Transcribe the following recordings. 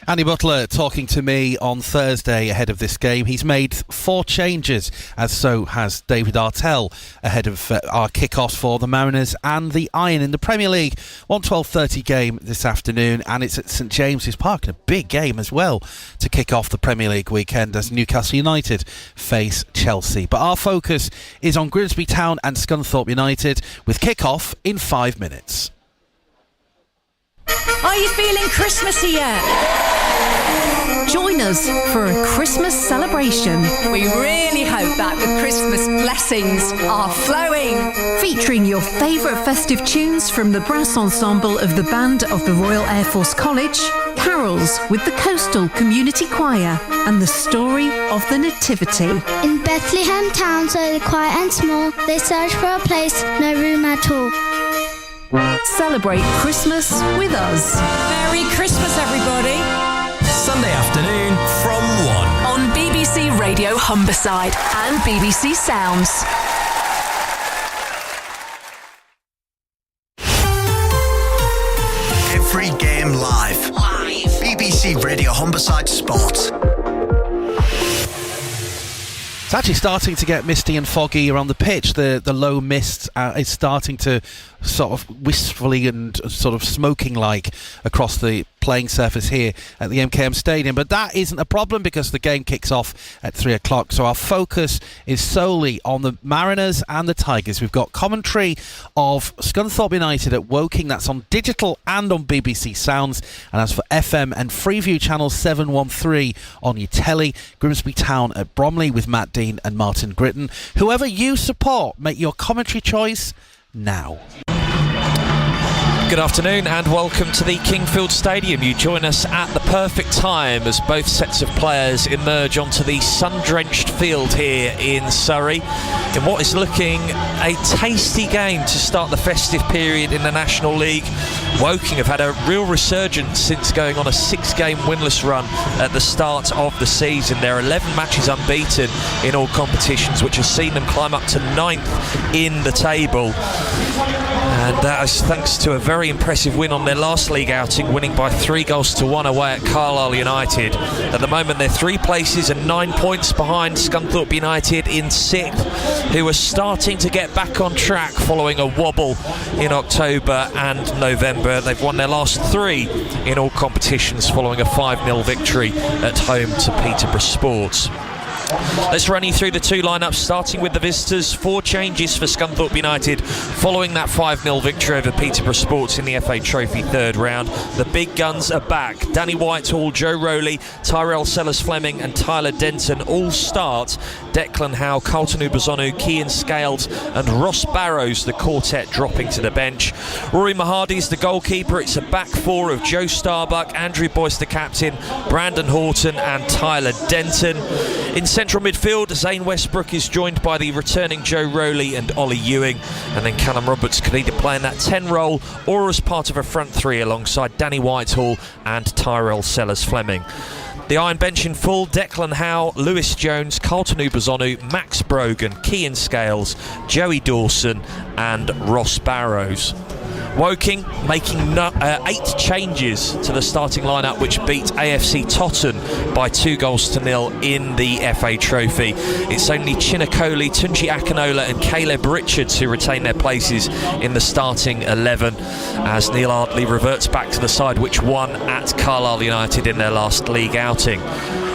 Andy Butler talking to me on Thursday ahead of this game. He's made 4 changes, as so has David Artell, ahead of our kick-offs for the Mariners and the Iron in the Premier League. 1:12:30 game this afternoon, and it's at St James's Park, and a big game as well to kick off the Premier League weekend as Newcastle United face Chelsea. But our focus is on Grimsby Town and Scunthorpe United, with kick-off in 5 minutes. Are you feeling Christmassy yet? Join us for a Christmas celebration. We really hope that the Christmas blessings are flowing. Featuring your favourite festive tunes from the brass ensemble of the Band of the Royal Air Force College, carols with the Coastal Community Choir, and the story of the Nativity. In Bethlehem town, so quiet and small, they search for a place, no room at all. Celebrate Christmas with us. Merry Christmas, everybody. Sunday afternoon from 1. On BBC Radio Humberside and BBC Sounds. Every game live. BBC Radio Humberside Sport. It's actually starting to get misty and foggy around the pitch. The low mist is starting to sort of wistfully and sort of smoking like across the playing surface here at the MKM Stadium, but that isn't a problem because the game kicks off at 3 o'clock. So our focus is solely on the Mariners and the Tigers. We've got commentary of Scunthorpe United at Woking. That's on digital and on BBC Sounds, and as for FM and Freeview channel 713 on your telly. Grimsby Town at Bromley with Matt Dean and Martin Gritton. Whoever you support, make your commentary choice now. Good afternoon and welcome to the Kingfield Stadium. You join us at the perfect time as both sets of players emerge onto the sun-drenched field here in Surrey in what is looking a tasty game to start the festive period in the National League. Woking have had a real resurgence since going on a 6-game winless run at the start of the season. They're 11 matches unbeaten in all competitions, which has seen them climb up to 9th in the table. And that is thanks to a very impressive win on their last league outing, winning by 3-1 away at Carlisle United. At the moment they're 3 places and 9 points behind Scunthorpe United in 6th, who are starting to get back on track following a wobble in October and November. They've won their last 3 in all competitions following a 5-0 victory at home to Peterborough Sports. Let's run you through the 2 lineups, starting with the visitors. 4 changes for Scunthorpe United following that 5-0 victory over Peterborough Sports in the FA Trophy 3rd round. The big guns are back. Danny Whitehall, Joe Rowley, Tyrell Sellers-Fleming and Tyler Denton all start. Declan Howe, Carlton Ubazonu, Kean Scales and Ross Barrows, the quartet, dropping to the bench. Rory Mahardy's the goalkeeper. It's a back 4 of Joe Starbuck, Andrew Boyce the captain, Brandon Horton and Tyler Denton. In central midfield, Zane Westbrook is joined by the returning Joe Rowley and Ollie Ewing, and then Callum Roberts could either play in that 10 role or as part of a front 3 alongside Danny Whitehall and Tyrell Sellers-Fleming. The Iron bench in full: Declan Howe, Lewis Jones, Carlton Ubazonu, Max Brogan, Kean Scales, Joey Dawson and Ross Barrows. Woking making 8 changes to the starting lineup, which beat AFC Totton by 2-0 in the FA Trophy. It's only Chinakoli, Tunji Akinola and Caleb Richards who retain their places in the starting 11, as Neil Ardley reverts back to the side which won at Carlisle United in their last league outing.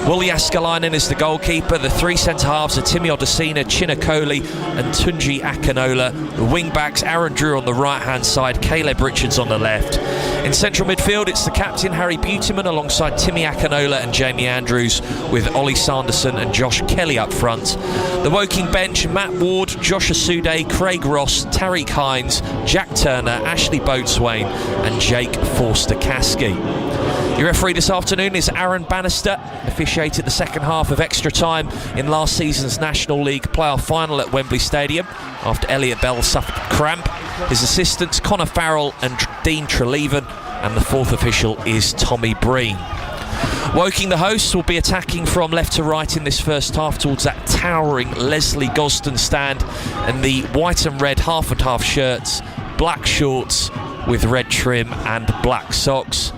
Willie Askalainen is the goalkeeper. The 3 centre-halves are Timmy Odesina, Chinakoli and Tunji Akinola. The wing-backs, Aaron Drew on the right-hand side, Caleb Richards on the left. In central midfield, it's the captain, Harry Beautyman, alongside Timmy Akinola and Jamie Andrews, with Ollie Sanderson and Josh Kelly up front. The Woking bench: Matt Ward, Josh Asude, Craig Ross, Tariq Hines, Jack Turner, Ashley Boatswain and Jake Forster-Caskey. Your referee this afternoon is Aaron Bannister, officiated the second half of extra time in last season's National League playoff final at Wembley Stadium after Elliot Bell suffered cramp. His assistants Connor Farrell and Dean Treleaven, and the 4th official is Tommy Breen. Woking, the hosts, will be attacking from left to right in this first half towards that towering Leslie Gosden stand, and the white and red half and half shirts, black shorts with red trim and black socks.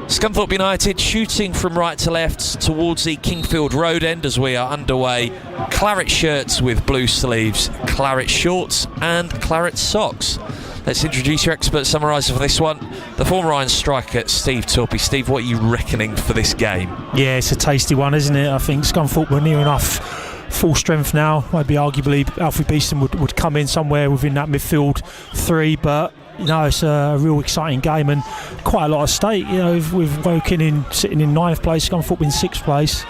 Scunthorpe United shooting from right to left towards the Kingfield Road end as we are underway. Claret shirts with blue sleeves, claret shorts and claret socks. Let's introduce your expert summariser for this one, the former Iron striker, Steve Torpey. Steve, what are you reckoning for this game? Yeah, it's a tasty one, isn't it? I think Scunthorpe were near enough full strength now. Maybe arguably Alfie Beeston would come in somewhere within that midfield three, but it's a real exciting game and quite a lot at stake. With Woking sitting in 9th place, Scunthorpe in 6th place.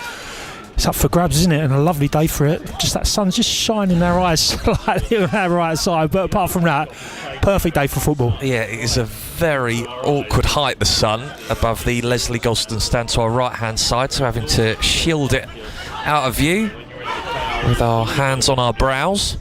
It's up for grabs, isn't it? And a lovely day for it. Just that sun's just shining in our eyes, like on our right side. But apart from that, perfect day for football. Yeah, it is a very awkward height, the sun, above the Leslie Golston stand to our right-hand side, so having to shield it out of view with our hands on our brows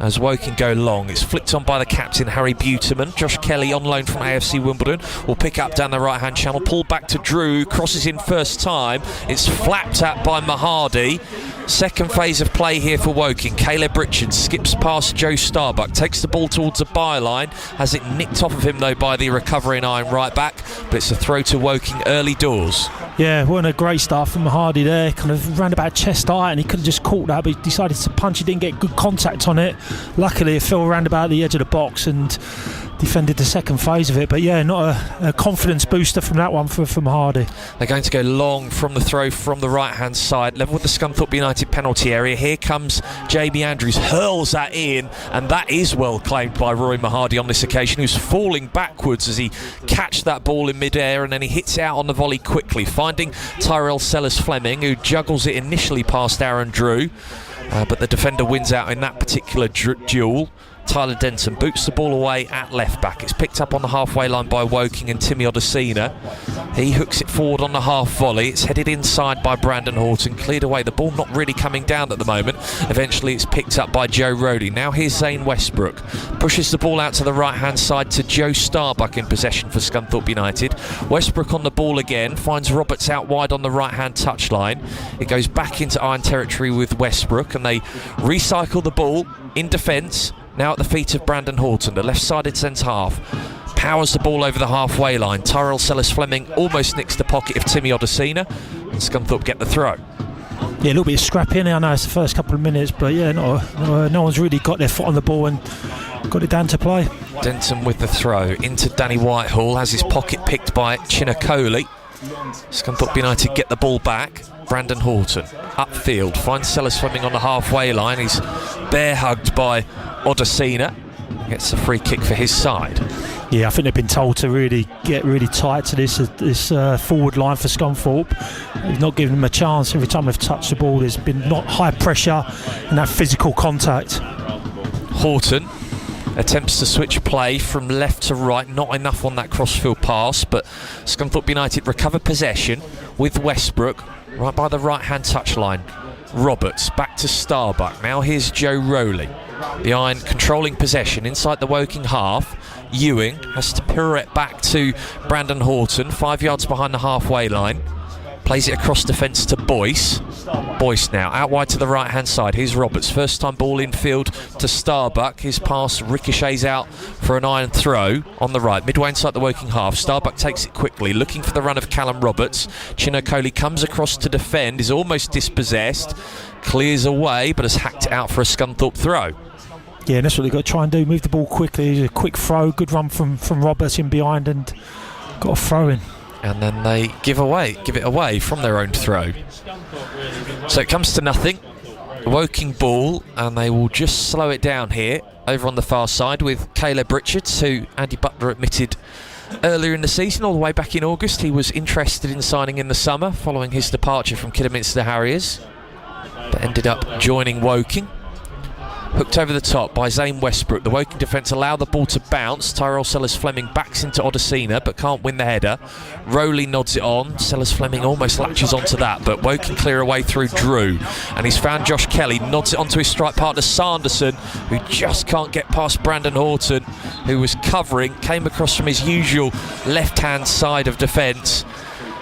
as Woking go long. It's flicked on by the captain, Harry Buterman. Josh Kelly, on loan from AFC Wimbledon, will pick up down the right-hand channel, pulled back to Drew, crosses in first time. It's flapped at by Mahadi. Second phase of play here for Woking. Caleb Richards skips past Joe Starbuck, takes the ball towards the byline, has it nicked off of him though by the recovering Iron right back, but it's a throw to Woking early doors. Yeah, wasn't a great start from Mahadi there, kind of round about chest height, and he could have just caught that, but he decided to punch. He didn't get good contact on it. Luckily it fell around about the edge of the box and defended the second phase of it, but yeah, not a confidence booster from that one from Hardy. They're going to go long from the throw from the right hand side, level with the Scunthorpe United penalty area. Here comes Jamie Andrews, hurls that in, and that is well claimed by Roy Mahadi on this occasion, who's falling backwards as he catches that ball in mid-air, and then he hits it out on the volley quickly, finding Tyrell Sellers-Fleming, who juggles it initially past Aaron Drew, but the defender wins out in that particular duel. Tyler Denton boots the ball away at left back. It's picked up on the halfway line by Woking and Timmy Odesina. He hooks it forward on the half volley. It's headed inside by Brandon Horton, cleared away. The ball not really coming down at the moment. Eventually it's picked up by Joe Rowley. Now here's Zane Westbrook. Pushes the ball out to the right hand side to Joe Starbuck in possession for Scunthorpe United. Westbrook on the ball again, finds Roberts out wide on the right hand touchline. It goes back into Iron territory with Westbrook, and they recycle the ball in defence. Now at the feet of Brandon Horton, the left-sided centre-half. Powers the ball over the halfway line. Tyrell Sellers-Fleming almost nicks the pocket of Timmy Odesina, and Scunthorpe get the throw. Yeah, a little bit of scrappy in there. I know it's the first couple of minutes, but yeah, no one's really got their foot on the ball and got it down to play. Denton with the throw into Danny Whitehall, has his pocket picked by Chinakoli. Scunthorpe United get the ball back. Brandon Horton upfield, finds Sellers-Fleming on the halfway line. He's bear hugged by Odesina. Gets a free kick for his side. Yeah, I think they've been told to really get really tight to this forward line for Scunthorpe. He's not giving them a chance. Every time they've touched the ball, there's been not high pressure and that physical contact. Horton attempts to switch play from left to right, not enough on that crossfield pass, but Scunthorpe United recover possession with Westbrook right by the right hand touchline. Roberts back to Starbuck. Now here's Joe Rowley. The Iron controlling possession inside the Woking half. Ewing has to pirouette back to Brandon Horton, 5 yards behind the halfway line. Plays it across defence to Boyce. Boyce now out wide to the right hand side. Here's Roberts, first time ball in field to Starbuck. His pass ricochets out for an Iron throw on the right, midway inside the Woking half. Starbuck takes it quickly, looking for the run of Callum Roberts. Chinakoli comes across to defend, is almost dispossessed, clears away, but has hacked it out for a Scunthorpe throw. Yeah, and that's what they've got to try and do, move the ball quickly. A quick throw, good run from Roberts in behind, and got a throw in. And then they give it away from their own throw. So it comes to nothing. Woking ball, and they will just slow it down here over on the far side with Caleb Richards, who Andy Butler admitted earlier in the season, all the way back in August, he was interested in signing in the summer following his departure from Kidderminster Harriers, but ended up joining Woking. Hooked over the top by Zane Westbrook. The Woking defence allow the ball to bounce. Tyrell Sellers-Fleming backs into Odesina but can't win the header. Rowley nods it on. Sellers-Fleming almost latches onto that, but Woking clear away through Drew, and he's found Josh Kelly, nods it onto his strike partner Sanderson, who just can't get past Brandon Horton, who was covering, came across from his usual left hand side of defence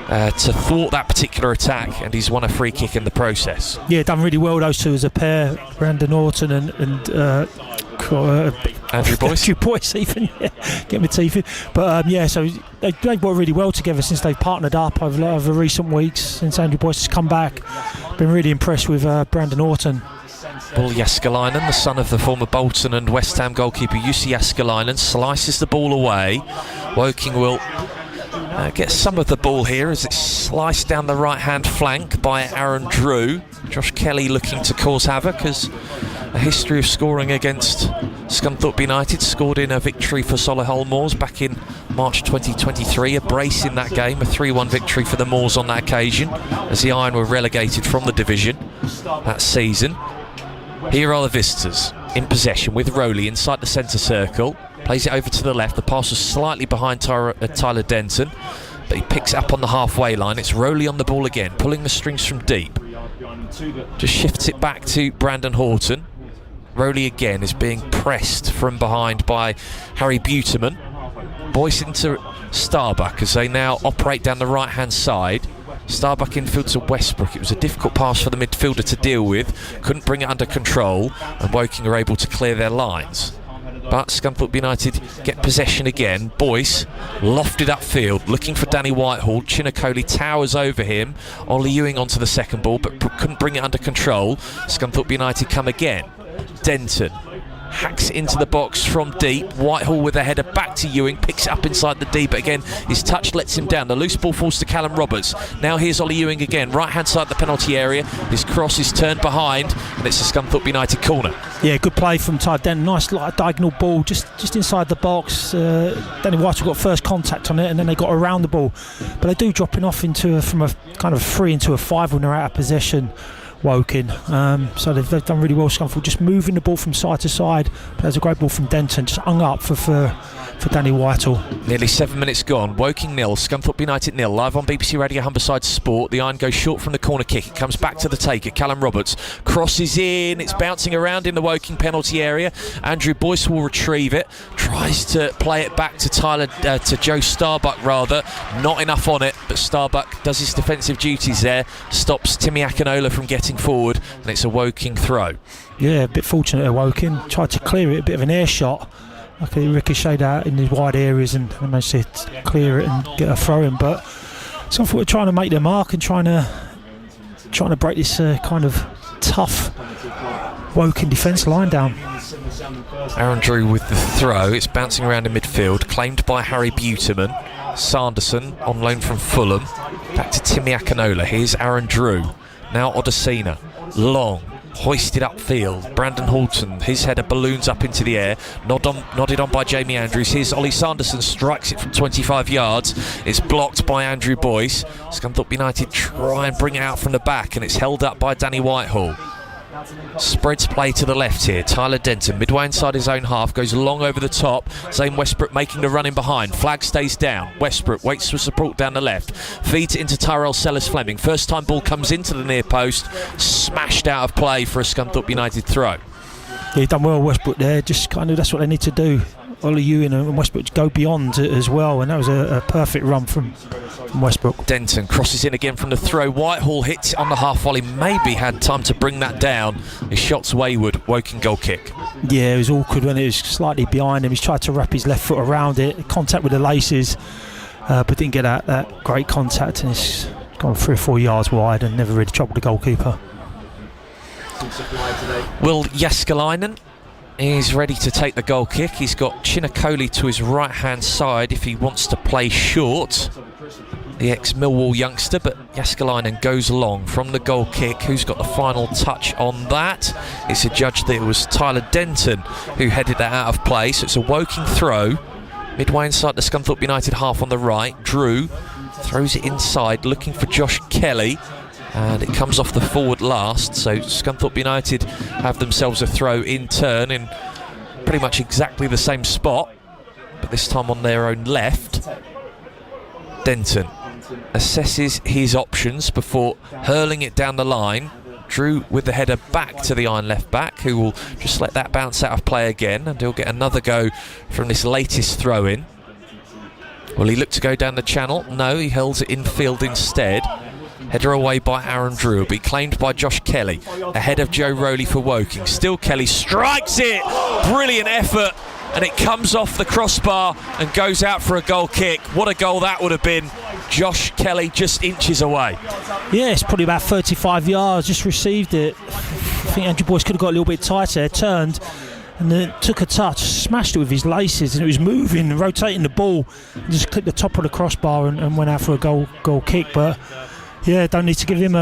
to thwart that particular attack, and he's won a free kick in the process. Yeah, done really well those two as a pair, Brandon Horton and Andrew Boyce. Andrew Boyce even, yeah. Get my teeth in. But so they've worked really well together since they've partnered up over recent weeks, since Andrew Boyce has come back. Been really impressed with Brandon Horton. Paul Jääskeläinen, the son of the former Bolton and West Ham goalkeeper Jussi Jääskeläinen, slices the ball away. Woking will get some of the ball here as it's sliced down the right-hand flank by Aaron Drew. Josh Kelly looking to cause havoc, as a history of scoring against Scunthorpe United, scored in a victory for Solihull Moors back in March 2023, a brace in that game, a 3-1 victory for the Moors on that occasion, as the Iron were relegated from the division that season. Here are the visitors in possession with Rowley inside the centre circle, plays it over to the left. The pass was slightly behind Tyler Denton, but he picks it up on the halfway line. It's Rowley on the ball again, pulling the strings from deep. Just shifts it back to Brandon Horton. Rowley again is being pressed from behind by Harry Buterman. Boyce into Starbuck as they now operate down the right hand side. Starbuck infield to Westbrook. It was a difficult pass for the midfielder to deal with, couldn't bring it under control, and Woking are able to clear their lines. But Scunthorpe United get possession again. Boyce lofted upfield, looking for Danny Whitehall. Chinakoli towers over him. Ollie Ewing onto the second ball, but couldn't bring it under control. Scunthorpe United come again. Denton hacks into the box from deep. Whitehall with a header back to Ewing, picks it up inside the D, but again his touch lets him down. The loose ball falls to Callum Roberts. Now here's Ollie Ewing again, right hand side of the penalty area. His cross is turned behind and it's a Scunthorpe United corner. Yeah, good play from Ty Denton. Nice diagonal ball just inside the box. Danny Whitehall got first contact on it and then they got around the ball, but they do dropping off from a kind of 3 into a 5 when they're out of possession, Woking. So they've done really well, Scunthorpe, just moving the ball from side to side. There's a great ball from Denton, just hung up for Danny Whitehall. Nearly 7 minutes gone. Woking 0, Scunthorpe United 0. Live on BBC Radio Humberside Sport. The Iron goes short from the corner kick. It comes back to the taker. Callum Roberts crosses in. It's bouncing around in the Woking penalty area. Andrew Boyce will retrieve it. Tries to play it back to Joe Starbuck rather. Not enough on it, but Starbuck does his defensive duties there. Stops Timmy Akinola from getting forward, and it's a Woking throw. Yeah, a bit fortunate at Woking. Tried to clear it, a bit of an air shot. Luckily ricocheted out in the wide areas and managed to clear it and get a throw in. But Scunthorpe were trying to make their mark and trying to break this kind of tough Woking defence line down. Aaron Drew with the throw. It's bouncing around in midfield, claimed by Harry Buterman. Sanderson on loan from Fulham. Back to Timmy Akinola. Here's Aaron Drew. Now Odesina. Long. Hoisted upfield. Brandon Horton, his header balloons up into the air. Nodded on by Jamie Andrews. Here's Ollie Sanderson, strikes it from 25 yards. It's blocked by Andrew Boyce. Scunthorpe United try and bring it out from the back, and it's held up by Danny Whitehall. Spreads play to the left here. Tyler Denton, midway inside his own half, goes long over the top. Zane Westbrook making the run in behind. Flag stays down. Westbrook waits for support down the left. Feeds it into Tyrell Sellers-Fleming. First time ball comes into the near post. Smashed out of play for a Scunthorpe United throw. Yeah, he done well, Westbrook there. Just kind of, that's what they need to do. Ollie Ewing and Westbrook go beyond it as well, and that was a perfect run from Westbrook. Denton crosses in again from the throw. Whitehall hits on the half volley, maybe had time to bring that down. His shot's wayward. Woking goal kick. Yeah, it was awkward when it was slightly behind him. He's tried to wrap his left foot around it, contact with the laces, but didn't get that great contact, and it's gone 3 or 4 yards wide and never really troubled the goalkeeper. Will Jääskeläinen is ready to take the goal kick. He's got Chinakoli to his right hand side if he wants to play short, the ex-Millwall youngster, but Jääskeläinen goes long from the goal kick. Who's got the final touch on that? It's adjudged that it was Tyler Denton who headed that out of play, so it's a Woking throw midway inside the Scunthorpe United half on the right. Drew throws it inside looking for Josh Kelly, and it comes off the forward last, so Scunthorpe United have themselves a throw in turn in pretty much exactly the same spot, but this time on their own left. Denton assesses his options before hurling it down the line. Drew with the header back to the Iron left back, who will just let that bounce out of play again, and he'll get another go from this latest throw in. Will he look to go down the channel? No, he holds it infield instead. Header away by Aaron Drew, will be claimed by Josh Kelly, ahead of Joe Rowley for Woking. Still Kelly strikes it! Brilliant effort and it comes off the crossbar and goes out for a goal kick. What a goal that would have been. Josh Kelly just inches away. Yeah, it's probably about 35 yards, just received it. I think Andrew Boyce could have got a little bit tighter, turned and then took a touch, smashed it with his laces, and it was moving, rotating the ball, and just clipped the top of the crossbar and went out for a goal kick. But yeah, don't need to give him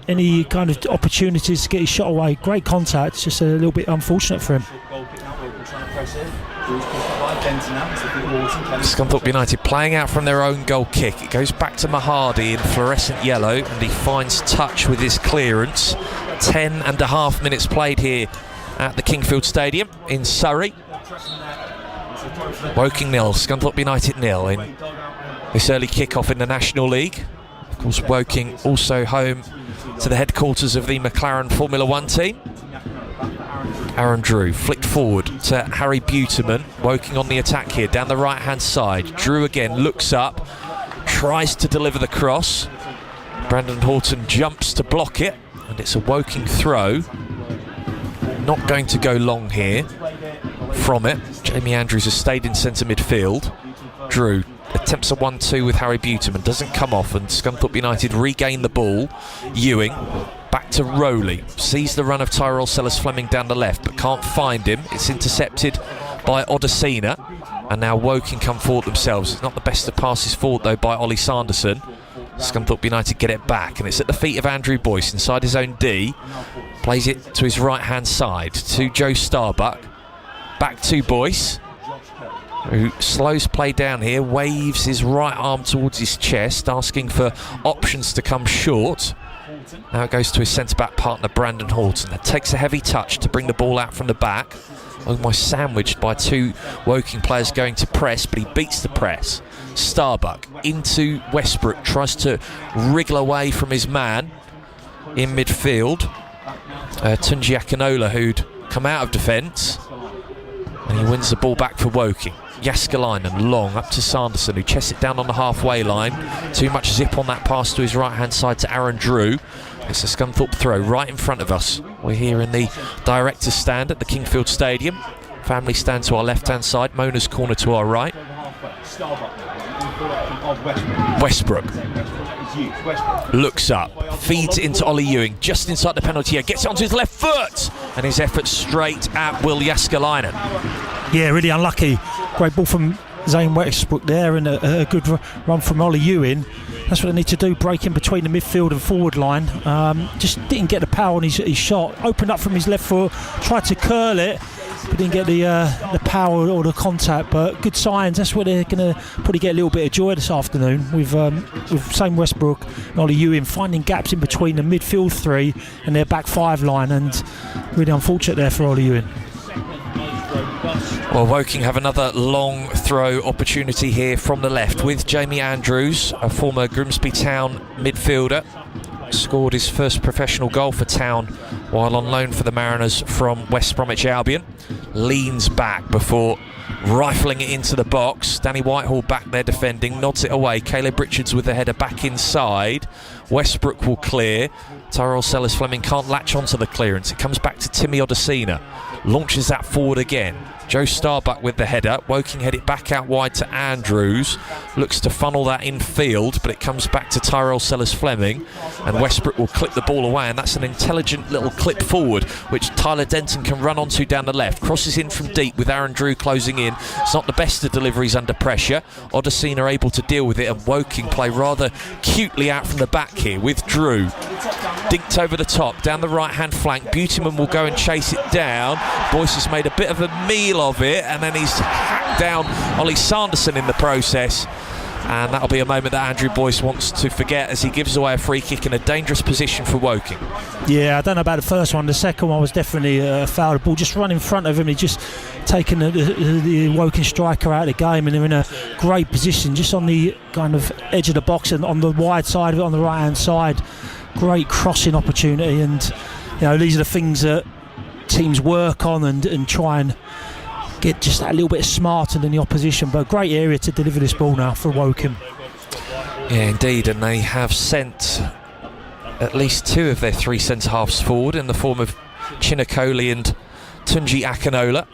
any kind of opportunities to get his shot away. Great contact, just a little bit unfortunate for him. Scunthorpe United playing out from their own goal kick. It goes back to Mahadi in fluorescent yellow, and he finds touch with his clearance. 10.5 minutes played here at the Kingfield Stadium in Surrey. Woking 0, Scunthorpe United 0 in this early kick-off in the National League. Of course, Woking also home to the headquarters of the McLaren Formula 1 team. Aaron Drew flicked forward to Harry Buterman. Woking on the attack here down the right hand side. Drew again looks up, tries to deliver the cross. Brandon Horton jumps to block it, and it's a Woking throw. Not going to go long here from it. Jamie Andrews has stayed in centre midfield. Drew attempts a 1-2 with Harry Buterman, doesn't come off, and Scunthorpe United regain the ball. Ewing back to Rowley, sees the run of Tyrell Sellers-Fleming down the left but can't find him. It's intercepted by Odesina, and now Woking come forward themselves. It's not the best of passes forward though by Ollie Sanderson. Scunthorpe United get it back, and it's at the feet of Andrew Boyce inside his own D. Plays it to his right hand side to Joe Starbuck, back to Boyce, who slows play down here, waves his right arm towards his chest, asking for options to come short. Now it goes to his centre-back partner Brandon Horton. That takes a heavy touch to bring the ball out from the back. Almost sandwiched by two Woking players going to press, but he beats the press. Starbuck into Westbrook, tries to wriggle away from his man in midfield. Tunji Akinola, who'd come out of defence, and he wins the ball back for Woking. Jaskalainen long up to Sanderson, who chests it down on the halfway line. Too much zip on that pass to his right hand side to Aaron Drew. It's a Scunthorpe throw right in front of us. We're here in the director's stand at the Kingfield Stadium. Family stand to our left hand side, Mona's corner to our right. Westbrook looks up, feeds into Ollie Ewing just inside the penalty area, gets it onto his left foot, and his effort straight at Will Jaskalainen. Yeah, really unlucky. Great ball from Zane Westbrook there, and a good run from Ollie Ewing. That's what they need to do, break in between the midfield and forward line. Just didn't get the power on his shot. Opened up from his left foot, tried to curl it, but didn't get the power or the contact. But good signs. That's where they're going to probably get a little bit of joy this afternoon with Zane Westbrook and Ollie Ewing finding gaps in between the midfield three and their back five line, and really unfortunate there for Ollie Ewing. Well, Woking have another long throw opportunity here from the left with Jamie Andrews, a former Grimsby Town midfielder. Scored his first professional goal for Town while on loan for the Mariners from West Bromwich Albion. Leans back before rifling it into the box. Danny Whitehall back there defending, nods it away. Caleb Richards with the header back inside. Westbrook will clear. Tyrell Sellers-Fleming can't latch onto the clearance. It comes back to Timmy Odesina. Launches that forward again. Joe Starbuck with the header. Woking head it back out wide to Andrews. Looks to funnel that in field, but it comes back to Tyrell Sellers-Fleming, and Westbrook will clip the ball away, and that's an intelligent little clip forward which Tyler Denton can run onto down the left. Crosses in from deep with Aaron Drew closing in. It's not the best of deliveries under pressure. Odesina able to deal with it, and Woking play rather cutely out from the back here with Drew. Dinked over the top, down the right-hand flank. Buterman will go and chase it down. Boyce has made a bit of a meal of it, and then he's hacked down Ollie Sanderson in the process. And that'll be a moment that Andrew Boyce wants to forget as he gives away a free kick in a dangerous position for Woking. Yeah, I don't know about the first one. The second one was definitely a foul. The ball just run in front of him. He just taken the Woking striker out of the game, and they're in a great position just on the kind of edge of the box and on the wide side of it, on the right hand side. Great crossing opportunity, and you know, these are the things that teams work on and try and get just that little bit smarter than the opposition. But great area to deliver this ball now for Woking. Yeah, indeed, and they have sent at least two of their three centre halves forward in the form of Chinakoli and Tunji Akinola.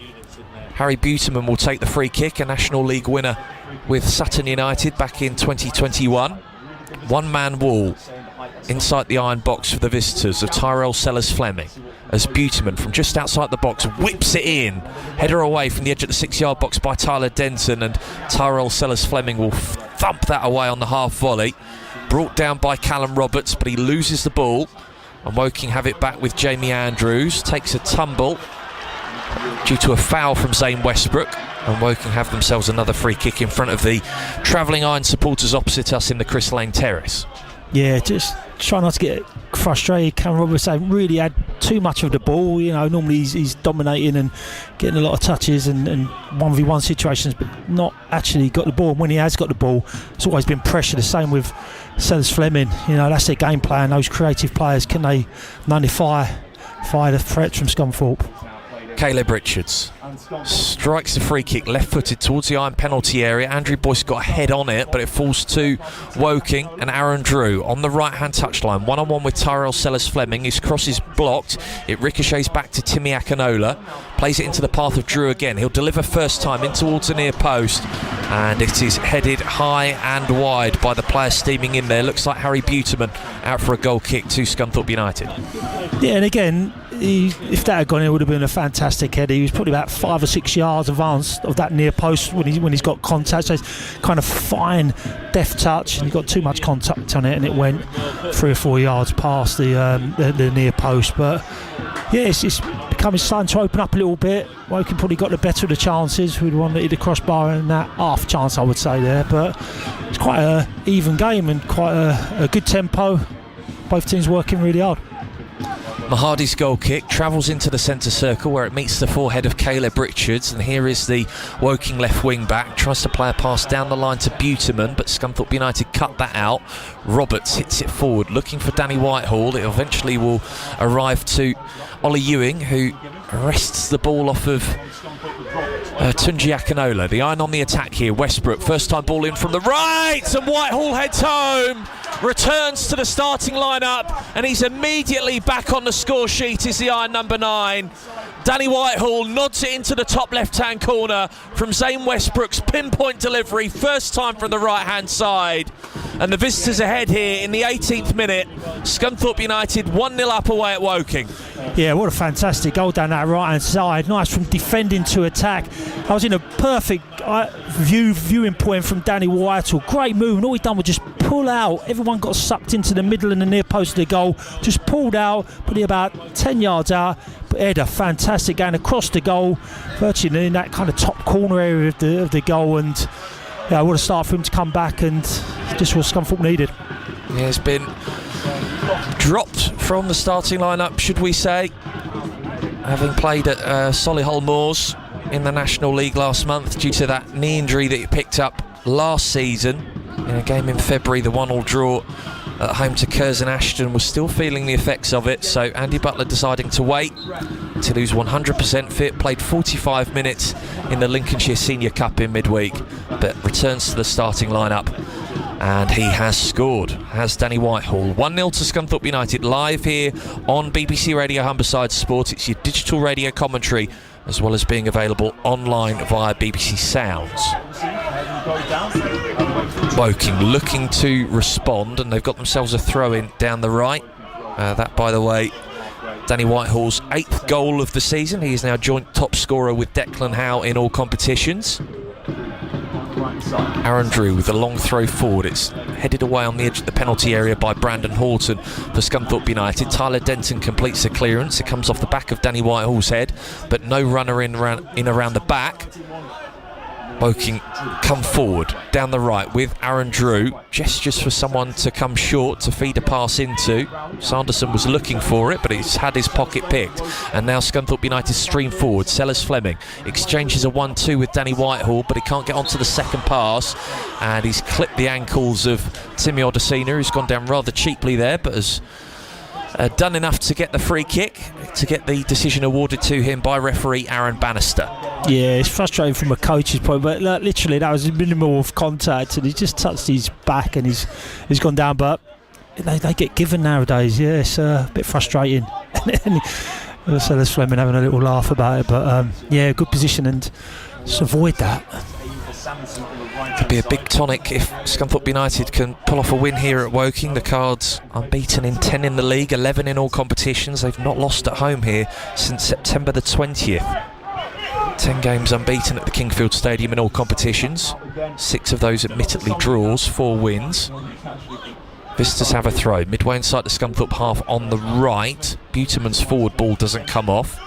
Harry Buterman will take the free kick, a National League winner with Sutton United back in 2021. One-man wall inside the iron box for the visitors of Tyrell Sellers-Fleming, as Buterman from just outside the box whips it in, header away from the edge of the 6-yard box by Tyler Denton, and Tyrell Sellers-Fleming will thump that away on the half volley. Brought down by Callum Roberts, but he loses the ball, and Woking have it back with Jamie Andrews. Takes a tumble due to a foul from Zane Westbrook, and Woking have themselves another free kick in front of the travelling iron supporters opposite us in the Chris Lane Terrace. Yeah, just try not to get frustrated. Cam Roberts hasn't really had too much of the ball. You know, normally he's dominating and getting a lot of touches and 1v1 situations, but not actually got the ball. And when he has got the ball, it's always been pressure. The same with Sellers-Fleming. You know, that's their game plan. Those creative players, can they nullify the threats from Scunthorpe? Caleb Richards strikes the free kick left-footed towards the iron penalty area. Andrew Boyce got a head on it, but it falls to Woking, and Aaron Drew on the right-hand touchline, one-on-one with Tyrell Sellers-Fleming. His cross is blocked. It ricochets back to Timmy Akinola, plays it into the path of Drew again. He'll deliver first time in towards the near post, and it is headed high and wide by the player steaming in there. Looks like Harry Buterman out for a goal kick to Scunthorpe United. Yeah, and again, if that had gone in, it would have been a fantastic header. He was probably about 5 or 6 yards advanced of that near post when he's got contact. So it's kind of fine, deft touch, and he got too much contact on it, and it went 3 or 4 yards past the near post. But yeah, it's starting to open up a little bit. Woking probably got the better of the chances. We'd wanted to hit the crossbar and that half chance, I would say, there. But it's quite an even game and quite a good tempo. Both teams working really hard. Mahadi's goal kick travels into the centre circle where it meets the forehead of Caleb Richards, and here is the Woking left wing back, tries to play a pass down the line to Buterman, but Scunthorpe United cut that out. Roberts hits it forward looking for Danny Whitehall. It eventually will arrive to Ollie Ewing, who arrests the ball off of Tunji Akinola. The iron on the attack here. Westbrook, first time ball in from the right, and Whitehall heads home, returns to the starting lineup, and he's immediately back on the score sheet. Is the iron number 9. Danny Whitehall nods it into the top left-hand corner from Zane Westbrook's pinpoint delivery, first time from the right-hand side. And the visitors ahead here in the 18th minute. Scunthorpe United 1-0 up away at Woking. Yeah, what a fantastic goal down that right-hand side. Nice from defending to attack. I was in a perfect viewing point from Danny Whitehall. Great move, and all he done was just pull out. Everyone got sucked into the middle and the near post of the goal. Just pulled out, probably about 10 yards out. But header, fantastic, going across the goal, virtually in that kind of top corner area of the goal. And yeah, what a start for him to come back, and just what Scunthorpe needed. He has been dropped from the starting lineup, should we say, having played at Solihull Moors in the National League last month due to that knee injury that he picked up last season in a game in February. The 1-1 draw at home to Curzon Ashton, was still feeling the effects of it, so Andy Butler deciding to wait until he was 100% fit. Played 45 minutes in the Lincolnshire Senior Cup in midweek, but returns to the starting lineup, and he has scored, has Danny Whitehall. 1-0 to Scunthorpe United, live here on BBC Radio Humberside Sport. It's your digital radio commentary, as well as being available online via BBC Sounds. Woking looking to respond, and they've got themselves a throw-in down the right. That, by the way, Danny Whitehall's 8th goal of the season. He is now joint top scorer with Declan Howe in all competitions. Aaron Drew with a long throw forward. It's headed away on the edge of the penalty area by Brandon Horton for Scunthorpe United. Tyler Denton completes the clearance. It comes off the back of Danny Whitehall's head, but no runner in around the back. Woking come forward down the right with Aaron Drew. Gestures for someone to come short to feed a pass into. Sanderson was looking for it, but he's had his pocket picked. And now Scunthorpe United stream forward. Sellers-Fleming exchanges a 1-2 with Danny Whitehall, but he can't get onto the second pass. And he's clipped the ankles of Timmy Odesina, who's gone down rather cheaply there, but has done enough to get the free kick, to get the decision awarded to him by referee Aaron Bannister. Yeah, it's frustrating from a coach's point, but literally that was a minimal of contact, and he just touched his back and he's gone down. But they get given nowadays. Yeah, it's a bit frustrating. Sellers Fleming having a little laugh about it, but yeah, good position, and just avoid that. Could be a big tonic if Scunthorpe United can pull off a win here at Woking. The Cards unbeaten in 10 in the league, 11 in all competitions. They've not lost at home here since September the 20th. 10 games unbeaten at the Kingfield Stadium in all competitions. 6 of those admittedly draws, 4 wins. Visitors have a throw. Midway inside the Scunthorpe half on the right. Buterman's forward ball doesn't come off.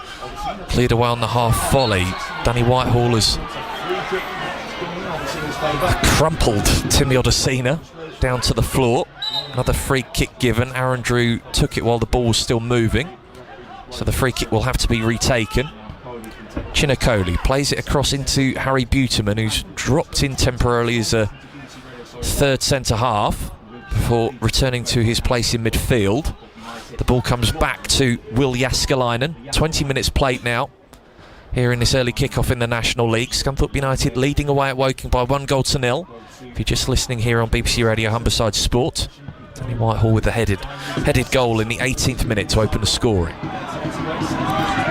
Cleared away on the half volley. Danny Whitehall has crumpled Timmy Odesina down to the floor. Another free kick given. Aaron Drew took it while the ball was still moving, so the free kick will have to be retaken. Chinakoli plays it across into Harry Buterman, who's dropped in temporarily as a third centre half before returning to his place in midfield. The ball comes back to Will Jaskalainen. 20 minutes played now here in this early kick-off in the National League. Scunthorpe United leading away at Woking by 1-0. If you're just listening here on BBC Radio Humberside Sport, Danny Whitehall with the headed goal in the 18th minute to open the scoring.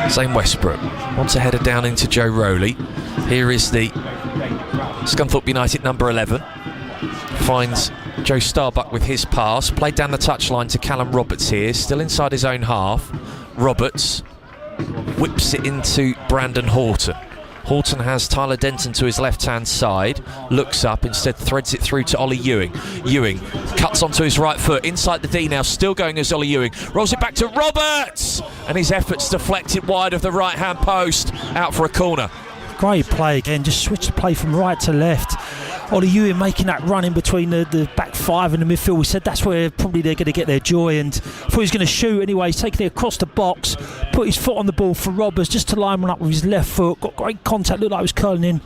Zane Westbrook wants a header down into Joe Rowley. Here is the Scunthorpe United number 11. Finds Joe Starbuck with his pass. Played down the touchline to Callum Roberts here. Still inside his own half. Roberts whips it into Brandon Horton. Horton has Tyler Denton to his left-hand side. Looks up, instead threads it through to Ollie Ewing. Ewing cuts onto his right foot, inside the D now, still going as Ollie Ewing. Rolls it back to Roberts! And his efforts deflected wide of the right-hand post, out for a corner. Great play again, just switch the play from right to left. Ollie Ewing making that run in between the back five and the midfield. We said that's where probably they're going to get their joy, and thought he was going to shoot anyway. He's taking it across the box, put his foot on the ball for Roberts just to line one up with his left foot. Got great contact, looked like he was curling in.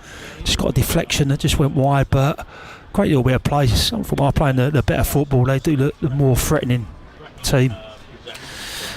Just got a deflection that just went wide, but great little bit of play. Scunthorpe are playing the better football. They do look the more threatening team.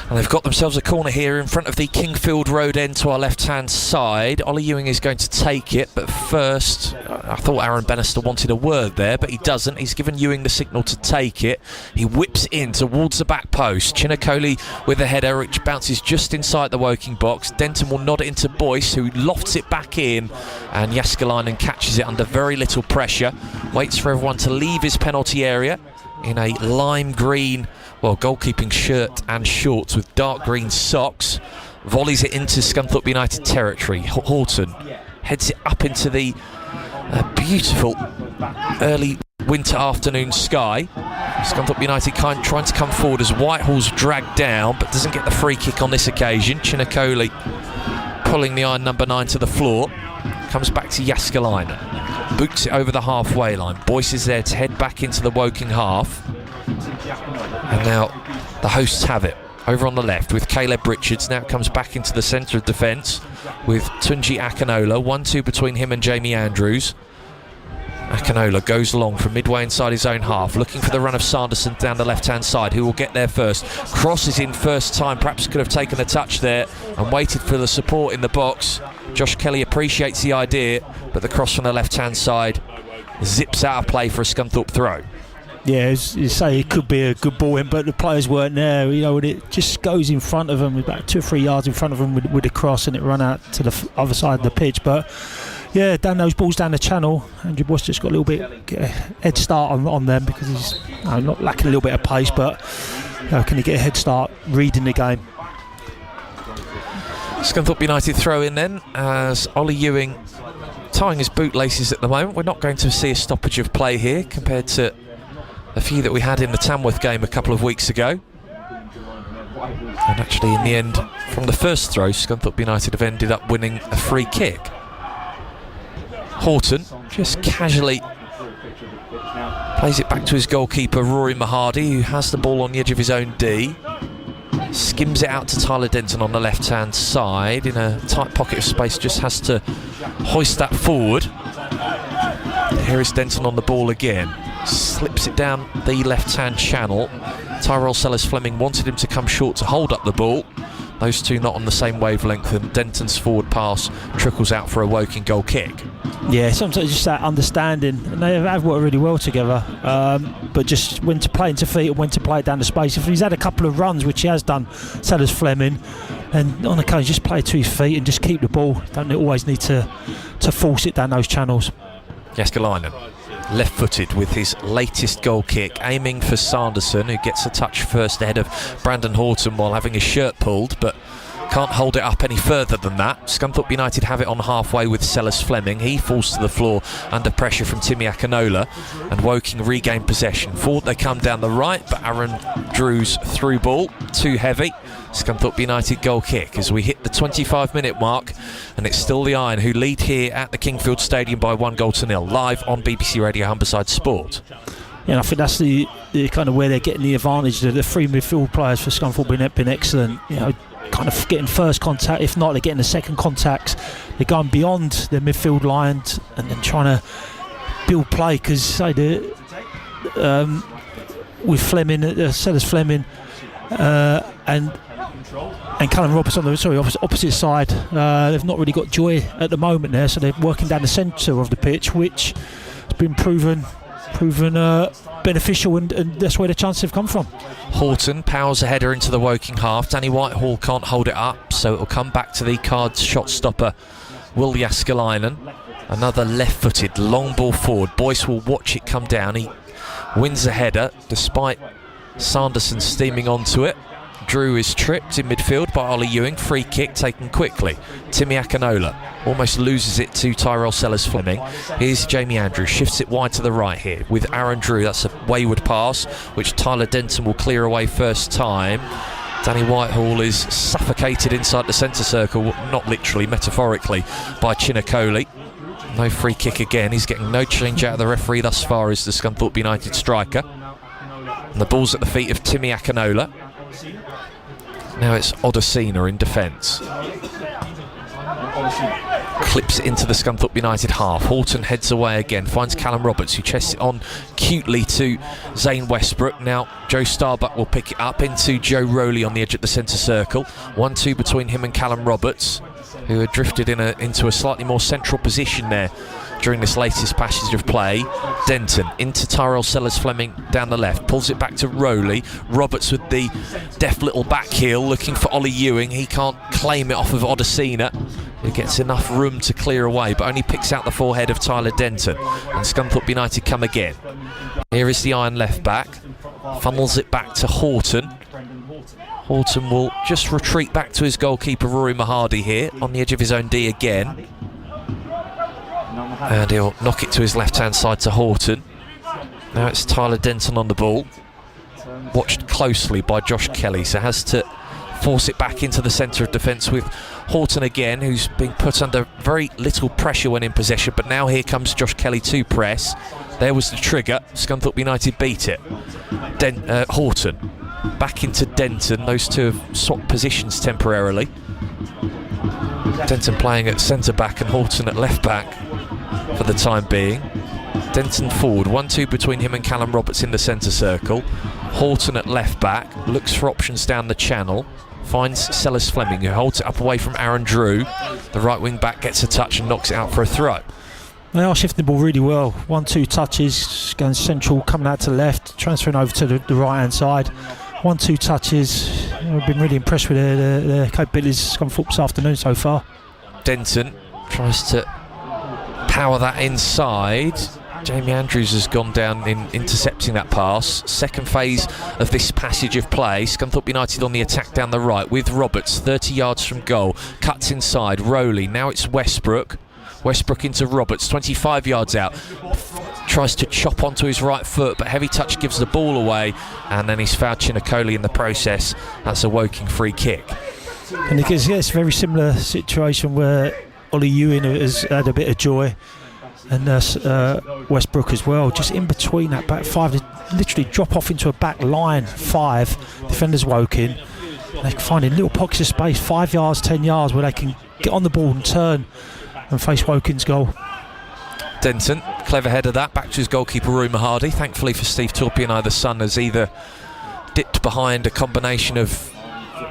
And they've got themselves a corner here in front of the Kingfield Road end to our left-hand side. Ollie Ewing is going to take it, but first, I thought Aaron Bannister wanted a word there, but he doesn't. He's given Ewing the signal to take it. He whips in towards the back post. Chinakoli with the header, which bounces just inside the Woking box. Denton will nod it into Boyce, who lofts it back in, and Jaskalainen catches it under very little pressure. Waits for everyone to leave his penalty area in a lime green, goalkeeping shirt and shorts with dark green socks. Volleys it into Scunthorpe United territory. Horton heads it up into the beautiful early winter afternoon sky. Scunthorpe United trying to come forward as Whitehall's dragged down, but doesn't get the free kick on this occasion. Chinakoli pulling the iron number 9 to the floor. Comes back to Jaskalainen. Boots it over the halfway line. Boyce is there to head back into the Woking half. And now the hosts have it over on the left with Caleb Richards. Now it comes back into the centre of defence with Tunji Akinola. 1-2 between him and Jamie Andrews. Akinola goes along from midway inside his own half, looking for the run of Sanderson down the left-hand side, who will get there first. Crosses in first time, perhaps could have taken a touch there and waited for the support in the box. Josh Kelly appreciates the idea, but the cross from the left-hand side zips out of play for a Scunthorpe throw. Yeah, as you say, it could be a good ball in, but the players weren't there. You know, when it just goes in front of them, about 2 or 3 yards in front of them with the cross, and it run out to the other side of the pitch. But yeah, down those balls down the channel, Andrew Boyce just got a little bit get a head start on them, because he's not lacking a little bit of pace, but can he get a head start reading the game? Scunthorpe United throw in then, as Ollie Ewing tying his bootlaces at the moment. We're not going to see a stoppage of play here compared to a few that we had in the Tamworth game a couple of weeks ago. And actually in the end, from the first throw, Scunthorpe United have ended up winning a free kick. Horton just casually plays it back to his goalkeeper Rory Mahadi, who has the ball on the edge of his own D. Skims it out to Tyler Denton on the left-hand side in a tight pocket of space, just has to hoist that forward. Here is Denton on the ball again. Slips it down the left-hand channel. Tyrell Sellers-Fleming wanted him to come short to hold up the ball. Those two not on the same wavelength, and Denton's forward pass trickles out for a Woking goal kick. Yeah, sometimes just that understanding, and they have worked really well together, but just when to play into feet and when to play it down the space. If he's had a couple of runs, which he has done, Sellers-Fleming, and on occasion just play to his feet and just keep the ball. Don't always need to force it down those channels. Jääskeläinen, left-footed with his latest goal kick, aiming for Sanderson, who gets a touch first ahead of Brandon Horton while having his shirt pulled, but can't hold it up any further than that. Scunthorpe United have it on halfway with Sellers Fleming. He falls to the floor under pressure from Timmy Akinola, and Woking regain possession. Forward they come down the right, but Aaron Drew's through ball, too heavy. Scunthorpe United goal kick as we hit the 25-minute mark, and it's still the Iron who lead here at the Kingfield Stadium by 1-0, live on BBC Radio Humberside Sport. Yeah, and I think that's the kind of where they're getting the advantage. The three midfield players for Scunthorpe have been excellent. You know, kind of getting first contact. If not, they're getting the second contacts. They're going beyond their midfield line and then trying to build play. Because say with Fleming, Sellers Fleming, and Callum Roberts on the opposite side, they've not really got joy at the moment there. So they're working down the centre of the pitch, which has been proven beneficial, and that's where the chances have come from. Horton powers a header into the Woking half. Danny Whitehall can't hold it up, so it'll come back to the Cards shot stopper Will Jääskeläinen. Another left-footed long ball forward. Boyce will watch it come down. He wins the header despite Sanderson steaming onto it. Drew is tripped in midfield by Ollie Ewing. Free kick taken quickly. Timmy Akinola almost loses it to Tyrell Sellers Fleming. Here's Jamie Andrews, shifts it wide to the right here with Aaron Drew. That's a wayward pass which Tyler Denton will clear away first time. Danny Whitehall is suffocated inside the centre circle, not literally, metaphorically, by Chinakoli. No free kick again. He's getting no change out of the referee thus far as the Scunthorpe United striker. And the ball's at the feet of Timmy Akinola. Now it's Odesina in defence. Clips it into the Scunthorpe United half. Horton heads away again, finds Callum Roberts, who chests it on cutely to Zane Westbrook. Now Joe Starbuck will pick it up into Joe Rowley on the edge of the centre circle. 1-2 between him and Callum Roberts, who had drifted into a slightly more central position there during this latest passage of play. Denton into Tyrell Sellers Fleming down the left, pulls it back to Rowley. Roberts with the deft little back heel looking for Ollie Ewing. He can't claim it off of Odesina, who gets enough room to clear away but only picks out the forehead of Tyler Denton, and Scunthorpe United come again. Here is the Iron left back, funnels it back to Horton. Horton will just retreat back to his goalkeeper Rory Mahadi here on the edge of his own D again, and he'll knock it to his left hand side to Horton. Now it's Tyler Denton on the ball, watched closely by Josh Kelly, so has to force it back into the centre of defence with Horton again, who's being put under very little pressure when in possession, but now here comes Josh Kelly to press. There was the trigger. Scunthorpe United beat it. Horton back into Denton. Those two have swapped positions temporarily. Denton playing at centre back and Horton at left back for the time being. Denton forward, 1-2 between him and Callum Roberts in the centre circle. Horton at left back, looks for options down the channel, finds Sellers Fleming, who holds it up away from Aaron Drew. The right wing back gets a touch and knocks it out for a throw. They are shifting the ball really well. 1-2 touches, going central, coming out to the left, transferring over to the right hand side. 1-2 touches. I've been really impressed with their capabilities Scunthorpe this afternoon so far. Denton tries to power that inside. Jamie Andrews has gone down in intercepting that pass. Second phase of this passage of play. Scunthorpe United on the attack down the right with Roberts, 30 yards from goal. Cuts inside, Rowley. Now it's Westbrook. Westbrook into Roberts, 25 yards out. Tries to chop onto his right foot, but heavy touch gives the ball away, and then he's fouled Chinakoli in the process. That's a Woking free kick. And it's a very similar situation where Ollie Ewing has had a bit of joy, and Westbrook as well, just in between that back five. They literally drop off into a back line five. Defenders Woking, they're finding little pockets of space, 5 yards, 10 yards, where they can get on the ball and turn and face Woking's goal. Denton, clever header that, back to his goalkeeper Rory Mahadi. Thankfully for Steve Torpiano, the sun has either dipped behind a combination of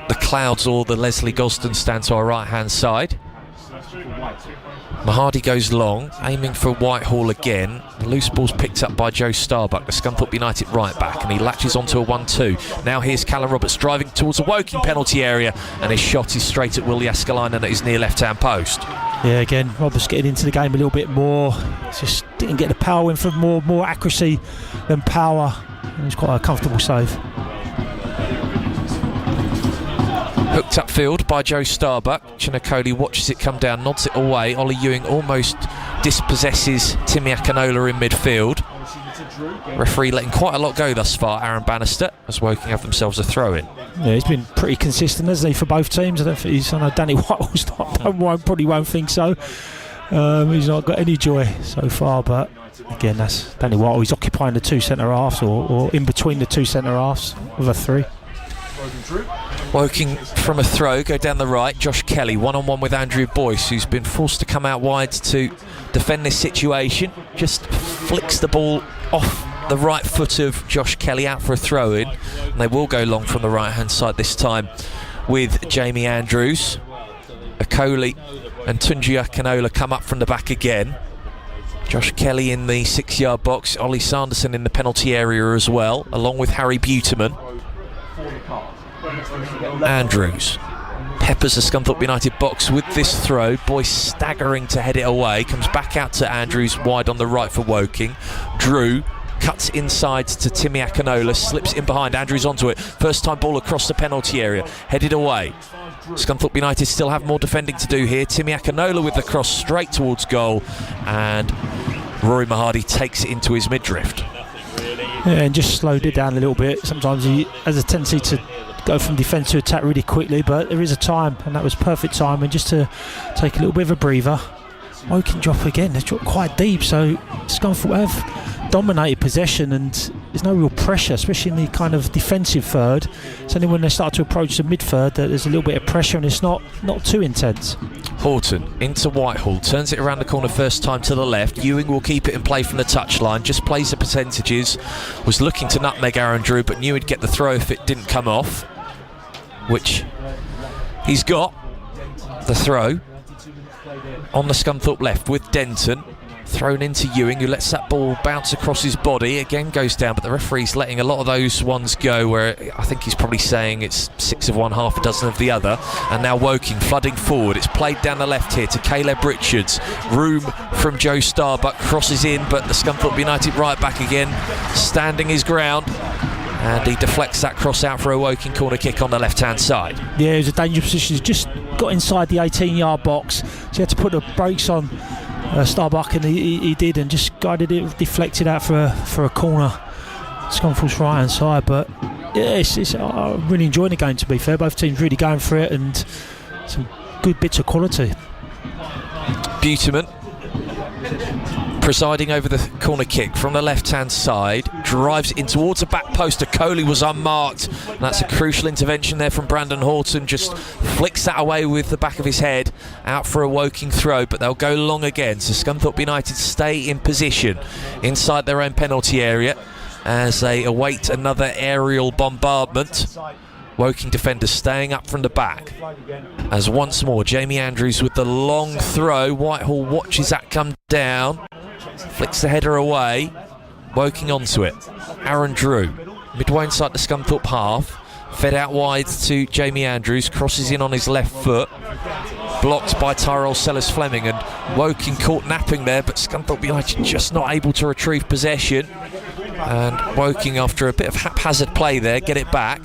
the clouds or the Leslie Gosden stand to our right hand side. Mahadi goes long, aiming for Whitehall again. The loose ball's picked up by Joe Starbuck, the Scunthorpe United right back, and he latches onto a 1-2. Now here's Callum Roberts driving towards the Woking penalty area, and his shot is straight at Will Jaskalainen at his near left-hand post. Yeah, again, Roberts getting into the game a little bit more. Just didn't get the power in for more accuracy than power. It was quite a comfortable save. Hooked upfield by Joe Starbuck. Chinakoli watches it come down, nods it away. Ollie Ewing almost dispossesses Timmy Akinola in midfield. Referee letting quite a lot go thus far, Aaron Bannister, as Woking have themselves a throw-in. Yeah, he's been pretty consistent, hasn't he, for both teams? I don't think I know Danny Whitehall's probably won't think so. He's not got any joy so far, but again, that's Danny Whitehall. He's occupying the two centre halves, or in between the two centre halves of a three. Woking from a throw, go down the right. Josh Kelly, one-on-one with Andrew Boyce, who's been forced to come out wide to defend this situation. Just flicks the ball off the right foot of Josh Kelly out for a throw-in. And they will go long from the right-hand side this time with Jamie Andrews. Akoli and Tunji Akinola come up from the back again. Josh Kelly in the 6-yard box. Ollie Sanderson in the penalty area as well, along with Harry Buterman. Andrews peppers the Scunthorpe United box with this throw. Boyce staggering to head it away, comes back out to Andrews wide on the right for Woking. Drew cuts inside to Timmy Akinola, slips in behind, Andrews onto it, first time ball across the penalty area, headed away. Scunthorpe United still have more defending to do here. Timmy Akinola with the cross straight towards goal, and Rory Mahadi takes it into his midriff. Yeah, and just slowed it down a little bit. Sometimes he has a tendency to go from defence to attack really quickly, but there is a time, and that was perfect time, and just to take a little bit of a breather. Woking drop again, they drop quite deep, so Scunthorpe have dominated possession, and there's no real pressure, especially in the kind of defensive third. It's only when they start to approach the mid third that there's a little bit of pressure, and it's not too intense. Horton into Whitehall, turns it around the corner first time to the left. Ewing will keep it in play from the touchline, just plays the percentages, was looking to nutmeg Aaron Drew but knew he'd get the throw if it didn't come off, which he's got. The throw on the Scunthorpe left with Denton, thrown into Ewing, who lets that ball bounce across his body, again goes down, but the referee's letting a lot of those ones go, where I think he's probably saying it's 6 of one, half a dozen of the other. And now Woking flooding forward, it's played down the left here to Caleb Richards, room from Joe Starbuck, crosses in, but the Scunthorpe United right back again standing his ground, and he deflects that cross out for a Woking corner kick on the left hand side. Yeah, it was a dangerous position. He just got inside the 18-yard box, so he had to put the brakes on Starbuck, and he did, and just guided it, deflected out for a corner. Scunthorpe's right hand side, but yeah, I'm really enjoying the game, to be fair. Both teams really going for it, and some good bits of quality. Buterman presiding over the corner kick from the left hand side, drives in towards the back post. Akoli was unmarked, and that's a crucial intervention there from Brandon Horton, just flicks that away with the back of his head, out for a Woking throw, but they'll go long again, so Scunthorpe United stay in position inside their own penalty area as they await another aerial bombardment. Woking defenders staying up from the back, as once more Jamie Andrews with the long throw. Whitehall watches that come down, flicks the header away, Woking onto it. Aaron Drew, midway inside the Scunthorpe half, fed out wide to Jamie Andrews, crosses in on his left foot, blocked by Tyrell Sellers-Fleming, and Woking caught napping there, but Scunthorpe United just not able to retrieve possession, and Woking, after a bit of haphazard play there, get it back.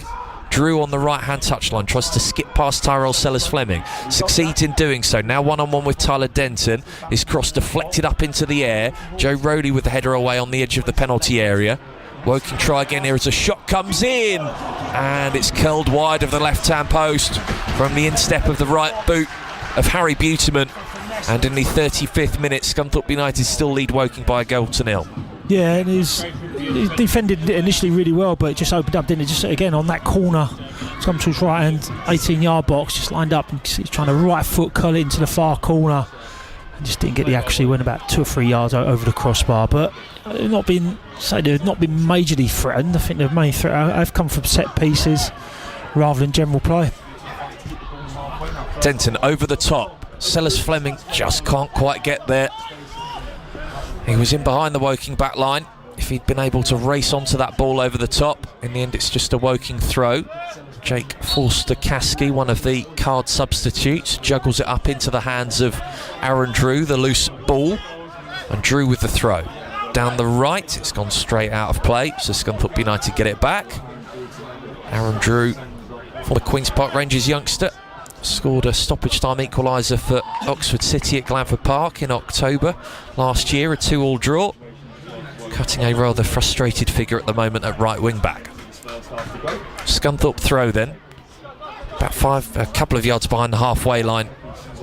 Drew on the right-hand touchline, tries to skip past Tyrell Sellers-Fleming, succeeds in doing so. Now one-on-one with Tyler Denton. His cross deflected up into the air. Joe Rowley with the header away on the edge of the penalty area. Woking try again here as a shot comes in, and it's curled wide of the left-hand post from the instep of the right boot of Harry Buterman. And in the 35th minute, Scunthorpe United still lead Woking by a goal to nil. Yeah, and he defended initially really well, but it just opened up, didn't it? Just again on that corner, come to his right hand 18-yard box, just lined up, and he's trying to right foot curl it into the far corner, and just didn't get the accuracy. Went about 2 or 3 yards over the crossbar, but they've not been majorly threatened. I think the main threat have come from set pieces rather than general play. Denton over the top, Sellers Fleming just can't quite get there. He was in behind the Woking back line. If he'd been able to race onto that ball over the top, in the end it's just a Woking throw. Jake Forster-Caskey, one of the card substitutes, juggles it up into the hands of Aaron Drew, the loose ball, and Drew with the throw. Down the right, it's gone straight out of play, so Scunthorpe United get it back. Aaron Drew, for the Queen's Park Rangers youngster, scored a stoppage time equaliser for Oxford City at Glanford Park in October last year, a 2-2 draw. Cutting a rather frustrated figure at the moment at right wing back. Scunthorpe throw then, about a couple of yards behind the halfway line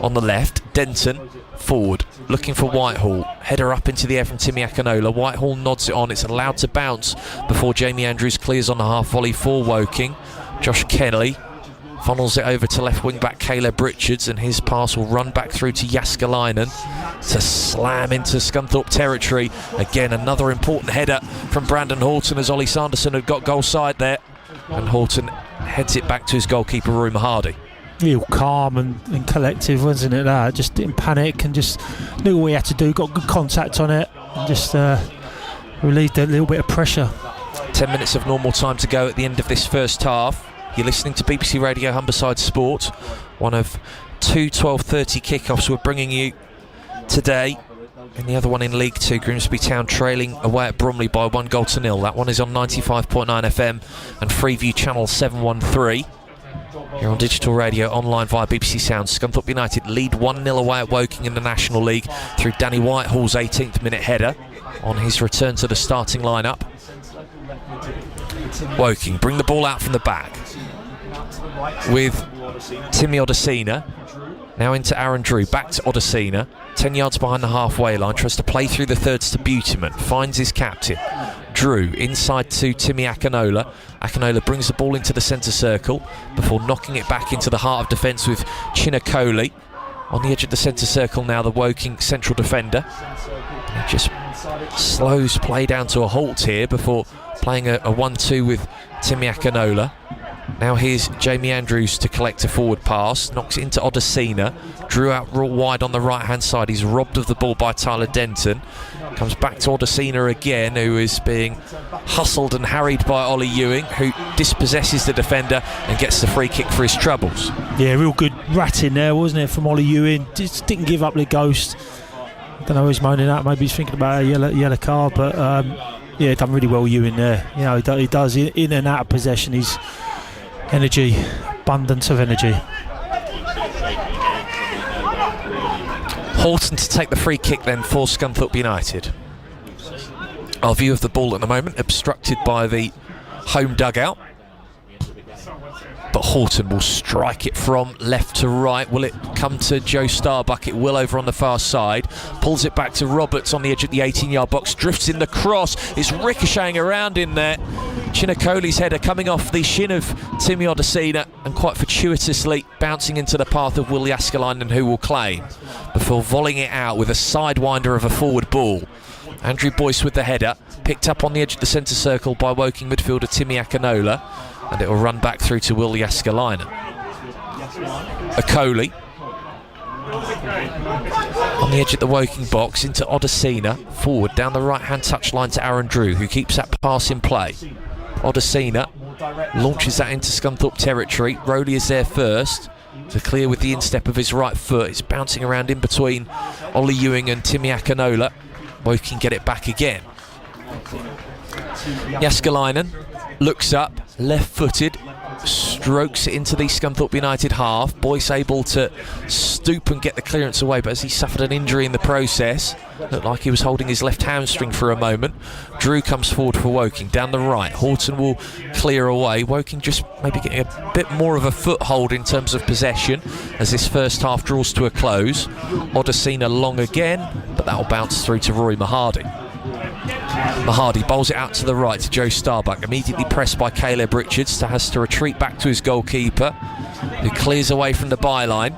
on the left. Denton forward, looking for Whitehall. Header up into the air from Timmy Akinola. Whitehall nods it on, it's allowed to bounce before Jamie Andrews clears on the half volley for Woking. Josh Kelly funnels it over to left wing back Caleb Richards, and his pass will run back through to Jaskalainen to slam into Scunthorpe territory. Again, another important header from Brandon Horton, as Ollie Sanderson had got goal side there, and Horton heads it back to his goalkeeper Roy Mahadi. Real calm and collective, wasn't it? That just didn't panic and just knew what he had to do, got good contact on it, and just relieved a little bit of pressure. 10 minutes of normal time to go at the end of this first half. You're listening to BBC Radio Humberside Sport, one of two 12:30 kickoffs we're bringing you today, and the other one in League 2, Grimsby Town trailing away at Bromley by 1-0. That one is on 95.9 FM and Freeview Channel 713. Here on digital radio, online via BBC Sound. Scunthorpe United lead 1-0 away at Woking in the National League through Danny Whitehall's 18th minute header on his return to the starting lineup. Woking bring the ball out from the back with Timmy Odesina. Now into Aaron Drew, back to Odesina, 10 yards behind the halfway line, tries to play through the thirds to Buteman, finds his captain. Drew inside to Timmy Akinola. Akinola brings the ball into the centre circle before knocking it back into the heart of defence with Chinakoli. On the edge of the centre circle now, the Woking central defender. He just slows play down to a halt here before playing a 1-2 with Timmy Akinola. Now here's Jamie Andrews to collect a forward pass, knocks it into Odesina. Drew out real wide on the right hand side, he's robbed of the ball by Tyler Denton. Comes back to Odesina again, who is being hustled and harried by Ollie Ewing, who dispossesses the defender and gets the free kick for his troubles. Yeah, real good ratting there, wasn't it, from Ollie Ewing. Just didn't give up the ghost. I don't know who he's moaning at, maybe he's thinking about a yellow card, but yeah, done really well Ewing there. You know, he does in and out of possession. He's energy, abundance of energy. Horton to take the free kick then for Scunthorpe United. Our view of the ball at the moment obstructed by the home dugout, but Horton will strike it from left to right. Will it come to Joe Starbuck? It will, over on the far side. Pulls it back to Roberts on the edge of the 18-yard box. Drifts in the cross. It's ricocheting around in there. Chinakoli's header coming off the shin of Timmy Odesina and quite fortuitously bouncing into the path of Will Jaskalainen, who will claim, before volleying it out with a sidewinder of a forward ball. Andrew Boyce with the header, picked up on the edge of the centre circle by Woking midfielder Timmy Akinola, and it will run back through to Will Jaskalainen. Akoli on the edge of the Woking box into Odesina, forward down the right hand touchline to Aaron Drew, who keeps that pass in play. Odesina launches that into Scunthorpe territory. Rowley is there first to clear with the instep of his right foot. It's bouncing around in between Ollie Ewing and Timmy Akinola. Woking get it back again. Jaskalainen looks up, left-footed, strokes it into the Scunthorpe United half. Boyce able to stoop and get the clearance away, but as he suffered an injury in the process, looked like he was holding his left hamstring for a moment. Drew comes forward for Woking down the right. Horton will clear away. Woking just maybe getting a bit more of a foothold in terms of possession as this first half draws to a close. Odesina long again, but that will bounce through to Rory Mahadi. Mahadi bowls it out to the right to Joe Starbuck, immediately pressed by Caleb Richards, has to retreat back to his goalkeeper, who clears away from the byline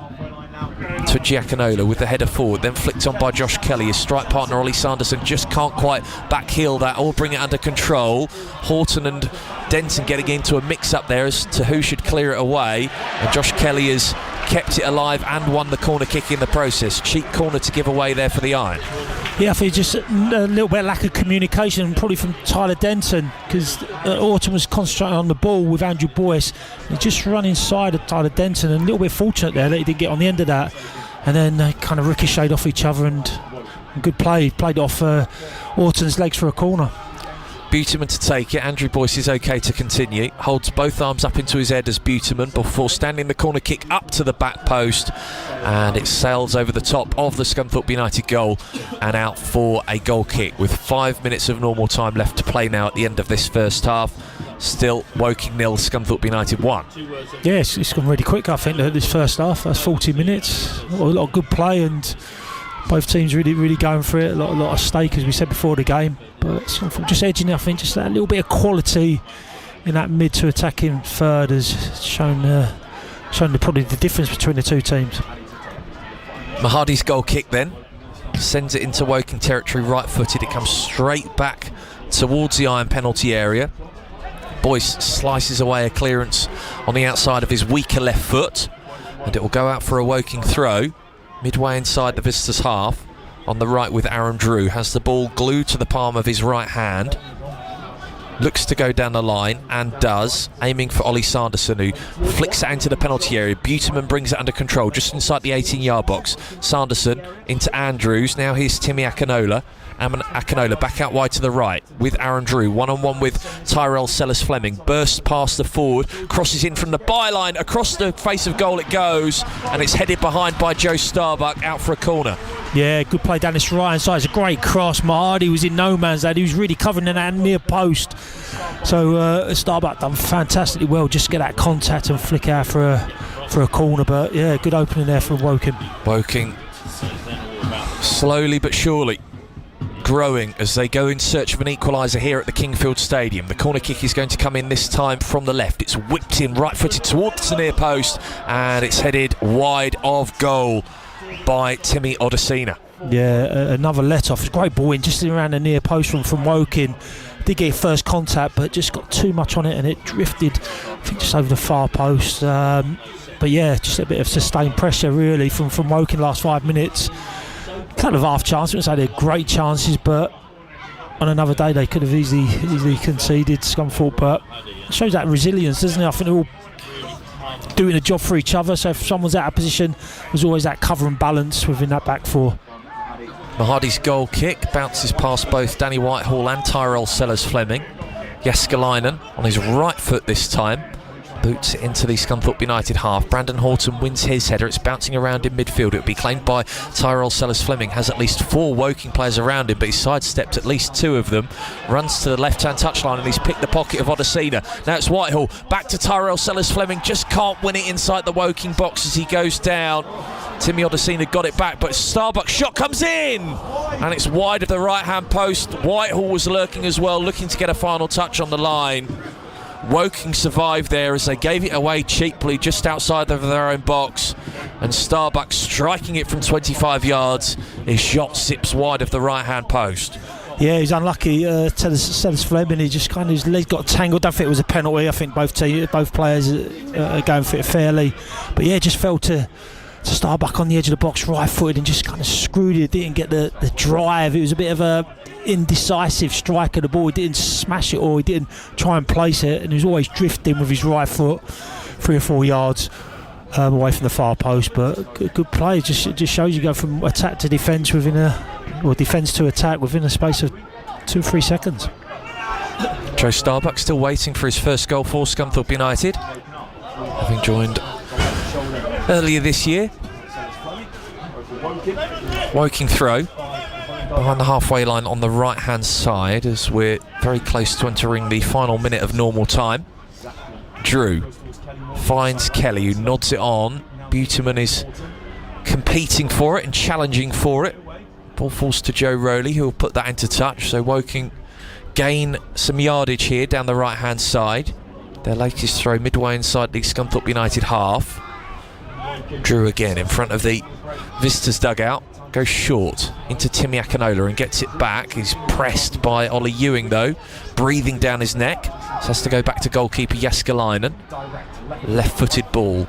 to Giaconola with the header forward, then flicked on by Josh Kelly. His strike partner Ollie Sanderson just can't quite backheel that or bring it under control. Horton and Denton getting into a mix-up there as to who should clear it away, and Josh Kelly has kept it alive and won the corner kick in the process. Cheap corner to give away there for the Iron. Yeah, I think just a little bit of lack of communication, probably from Tyler Denton, because Orton was concentrating on the ball with Andrew Boyce. He just run inside of Tyler Denton, and a little bit fortunate there that he didn't get on the end of that. And then they kind of ricocheted off each other, and good play. Played off Orton's legs for a corner. Buterman to take it. Andrew Boyce is okay to continue. Holds both arms up into his head as Buterman before standing the corner kick up to the back post, and it sails over the top of the Scunthorpe United goal and out for a goal kick with 5 minutes of normal time left to play now at the end of this first half. Still Woking 0, Scunthorpe United 1. Yes, it's gone really quick, I think, this first half. That's 40 minutes. A lot of good play, and both teams really going for it. A lot of stake, as we said before the game. But just edging it, I think, just that little bit of quality in that mid to attacking third has shown probably the difference between the two teams. Mahadi's goal kick then sends it into Woking territory, right-footed. It comes straight back towards the Iron penalty area. Boyce slices away a clearance on the outside of his weaker left foot, and it will go out for a Woking throw midway inside the visitors' half. On the right with Aaron Drew, has the ball glued to the palm of his right hand, looks to go down the line and does, aiming for Ollie Sanderson, who flicks it into the penalty area. Buterman brings it under control just inside the 18-yard box. Sanderson into Andrews, now here's Timmy Akinola. Akinola back out wide to the right with Aaron Drew, one-on-one with Tyrell Sellers-Fleming, bursts past the forward, crosses in from the byline, across the face of goal it goes, and it's headed behind by Joe Starbuck, out for a corner. Yeah, good play down this right-hand side. It's a great cross. Mahadi was in no man's land. He was really covering in that near post. So Starbuck done fantastically well, just get that contact and flick out for a corner. But yeah, good opening there from Woking. Woking slowly but surely growing as they go in search of an equaliser here at the Kingfield Stadium. The corner kick is going to come in this time from the left. It's whipped in right-footed towards the near post, and it's headed wide of goal by Timmy Odesina. Yeah, another let-off. Great ball in just around the near post from Woking. Did get first contact, but just got too much on it, and it drifted, I think, just over the far post. But yeah, just a bit of sustained pressure really from Woking last 5 minutes. Kind of half chance. I wouldn't say they're great chances, but on another day they could have easily conceded, Scunthorpe. But it shows that resilience, doesn't it? I think they're all doing a job for each other. So if someone's out of position, there's always that cover and balance within that back four. Mahadi's goal kick bounces past both Danny Whitehall and Tyrell Sellers-Fleming. Jeskalainen on his right foot this time boots it into the Scunthorpe United half. Brandon Horton wins his header. It's bouncing around in midfield. It will be claimed by Tyrell Sellers-Fleming. Has at least 4 Woking players around him, but he's sidestepped at least 2 of them. Runs to the left-hand touchline, and he's picked the pocket of Odesina. Now it's Whitehall. Back to Tyrell Sellers-Fleming. Just can't win it inside the Woking box as he goes down. Timmy Odesina got it back, but Starbuck's shot comes in, and it's wide of the right-hand post. Whitehall was lurking as well, looking to get a final touch on the line. Woking survived there as they gave it away cheaply just outside of their own box, and Starbuck striking it from 25 yards. His shot sips wide of the right-hand post. Yeah, he's unlucky. Sellers-Fleming, he just kind of, his leg got tangled. Don't think it was a penalty. I think both players are going for it fairly, but yeah, just fell to Starbuck on the edge of the box, right-footed, and just kind of screwed it. Didn't get the drive. It was a bit of a indecisive strike of the ball. He didn't smash it, or he didn't try and place it, and he was always drifting with his right foot 3 or 4 yards away from the far post. But good play. It just shows you go from attack to defence defence to attack within a space of 2 or 3 seconds. Joe Starbuck still waiting for his first goal for Scunthorpe United, having joined earlier this year. Woking throw behind the halfway line on the right hand side as we're very close to entering the final minute of normal time. Drew finds Kelly, who nods it on. Buterman is competing for it and challenging for it. Ball falls to Joe Rowley, who will put that into touch. So Woking gain some yardage here down the right hand side. Their latest throw midway inside the Scunthorpe United half. Drew again in front of the visitors' dugout. Goes short into Timmy Akinola and gets it back. He's pressed by Ollie Ewing though, breathing down his neck. So has to go back to goalkeeper Jeskalainen. Left-footed ball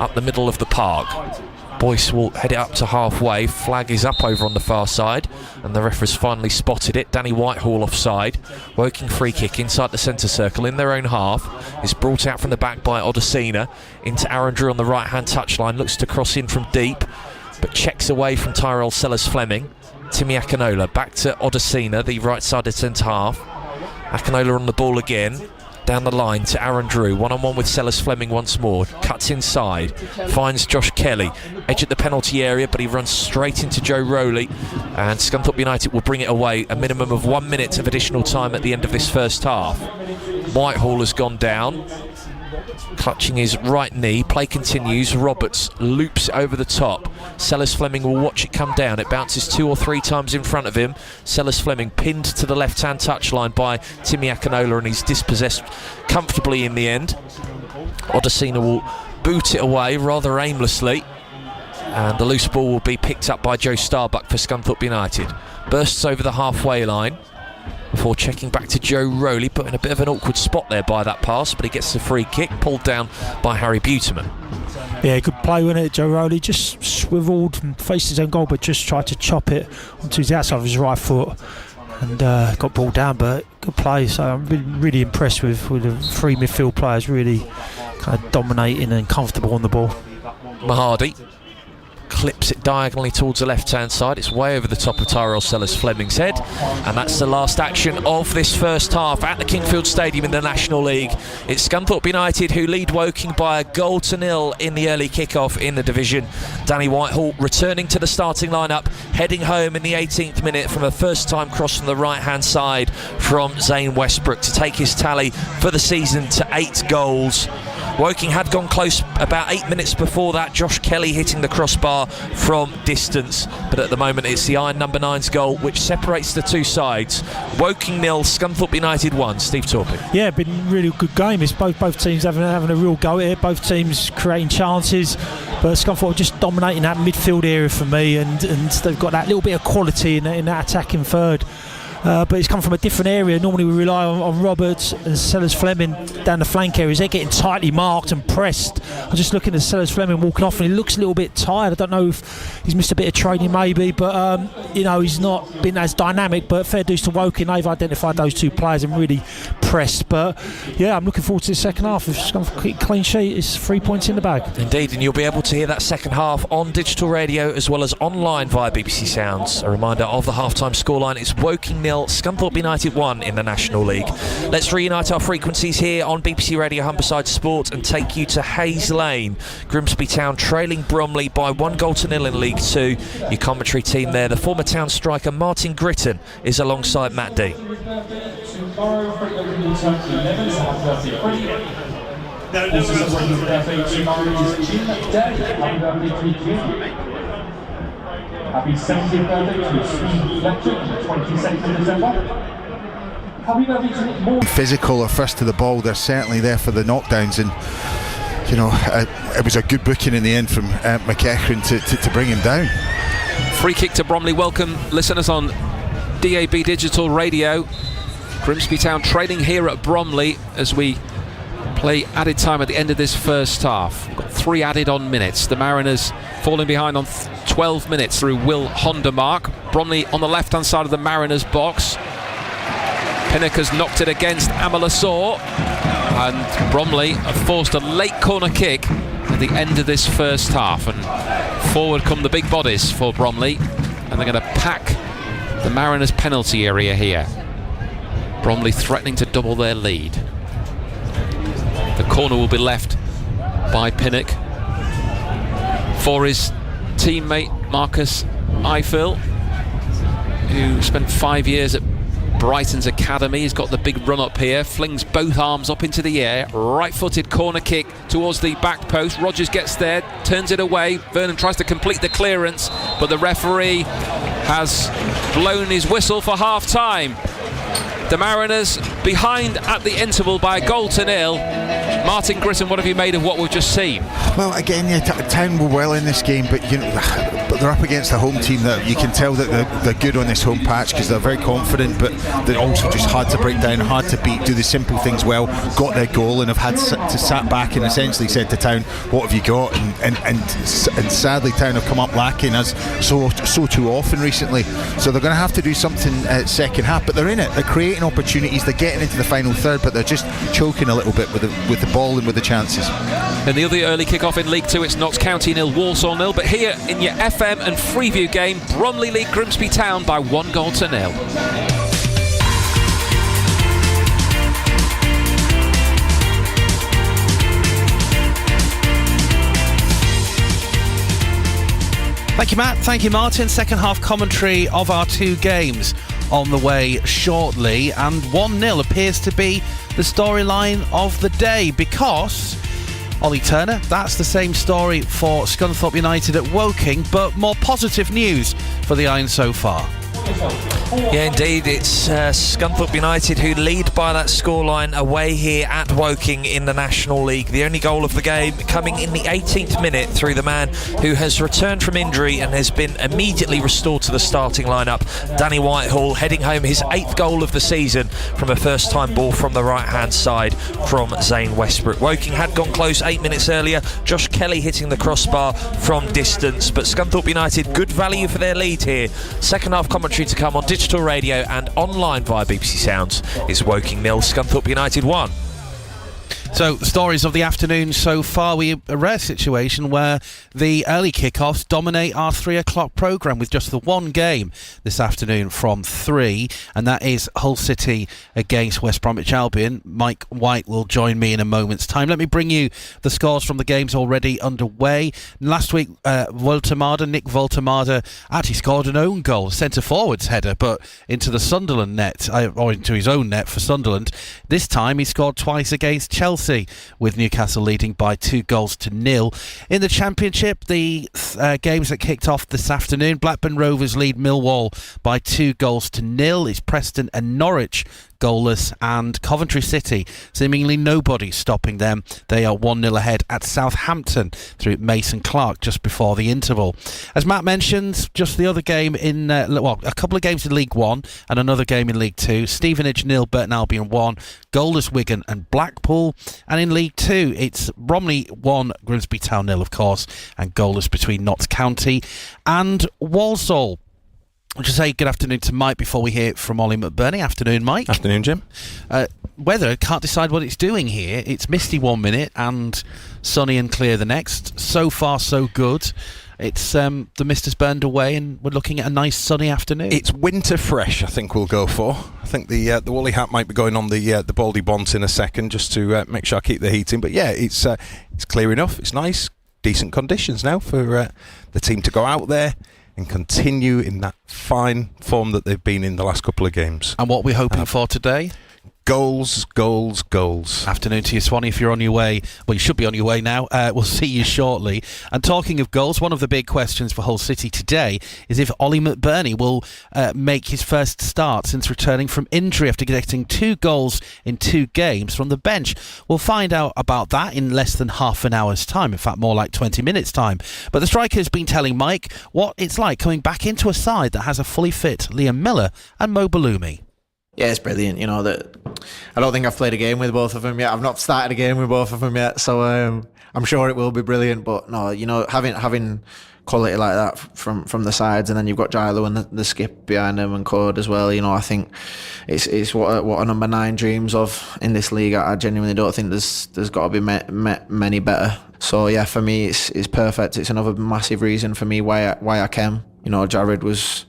up the middle of the park. Boyce will head it up to halfway. Flag is up over on the far side, and the ref has finally spotted it. Danny Whitehall offside. Woking free kick inside the centre circle in their own half. Is brought out from the back by Odesina into Aaron Drew on the right hand touchline. Looks to cross in from deep, but checks away from Tyrell Sellers-Fleming. Timmy Akinola back to Odesina, the right sided centre half. Akinola on the ball again. Down the line to Aaron Drew, one-on-one with Sellers-Fleming once more, cuts inside, finds Josh Kelly, edge at the penalty area, but he runs straight into Joe Rowley, and Scunthorpe United will bring it away. A minimum of 1 minute of additional time at the end of this first half. Whitehall has gone down, clutching his right knee. Play continues. Roberts loops over the top. Sellers-Fleming will watch it come down. It bounces 2 or 3 times in front of him. Sellers-Fleming pinned to the left-hand touchline by Timmy Akinola, and he's dispossessed comfortably in the end. Odesina will boot it away rather aimlessly, and the loose ball will be picked up by Joe Starbuck for Scunthorpe United. Bursts over the halfway line before checking back to Joe Rowley, put in a bit of an awkward spot there by that pass, but he gets the free kick, pulled down by Harry Buterman. Yeah, good play, wasn't it? Joe Rowley just swiveled and faced his own goal, but just tried to chop it onto the outside of his right foot and got brought down, but good play. So I'm really impressed with the 3 midfield players, really kind of dominating and comfortable on the ball. Mahadi clips it diagonally towards the left-hand side. It's way over the top of Tyrell Sellers-Fleming's head, and that's the last action of this first half at the Kingfield Stadium in the National League. It's Scunthorpe United who lead Woking by 1-0 in the early kick-off in the division. Danny Whitehall returning to the starting lineup, heading home in the 18th minute from a first-time cross from the right-hand side from Zane Westbrook to take his tally for the season to 8 goals. Woking had gone close about 8 minutes before that. Josh Kelly hitting the crossbar from distance, but at the moment it's the Iron number 9's goal which separates the two sides. Woking 0, Scunthorpe United 1. Steve Torpey. Yeah, been a really good game. It's both teams having a real go at it. Both teams creating chances, but Scunthorpe just dominating that midfield area for me, and they've got that little bit of quality in that attacking third. But it's come from a different area. Normally we rely on Roberts and Sellers-Fleming down the flank areas. They're getting tightly marked and pressed. I'm just looking at Sellers-Fleming walking off, and he looks a little bit tired. I don't know if he's missed a bit of training maybe, but he's not been as dynamic. But fair dues to Woking, they've identified those two players and really pressed. But yeah, I'm looking forward to the second half. If it's going to clean sheet, it's 3 points in the bag. Indeed, and you'll be able to hear that second half on digital radio as well as online via BBC Sounds. A reminder of the half-time scoreline: it's Woking 0, Scunthorpe United 1 in the National League. Let's reunite our frequencies here on BBC Radio Humberside Sport and take you to Hayes Lane. Grimsby Town trailing Bromley by 1-0 in League 2. Your commentary team there, the former Town striker Martin Gritton is alongside Matt D. Happy 70th birthday to Steve Fletcher on the 22nd of December. Happy birthday to Nick Moore. Physical or first to the ball, they're certainly there for the knockdowns, and it was a good booking in the end from McEachran to bring him down. Free kick to Bromley. Welcome listeners on DAB Digital Radio. Grimsby Town trailing here at Bromley as we play added time at the end of this first half. We've got 3 added on minutes. The Mariners falling behind on 12 minutes through Will Hondermark. Bromley on the left hand side of the Mariners box. Pinnock has knocked it against Amalasaw, and Bromley have forced a late corner kick at the end of this first half, and forward come the big bodies for Bromley, and they're going to pack the Mariners penalty area here. Bromley threatening to double their lead. The corner will be left by Pinnock for his teammate Marcus Eiffel, who spent 5 years at Brighton's academy. He's got the big run up here, flings both arms up into the air, right-footed corner kick towards the back post. Rogers gets there, turns it away. Vernon tries to complete the clearance, but the referee has blown his whistle for half-time. The Mariners behind at the interval by 1-0. Martin Gritton, what have you made of what we've just seen? Well, again, yeah, Town were well in this game, but but they're up against a home team that you can tell that they're good on this home patch because they're very confident, but they're also just hard to break down, hard to beat, do the simple things well, got their goal and have had to sat back and essentially said to Town, what have you got? And sadly Town have come up lacking as so too often recently, so they're going to have to do something second half, but they're in it, they're creating opportunities, they're getting into the final third, but they're just choking a little bit with the ball and with the chances. In the other early kick-off in League 2, it's Notts County 0, Walsall 0, but here in your FM and Freeview game, Bromley lead Grimsby Town by 1-0. Thank you, Matt. Thank you, Martin. Second half commentary of our two games on the way shortly, and 1-0 appears to be the storyline of the day because Ollie Turner, that's the same story for Scunthorpe United at Woking, but more positive news for the Iron so far. Yeah, indeed, it's Scunthorpe United who lead by that scoreline away here at Woking in the National League. The only goal of the game coming in the 18th minute through the man who has returned from injury and has been immediately restored to the starting lineup. Danny Whitehall heading home his 8th goal of the season from a first-time ball from the right-hand side from Zane Westbrook. Woking had gone close 8 minutes earlier. Josh Kelly hitting the crossbar from distance, but Scunthorpe United good value for their lead here. Second half commentary to come on digital radio and online via BBC Sounds. It's Woking 0, Scunthorpe United 1. So, stories of the afternoon so far. We have a rare situation where the early kickoffs dominate our 3 o'clock programme with just the one game this afternoon from 3, and that is Hull City against West Bromwich Albion. Mike White will join me in a moment's time. Let me bring you the scores from the games already underway. Last week, Nick Voltemada actually scored an own goal, centre-forward's header, but into the Sunderland net, or into his own net for Sunderland. This time he scored twice against Chelsea, with Newcastle leading by 2-0. In the Championship, the games that kicked off this afternoon, Blackburn Rovers lead Millwall by 2-0. It's Preston and Norwich goalless, and Coventry City, seemingly nobody stopping them. They are 1-0 ahead at Southampton through Mason Clark just before the interval. As Matt mentioned, just the other game in, a couple of games in League 1 and another game in League 2. Stevenage 0, Burton Albion 1, goalless Wigan and Blackpool. And in League 2, it's Bromley 1, Grimsby Town 0, of course, and goalless between Notts County and Walsall. I'll just say good afternoon to Mike before we hear from Ollie McBurney. Afternoon, Mike. Afternoon, Jim. Weather, can't decide what it's doing here. It's misty 1 minute and sunny and clear the next. So far, so good. It's the mist has burned away and we're looking at a nice sunny afternoon. It's winter fresh, I think we'll go for. I think the woolly hat might be going on the baldy bonds in a second just to make sure I keep the heat in. But yeah, it's clear enough. It's nice, decent conditions now for the team to go out there and continue in that fine form that they've been in the last couple of games. And what we're hoping for today? Goals, goals, goals. Afternoon to you, Swanee, if you're on your way. Well, you should be on your way now. We'll see you shortly. And talking of goals, one of the big questions for Hull City today is if Ollie McBurney will make his first start since returning from injury after getting 2 goals in 2 games from the bench. We'll find out about that in less than half an hour's time. In fact, more like 20 minutes' time. But the striker's been telling Mike what it's like coming back into a side that has a fully fit Liam Miller and Mo Balumi. Yeah, it's brilliant. You know, that I don't think I've played a game with both of them yet. I've not started a game with both of them yet, so I'm sure it will be brilliant. But no, you know, having quality like that from the sides, and then you've got Gilo and the skip behind him and Code as well. You know, I think it's what a number 9 dreams of in this league. I genuinely don't think there's got to be many better. So yeah, for me, it's perfect. It's another massive reason for me why I came. You know, Jared was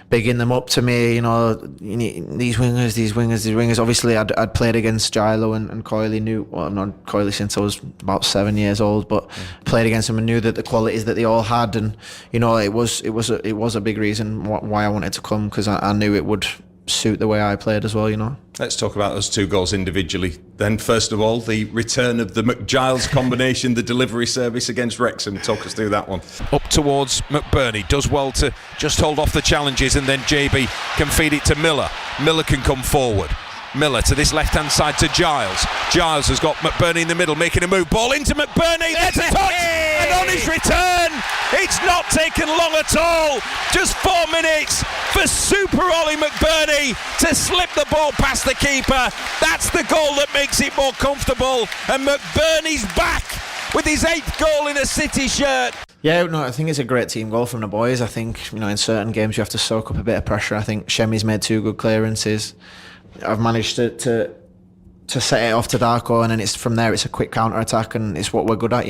bigging them up to me, you know, these wingers. Obviously, I'd played against Gilo and Coyley. I've known Coyley since I was about 7 years old, but played against them and knew that the qualities that they all had, and you know, it was a big reason why I wanted to come, because I knew it would suit the way I played as well, you know. Let's talk about those 2 goals individually. Then, first of all, the return of the McGiles combination, the delivery service against Wrexham. Talk us through that one. Up towards McBurney, does well to just hold off the challenges, and then JB can feed it to Miller. Miller can come forward. Miller to this left-hand side to Giles. Giles has got McBurney in the middle, making a move. Ball into McBurney. There's a touch. And on his return, it's not taken long at all. Just 4 minutes for Super Ollie McBurney to slip the ball past the keeper. That's the goal that makes it more comfortable. And McBurney's back with his 8th goal in a City shirt. Yeah, no, I think it's a great team goal from the boys. I think, in certain games you have to soak up a bit of pressure. I think Shemi's made 2 good clearances. I've managed to set it off to Darko, and then it's from there it's a quick counter attack, and it's what we're good at.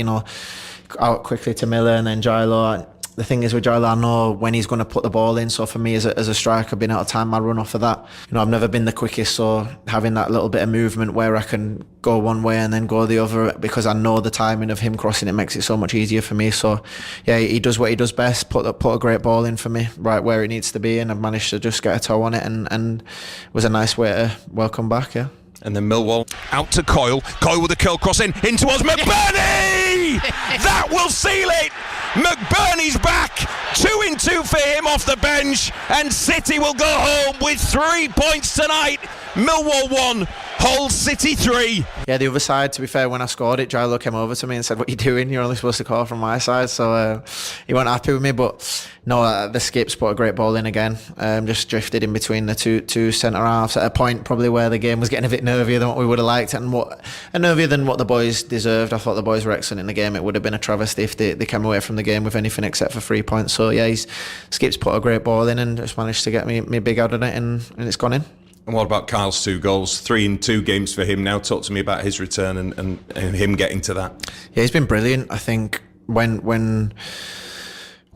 Out quickly to Miller and then Gilo. The thing is with Gilo, I know when he's going to put the ball in. So for me as a striker, being able to time my run off of that, I've never been the quickest. So having that little bit of movement where I can go one way and then go the other, because I know the timing of him crossing, it makes it so much easier for me. So yeah, he does what he does best. Put a great ball in for me right where it needs to be, and I've managed to just get a toe on it, and it was a nice way to welcome back. Yeah. And then Millwall out to Coyle. Coyle with a curl cross in towards McBurney! That will seal it! McBurney's back! 2 in 2 for him off the bench, and City will go home with 3 points tonight. Millwall 1, Hull City 3. Yeah, the other side, to be fair, when I scored it, Gilo came over to me and said, "What are you doing? You're only supposed to call from my side." So he wasn't happy with me, but no, the Skips put a great ball in again. Just drifted in between the two centre halves at a point probably where the game was getting a bit nervier than what we would have liked, and nervier than what the boys deserved. I thought the boys were excellent in the game. It would have been a travesty if they came away from the game with anything except for 3 points. So yeah, Skips put a great ball in and just managed to get me big out of it, and it's gone in. And what about Kyle's 2 goals? 3 in 2 games for him now. Talk to me about his return and him getting to that. Yeah, he's been brilliant. I think when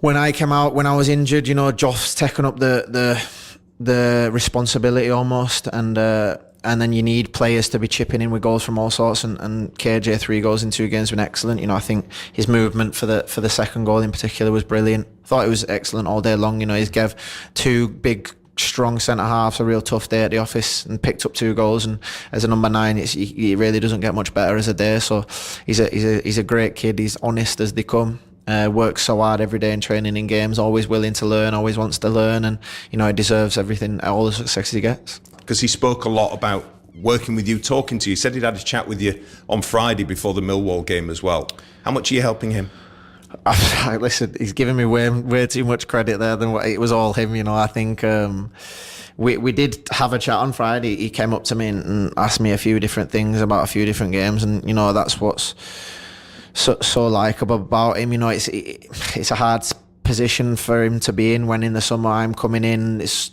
I came out, when I was injured, Joff's taken up the responsibility almost, and then you need players to be chipping in with goals from all sorts, and KJ 3 goals in 2 games has been excellent. I think his movement for the second goal in particular was brilliant. Thought it was excellent all day long. He's gave 2 big strong centre halves a real tough day at the office and picked up 2 goals, and as a number 9 he really doesn't get much better as a day. So he's a great kid. He's honest as they come. Works so hard every day in training, in games, always willing to learn, always wants to learn, and he deserves everything, all the success he gets. Because he spoke a lot about working with you, talking to you. He said he'd had a chat with you on Friday before the Millwall game as well. How much are you helping him? Listen, he's giving me way too much credit there than what it was all him. I think we did have a chat on Friday. He came up to me and asked me a few different things about a few different games, and that's what's so likeable about him. It's a hard position for him to be in when in the summer I'm coming in. It's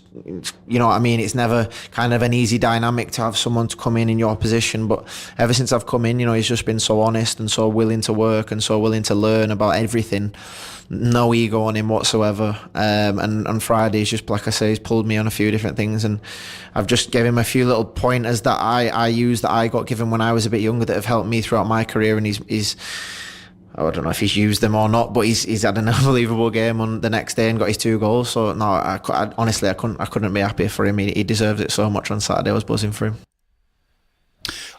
it's never kind of an easy dynamic to have someone to come in your position, but ever since I've come in, he's just been so honest and so willing to work and so willing to learn about everything. No ego on him whatsoever. And on Friday, he's just, like I say, he's pulled me on a few different things, and I've just given him a few little pointers that I use, that I got given when I was a bit younger, that have helped me throughout my career, and he's I don't know if he's used them or not, but he's had an unbelievable game on the next day and got his 2 goals. So no, I honestly couldn't be happier for him. He deserves it so much on Saturday. I was buzzing for him.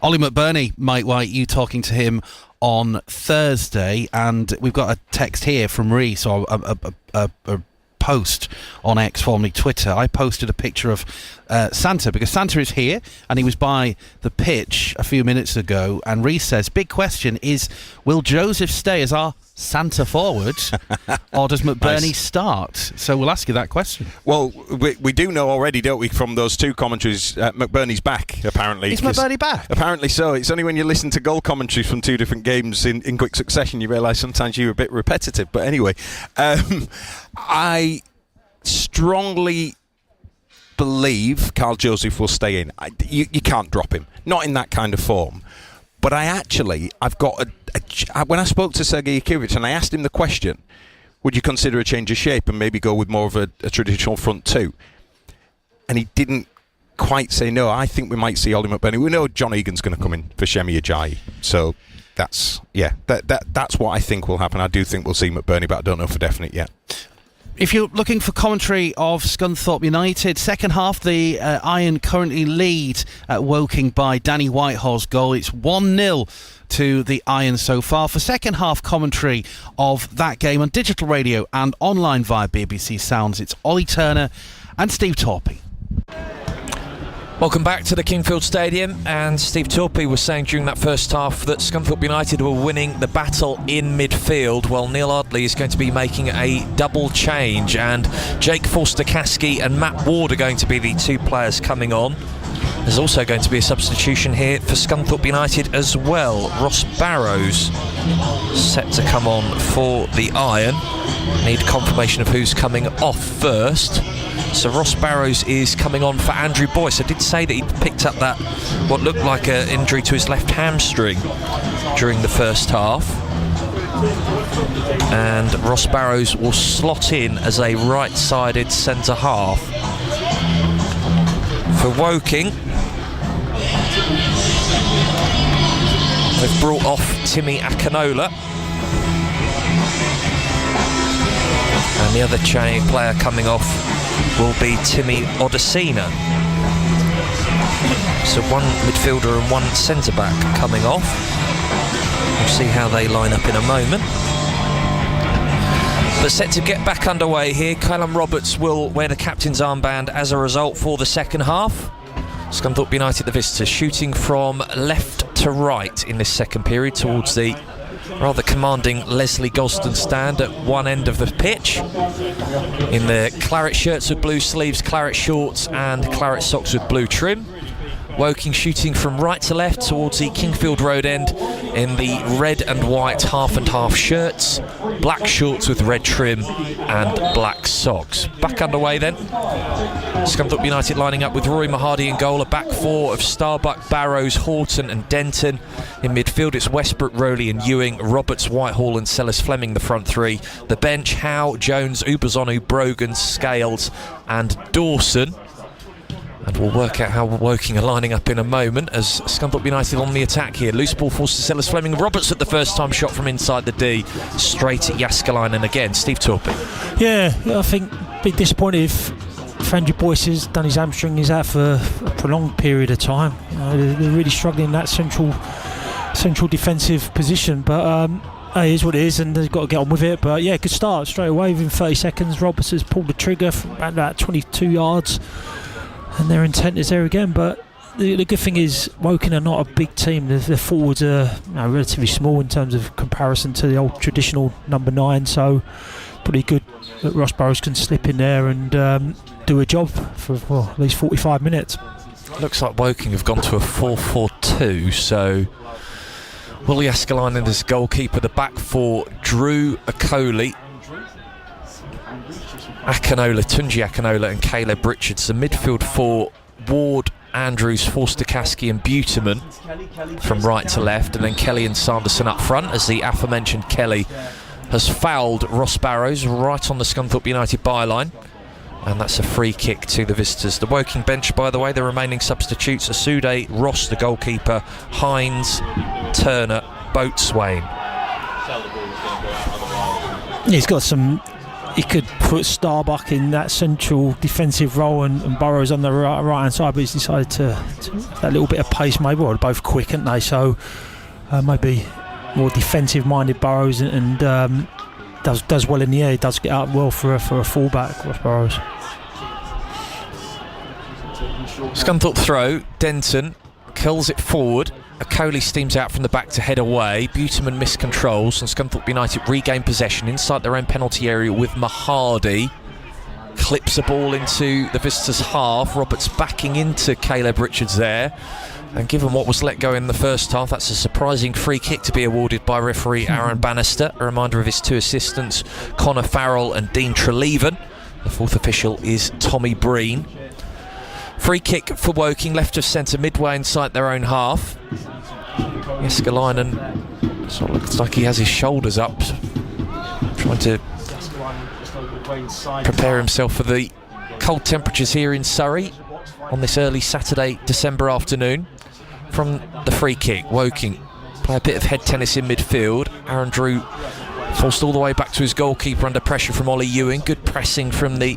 Ollie McBurney, Mike White, you talking to him on Thursday, and we've got a text here from Reece, or a post on X, formerly Twitter. I posted a picture of Santa, because Santa is here and he was by the pitch a few minutes ago, and Reece says, big question is, will Joseph stay as our Santa forward or does McBurney start? So we'll ask you that question. Well, we do know already, don't we, from those 2 commentaries, McBurney's back, apparently. Is McBurney back? Apparently so. It's only when you listen to goal commentaries from 2 different games in quick succession you realise sometimes you're a bit repetitive. But anyway, I strongly believe Carl Joseph will stay in. You can't drop him, not in that kind of form. But I've got when I spoke to Sergei Yakievich and I asked him the question, would you consider a change of shape and maybe go with more of a traditional front 2? And he didn't quite say no. I think we might see Ollie McBurney. We know John Egan's going to come in for Shemi Ajayi. So that's what I think will happen. I do think we'll see McBurney, but I don't know for definite yet. If you're looking for commentary of Scunthorpe United, second half, the Iron currently lead at Woking by Danny Whitehall's goal. It's 1-0 to the Iron so far. For second half commentary of that game on digital radio and online via BBC Sounds, it's Ollie Turner and Steve Torpey. Welcome back to the Kingfield Stadium, and Steve Torpey was saying during that first half that Scunthorpe United were winning the battle in midfield. Well, Neil Ardley is going to be making a double change, and Jake Forster-Caskey and Matt Ward are going to be the two players coming on. There's also going to be a substitution here for Scunthorpe United as well. Ross Barrows set to come on for the Iron. Need confirmation of who's coming off first. So Ross Barrows is coming on for Andrew Boyce. I did say that he picked up that what looked like an injury to his left hamstring during the first half. And Ross Barrows will slot in as a right-sided centre half. For Woking, they've brought off Timmy Akinola. And the other player coming off will be Timmy Odesina. So one midfielder and one centre-back coming off. We'll see how they line up in a moment. But set to get back underway here. Callum Roberts will wear the captain's armband as a result for the second half. Scunthorpe United, the visitors, shooting from left to right in this second period towards the rather commanding Leslie Gosden stand at one end of the pitch, in the claret shirts with blue sleeves, claret shorts and claret socks with blue trim. Woking shooting from right to left towards the Kingfield Road end in the red and white half and half shirts, black shorts with red trim and black socks. Back underway then. Scunthorpe United lining up with Rory Mahadi in goal, a back four of Starbuck, Barrows, Horton and Denton. In midfield it's Westbrook, Rowley and Ewing, Roberts, Whitehall and Sellers Fleming the front three. The bench, Howe, Jones, Ubazonu, Brogan, Scales and Dawson. And we'll work out how Woking are lining up in a moment as Scunthorpe United on the attack here. Loose ball forced to Sellers Fleming. Roberts at the first time shot from inside the D. Straight at Jaskalainen again. Steve Torpey. Yeah, I think be disappointed if Andrew Boyce has done his hamstring. He's out for a prolonged period of time. They're really struggling in that central defensive position. But it is what it is, and they've got to get on with it. But yeah, good start straight away within 30 seconds. Roberts has pulled the trigger from about 22 yards. And their intent is there again, but the good thing is Woking are not a big team. Their forwards are relatively small in terms of comparison to the old traditional number 9, so pretty good that Ross Barrows can slip in there and do a job for at least 45 minutes. Looks like Woking have gone to a 4-4-2, so Willie Jaskalainen as goalkeeper. The back four, Drew Akoli, Akinola, Tunji Akinola and Caleb Richards. The midfield four, Ward, Andrews, Forster-Caskey and Buteman from right to left, and then Kelly and Sanderson up front as the aforementioned Kelly has fouled Ross Barrows right on the Scunthorpe United byline, and that's a free kick to the visitors. The Woking bench, by the way, the remaining substitutes: Asude, Ross the goalkeeper, Hines, Turner, Boatswain. He's got some. He could put Starbuck in that central defensive role and Burrows on the right hand side, but he's decided to that little bit of pace. Maybe they're both quick, aren't they? So maybe more defensive minded Burrows and does well in the air. He does get out well for a fullback, Ross Burrows. Scunthorpe throw, Denton kills it forward. Akoli steams out from the back to head away. Buteman miscontrols and Scunthorpe United regain possession inside their own penalty area with Mahadi. Clips a ball into the visitors' half. Roberts backing into Caleb Richards there. And given what was let go in the first half, that's a surprising free kick to be awarded by referee Aaron Bannister. A reminder of his two assistants, Connor Farrell and Dean Treleaven. The fourth official is Tommy Breen. Free kick for Woking, left of centre, midway inside their own half. Jaskalainen sort of looks like he has his shoulders up, trying to prepare himself for the cold temperatures here in Surrey on this early Saturday, December afternoon. From the free kick, Woking play a bit of head tennis in midfield. Aaron Drew forced all the way back to his goalkeeper under pressure from Ollie Ewing. Good pressing from the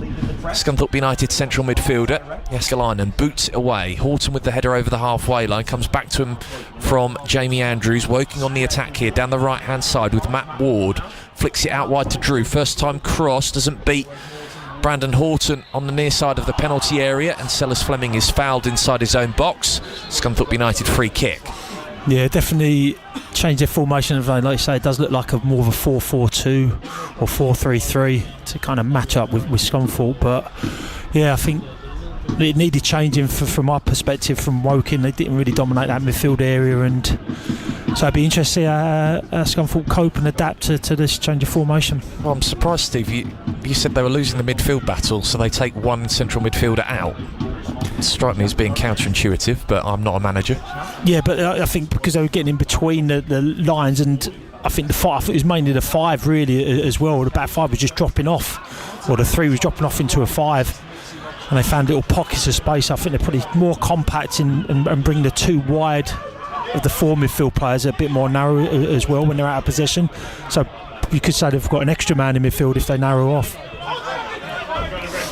Scunthorpe United central midfielder. Jaskalainen boots it away. Horton with the header over the halfway line. Comes back to him from Jamie Andrews. Woking on the attack here down the right hand side with Matt Ward. Flicks it out wide to Drew. First time cross. Doesn't beat Brandon Horton on the near side of the penalty area, and Sellers Fleming is fouled inside his own box. Scunthorpe United free kick. Yeah, definitely change their formation. Like you say, it does look like more of a 4-4-2 or 4-3-3 to kind of match up with Scunthorpe. But yeah, I think it needed changing from my perspective from Woking. They didn't really dominate that midfield area, and so it'd be interesting to see how Scunthorpe cope and adapt to this change of formation. Well, I'm surprised, Steve. You said they were losing the midfield battle, so they take one central midfielder out. It struck me as being counterintuitive, but I'm not a manager. Yeah, but I think because they were getting in between the lines, and I think it was mainly the 5 really as well. The back 5 was just dropping off, or the 3 was dropping off into a 5. And they found little pockets of space. I think they're probably more compact and bring the 2 wide of the 4 midfield players a bit more narrow as well when they're out of possession. So you could say they've got an extra man in midfield if they narrow off.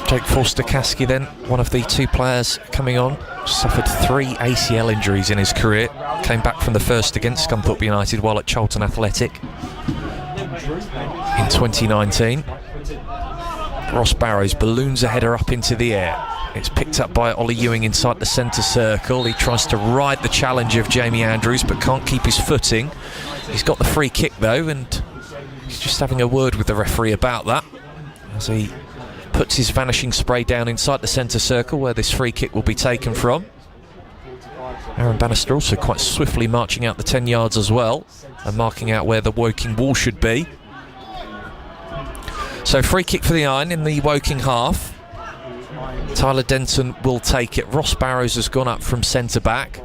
Jake Forster-Caskey then, one of the 2 players coming on, suffered 3 ACL injuries in his career. Came back from the first against Scunthorpe United while at Charlton Athletic in 2019. Ross Barrows balloons a header up into the air. It's picked up by Ollie Ewing inside the centre circle. He tries to ride the challenge of Jamie Andrews but can't keep his footing. He's got the free kick though, and he's just having a word with the referee about that as he puts his vanishing spray down inside the centre circle where this free kick will be taken from. Aaron Bannister also quite swiftly marching out the 10 yards as well and marking out where the Woking wall should be. So free kick for the Iron in the Woking half. Tyler Denton will take it. Ross Barrows has gone up from centre back.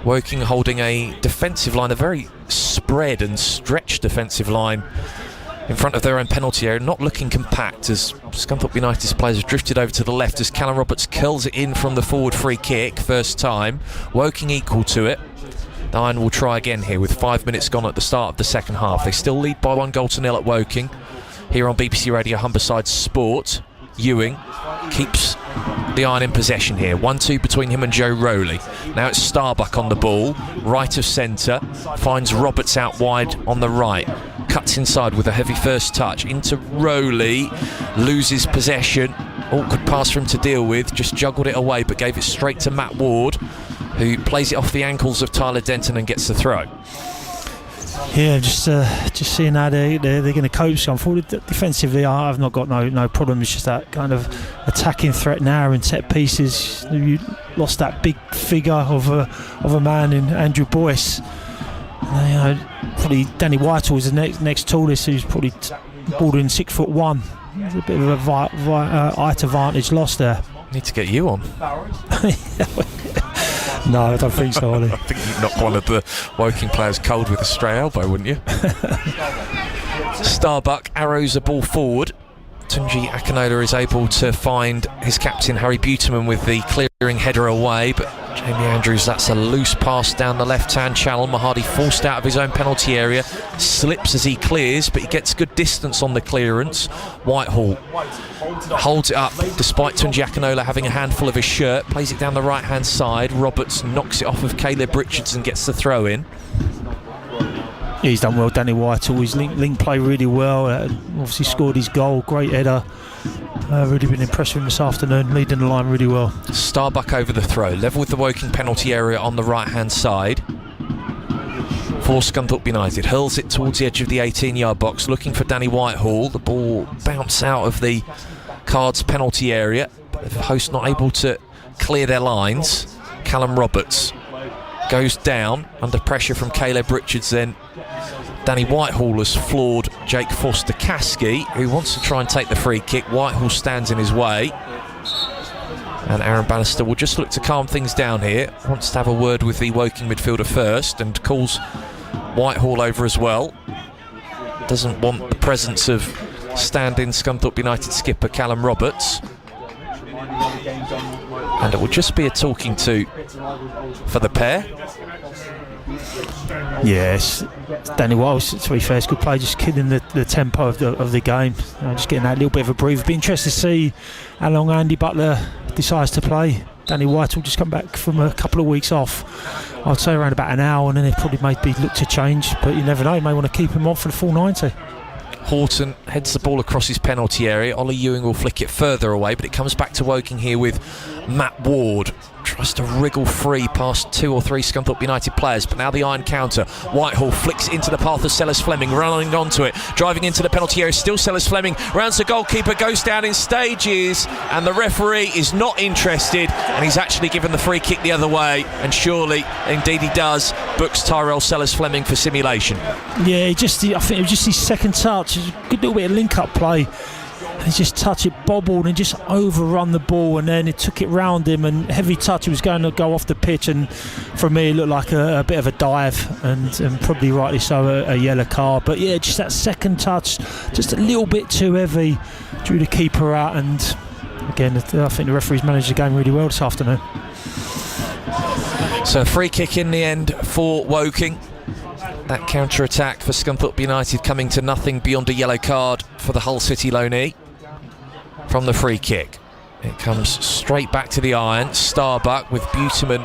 Woking holding a defensive line, a very spread and stretched defensive line in front of their own penalty area, not looking compact as Scunthorpe United's players have drifted over to the left as Callum Roberts curls it in from the forward free kick, first time. Woking equal to it. The Iron will try again here with 5 minutes gone at the start of the second half. They still lead by 1-0 at Woking. Here on BBC Radio Humberside Sport, Ewing keeps the Iron in possession here. 1-2 between him and Joe Rowley. Now it's Starbuck on the ball, right of centre, finds Roberts out wide on the right. Cuts inside with a heavy first touch into Rowley, loses possession. Awkward pass for him to deal with, just juggled it away but gave it straight to Matt Ward, who plays it off the ankles of Tyler Denton and gets the throw. Yeah, just seeing how they're going to cope. Defensively, I've not got no problem. It's just that kind of attacking threat now and set pieces. You lost that big figure of a man in Andrew Boyce. Probably Danny Whitehall is the next tallest, who's probably bordering 6'1". There's a bit of a height advantage lost there. Need to get you on. No, I don't think so, Ollie. I think you'd knock one of the Woking players cold with a stray elbow, wouldn't you? Starbuck arrows the ball forward. Tunji Akinola is able to find his captain Harry Buterman with the clearing header away, but Jamie Andrews, that's a loose pass down the left-hand channel. Mahadi forced out of his own penalty area, slips as he clears, but he gets good distance on the clearance. Whitehall holds it up despite Tunji Akinola having a handful of his shirt, plays it down the right-hand side. Roberts knocks it off of Caleb Richards and gets the throw in. He's done well, Danny Whitehall. He's link play really well. Obviously scored his goal, great header. Really been impressed with him this afternoon, leading the line really well. Starbuck over the throw, level with the Woking penalty area on the right-hand side. For Scunthorpe United, hurls it towards the edge of the 18-yard box, looking for Danny Whitehall. The ball bounced out of the Cards penalty area, but the host not able to clear their lines. Callum Roberts goes down under pressure from Caleb Richards. Then Danny Whitehall has floored Jake Forster-Caskey, who wants to try and take the free kick. Whitehall stands in his way, and Aaron Bannister will just look to calm things down here. Wants to have a word with the Woking midfielder first and calls Whitehall over as well. Doesn't want the presence of stand-in Scunthorpe United skipper Callum Roberts. And it will just be a talking to for the pair. Yes, Danny Wiles, to be fair, it's good play, just killing the tempo of the game, just getting that little bit of a breather. Be interested to see how long Andy Butler decides to play. Danny White will just come back from a couple of weeks off. I'd say around about an hour, and then it probably maybe look to change, but you never know, you may want to keep him on for the full 90. Horton heads the ball across his penalty area. Ollie Ewing will flick it further away, but it comes back to Woking here with Matt Ward. Tries to wriggle free past 2 or 3 Scunthorpe United players, but now the iron counter. Whitehall flicks into the path of Sellers Fleming, running onto it, driving into the penalty area. Still Sellers Fleming, rounds the goalkeeper, goes down in stages, and the referee is not interested, and he's actually given the free kick the other way, and surely, indeed he does, books Tyrell Sellers Fleming for simulation. Yeah, I think it was just his second touch. It was a good little bit of link-up play. He just touched it, bobbled, and just overrun the ball, and then it took it round him, and heavy touch. He was going to go off the pitch, and for me it looked like a bit of a dive, and probably rightly so a yellow card. But yeah, just that second touch, just a little bit too heavy, drew the keeper out, and again I think the referees managed the game really well this afternoon. So a free kick in the end for Woking. That counter-attack for Scunthorpe United coming to nothing beyond a yellow card for the Hull City loanee. From the free kick, it comes straight back to the iron. Starbuck with Buteman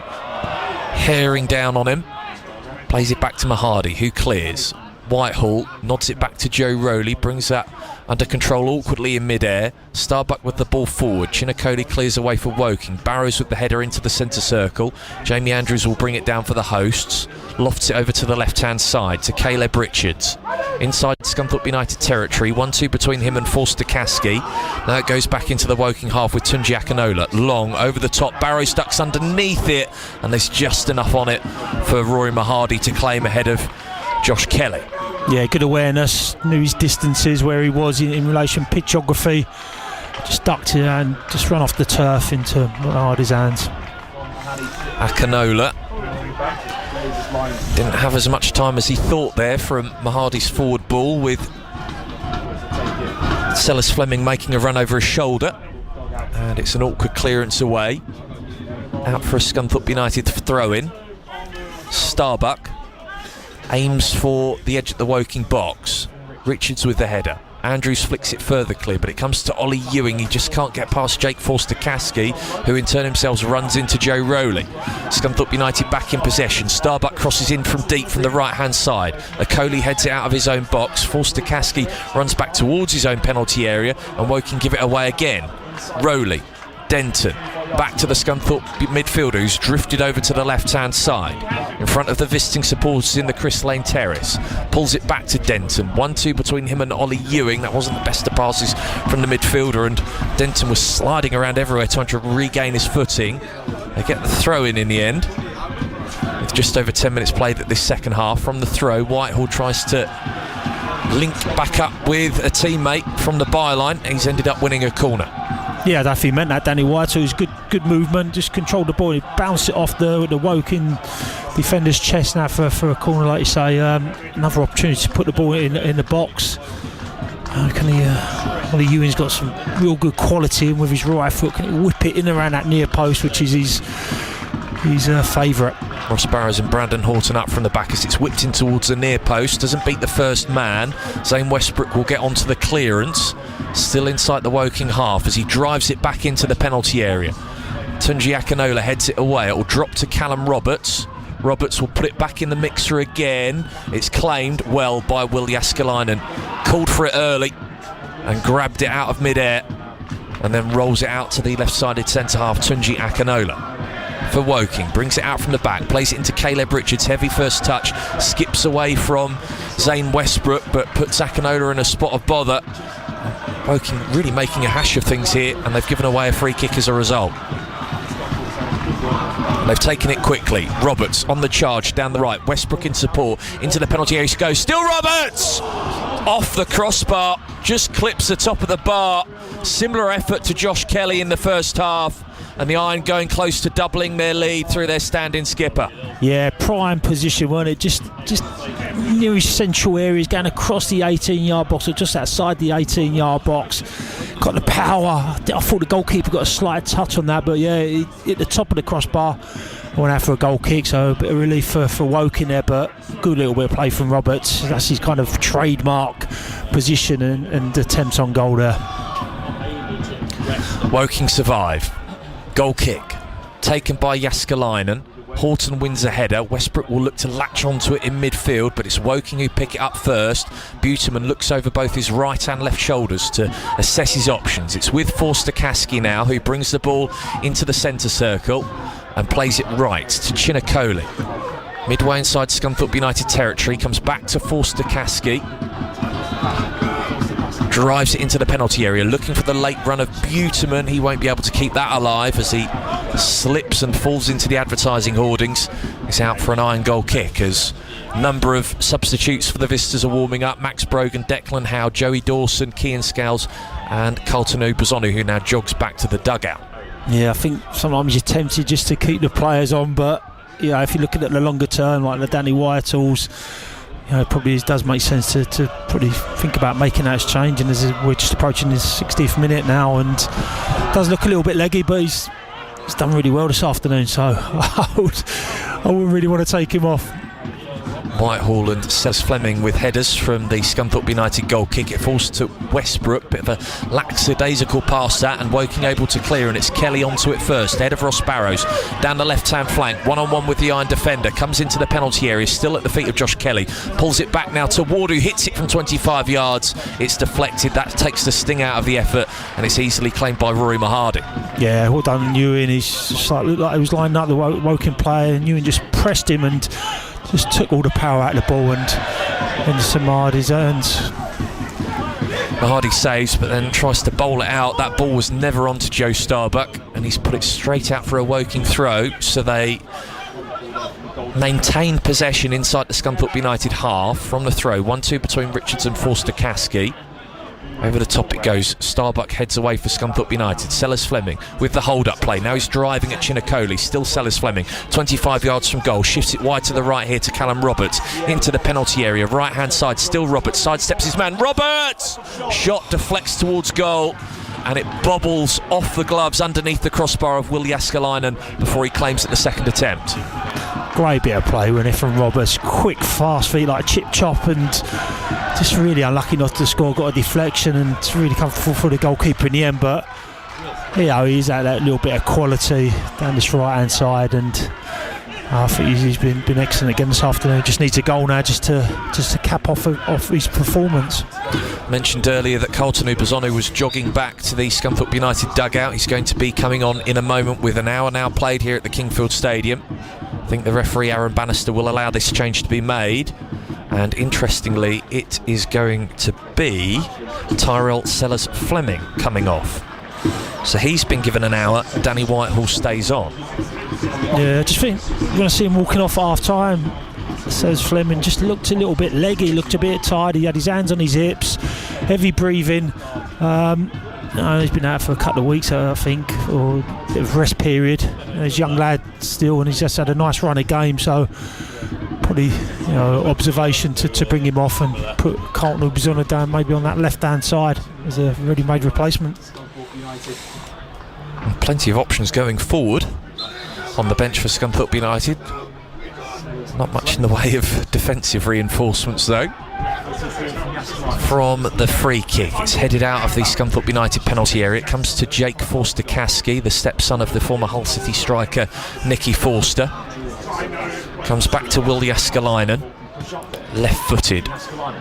herring down on him, plays it back to Mahadi, who clears. Whitehall nods it back to Joe Rowley, brings that under control awkwardly in mid-air. Starbuck with the ball forward. Chinakoli clears away for Woking. Barrows with the header into the centre circle. Jamie Andrews will bring it down for the hosts. Lofts it over to the left-hand side to Caleb Richards. Inside Scunthorpe United territory, 1-2 between him and Forster Caskey. Now it goes back into the Woking half with Tunji Akinola. Long, over the top, Barrows ducks underneath it, and there's just enough on it for Rory Mahadi to claim ahead of Josh Kelly. Yeah, good awareness, knew his distances, where he was in relation pitchography. Just ducked it and just run off the turf into Mahadi's hands. Akinola didn't have as much time as he thought there from Mahadi's forward ball, with Sellers Fleming making a run over his shoulder, and it's an awkward clearance away. Out for a Scunthorpe United throw-in. Starbuck aims for the edge of the Woking box. Richards with the header. Andrews flicks it further clear, but it comes to Ollie Ewing. He just can't get past Jake Forster-Caskey, who in turn himself runs into Joe Rowley. Scunthorpe United back in possession. Starbuck crosses in from deep from the right-hand side. Okoli heads it out of his own box. Forster-Caskey runs back towards his own penalty area, and Woking give it away again. Rowley, Denton, back to the Scunthorpe midfielder, who's drifted over to the left-hand side in front of the visiting supporters in the Chris Lane Terrace. Pulls it back to Denton. 1-2 between him and Ollie Ewing. That wasn't the best of passes from the midfielder, and Denton was sliding around everywhere trying to regain his footing. They get the throw in the end. With just over 10 minutes played at this second half. From the throw, Whitehall tries to link back up with a teammate from the byline. He's ended up winning a corner. Yeah, I don't think he meant that, Danny White. So it was good movement, just controlled the ball. He bounced it off the Woking defender's chest now for a corner, like you say. Another opportunity to put the ball in the box. Ollie Ewing's got some real good quality, and with his right foot, can he whip it in around that near post, which is his favourite. Ross Barrows and Brandon Horton up from the back as it's whipped in towards the near post. Doesn't beat the first man. Zane Westbrook will get onto the clearance. Still inside the Woking half as he drives it back into the penalty area. Tunji Akinola heads it away. It will drop to Callum Roberts. Roberts will put it back in the mixer again. It's claimed well by Will Jaskalainen. Called for it early and grabbed it out of mid-air, and then rolls it out to the left-sided centre-half, Tunji Akinola. For Woking, brings it out from the back, plays it into Caleb Richards, heavy first touch, skips away from Zane Westbrook, but puts Akinola in a spot of bother. Woking really making a hash of things here, and they've given away a free kick as a result. They've taken it quickly. Roberts on the charge down the right. Westbrook in support. Into the penalty area he goes. Still Roberts! Off the crossbar. Just clips the top of the bar. Similar effort to Josh Kelly in the first half. And the Iron going close to doubling their lead through their standing skipper. Yeah, prime position, wasn't it? Just near his central areas, going across the 18-yard box, or just outside the 18-yard box. Got the power. I thought the goalkeeper got a slight touch on that, but yeah, he hit the top of the crossbar. Went out for a goal kick, so a bit of relief for Woking there, but good little bit of play from Roberts. That's his kind of trademark position and attempt on goal there. Woking survive. Goal kick taken by Jaskalainen. Horton wins a header. Westbrook will look to latch onto it in midfield, but it's Woking who pick it up first. Buterman looks over both his right and left shoulders to assess his options. It's with Forster-Caskey now, who brings the ball into the centre circle and plays it right to Chinakoli. Midway inside Scunthorpe United territory, comes back to Forster-Caskey. Drives it into the penalty area, looking for the late run of Buterman. He won't be able to keep that alive as he slips and falls into the advertising hoardings. He's out for an iron goal kick as a number of substitutes for the visitors are warming up. Max Brogan, Declan Howe, Joey Dawson, Cian Scales and Carlton Ubazonu, who now jogs back to the dugout. Yeah, I think sometimes you're tempted just to keep the players on, but if you're looking at the longer term, like the Danny Whitehall's, it probably does make sense to probably think about making that change. And as we're just approaching his 60th minute now, and does look a little bit leggy, but he's done really well this afternoon, so I wouldn't really want to take him off. Whitehall and Cels Fleming with headers from the Scunthorpe United goal kick. It falls to Westbrook, bit of a lackadaisical pass that, and Woking able to clear, and it's Kelly onto it first, ahead of Ross Barrows, down the left hand flank, 1-on-1 with the iron defender, comes into the penalty area, still at the feet of Josh Kelly, pulls it back now to Ward, who hits it from 25 yards. It's deflected, that takes the sting out of the effort, and it's easily claimed by Rory Mahadi. Yeah, well done Ewan. He's just looked like he was lining up the Woking player, and Ewan just pressed him and just took all the power out of the ball and into Mahadi's hands. Mahadi saves, but then tries to bowl it out. That ball was never onto Joe Starbuck, and he's put it straight out for a Woking throw, so they maintain possession inside the Scunthorpe United half from the throw. 1-2 between Richards and Forster-Caskey. Over the top it goes. Starbuck heads away for Scunthorpe United. Sellers Fleming with the hold-up play. Now he's driving at Chinakoli. Still Sellers Fleming. 25 yards from goal. Shifts it wide to the right here to Callum Roberts. Into the penalty area. Right-hand side. Still Roberts. Sidesteps his man. Roberts! Shot deflects towards goal. And it bobbles off the gloves underneath the crossbar of Will Jaskalainen before he claims it the second attempt. Great bit of play, wasn't it, from Roberts? Quick, fast feet like chip chop, and just really unlucky not to score. Got a deflection and it's really comfortable for the goalkeeper in the end, but he's at that little bit of quality down this right hand side, and I think he's been excellent again this afternoon. Just needs a goal now just to cap off his performance. Mentioned earlier that Carlton Ubazonu was jogging back to the Scunthorpe United dugout. He's going to be coming on in a moment with an hour now played here at the Kingfield Stadium. I think the referee Aaron Bannister will allow this change to be made, and interestingly it is going to be Tyrell Sellers Fleming coming off. So he's been given an hour. Danny Whitehall stays on. Yeah, I just think we're going to see him walking off at half time. Says Fleming just looked a little bit leggy, looked a bit tired. He had his hands on his hips, heavy breathing. He's been out for a couple of weeks, I think, or a bit of rest period. He's a young lad still, and he's just had a nice run of game. So probably observation to bring him off and put Carlton Ubazonu down maybe on that left hand side as a ready-made replacement. And plenty of options going forward on the bench for Scunthorpe United. Not much in the way of defensive reinforcements though. From the free kick, it's headed out of the Scunthorpe United penalty area. It comes to Jake Forster-Caskey, the stepson of the former Hull City striker Nicky Forster. Comes back to Will Jaskalainen, left-footed,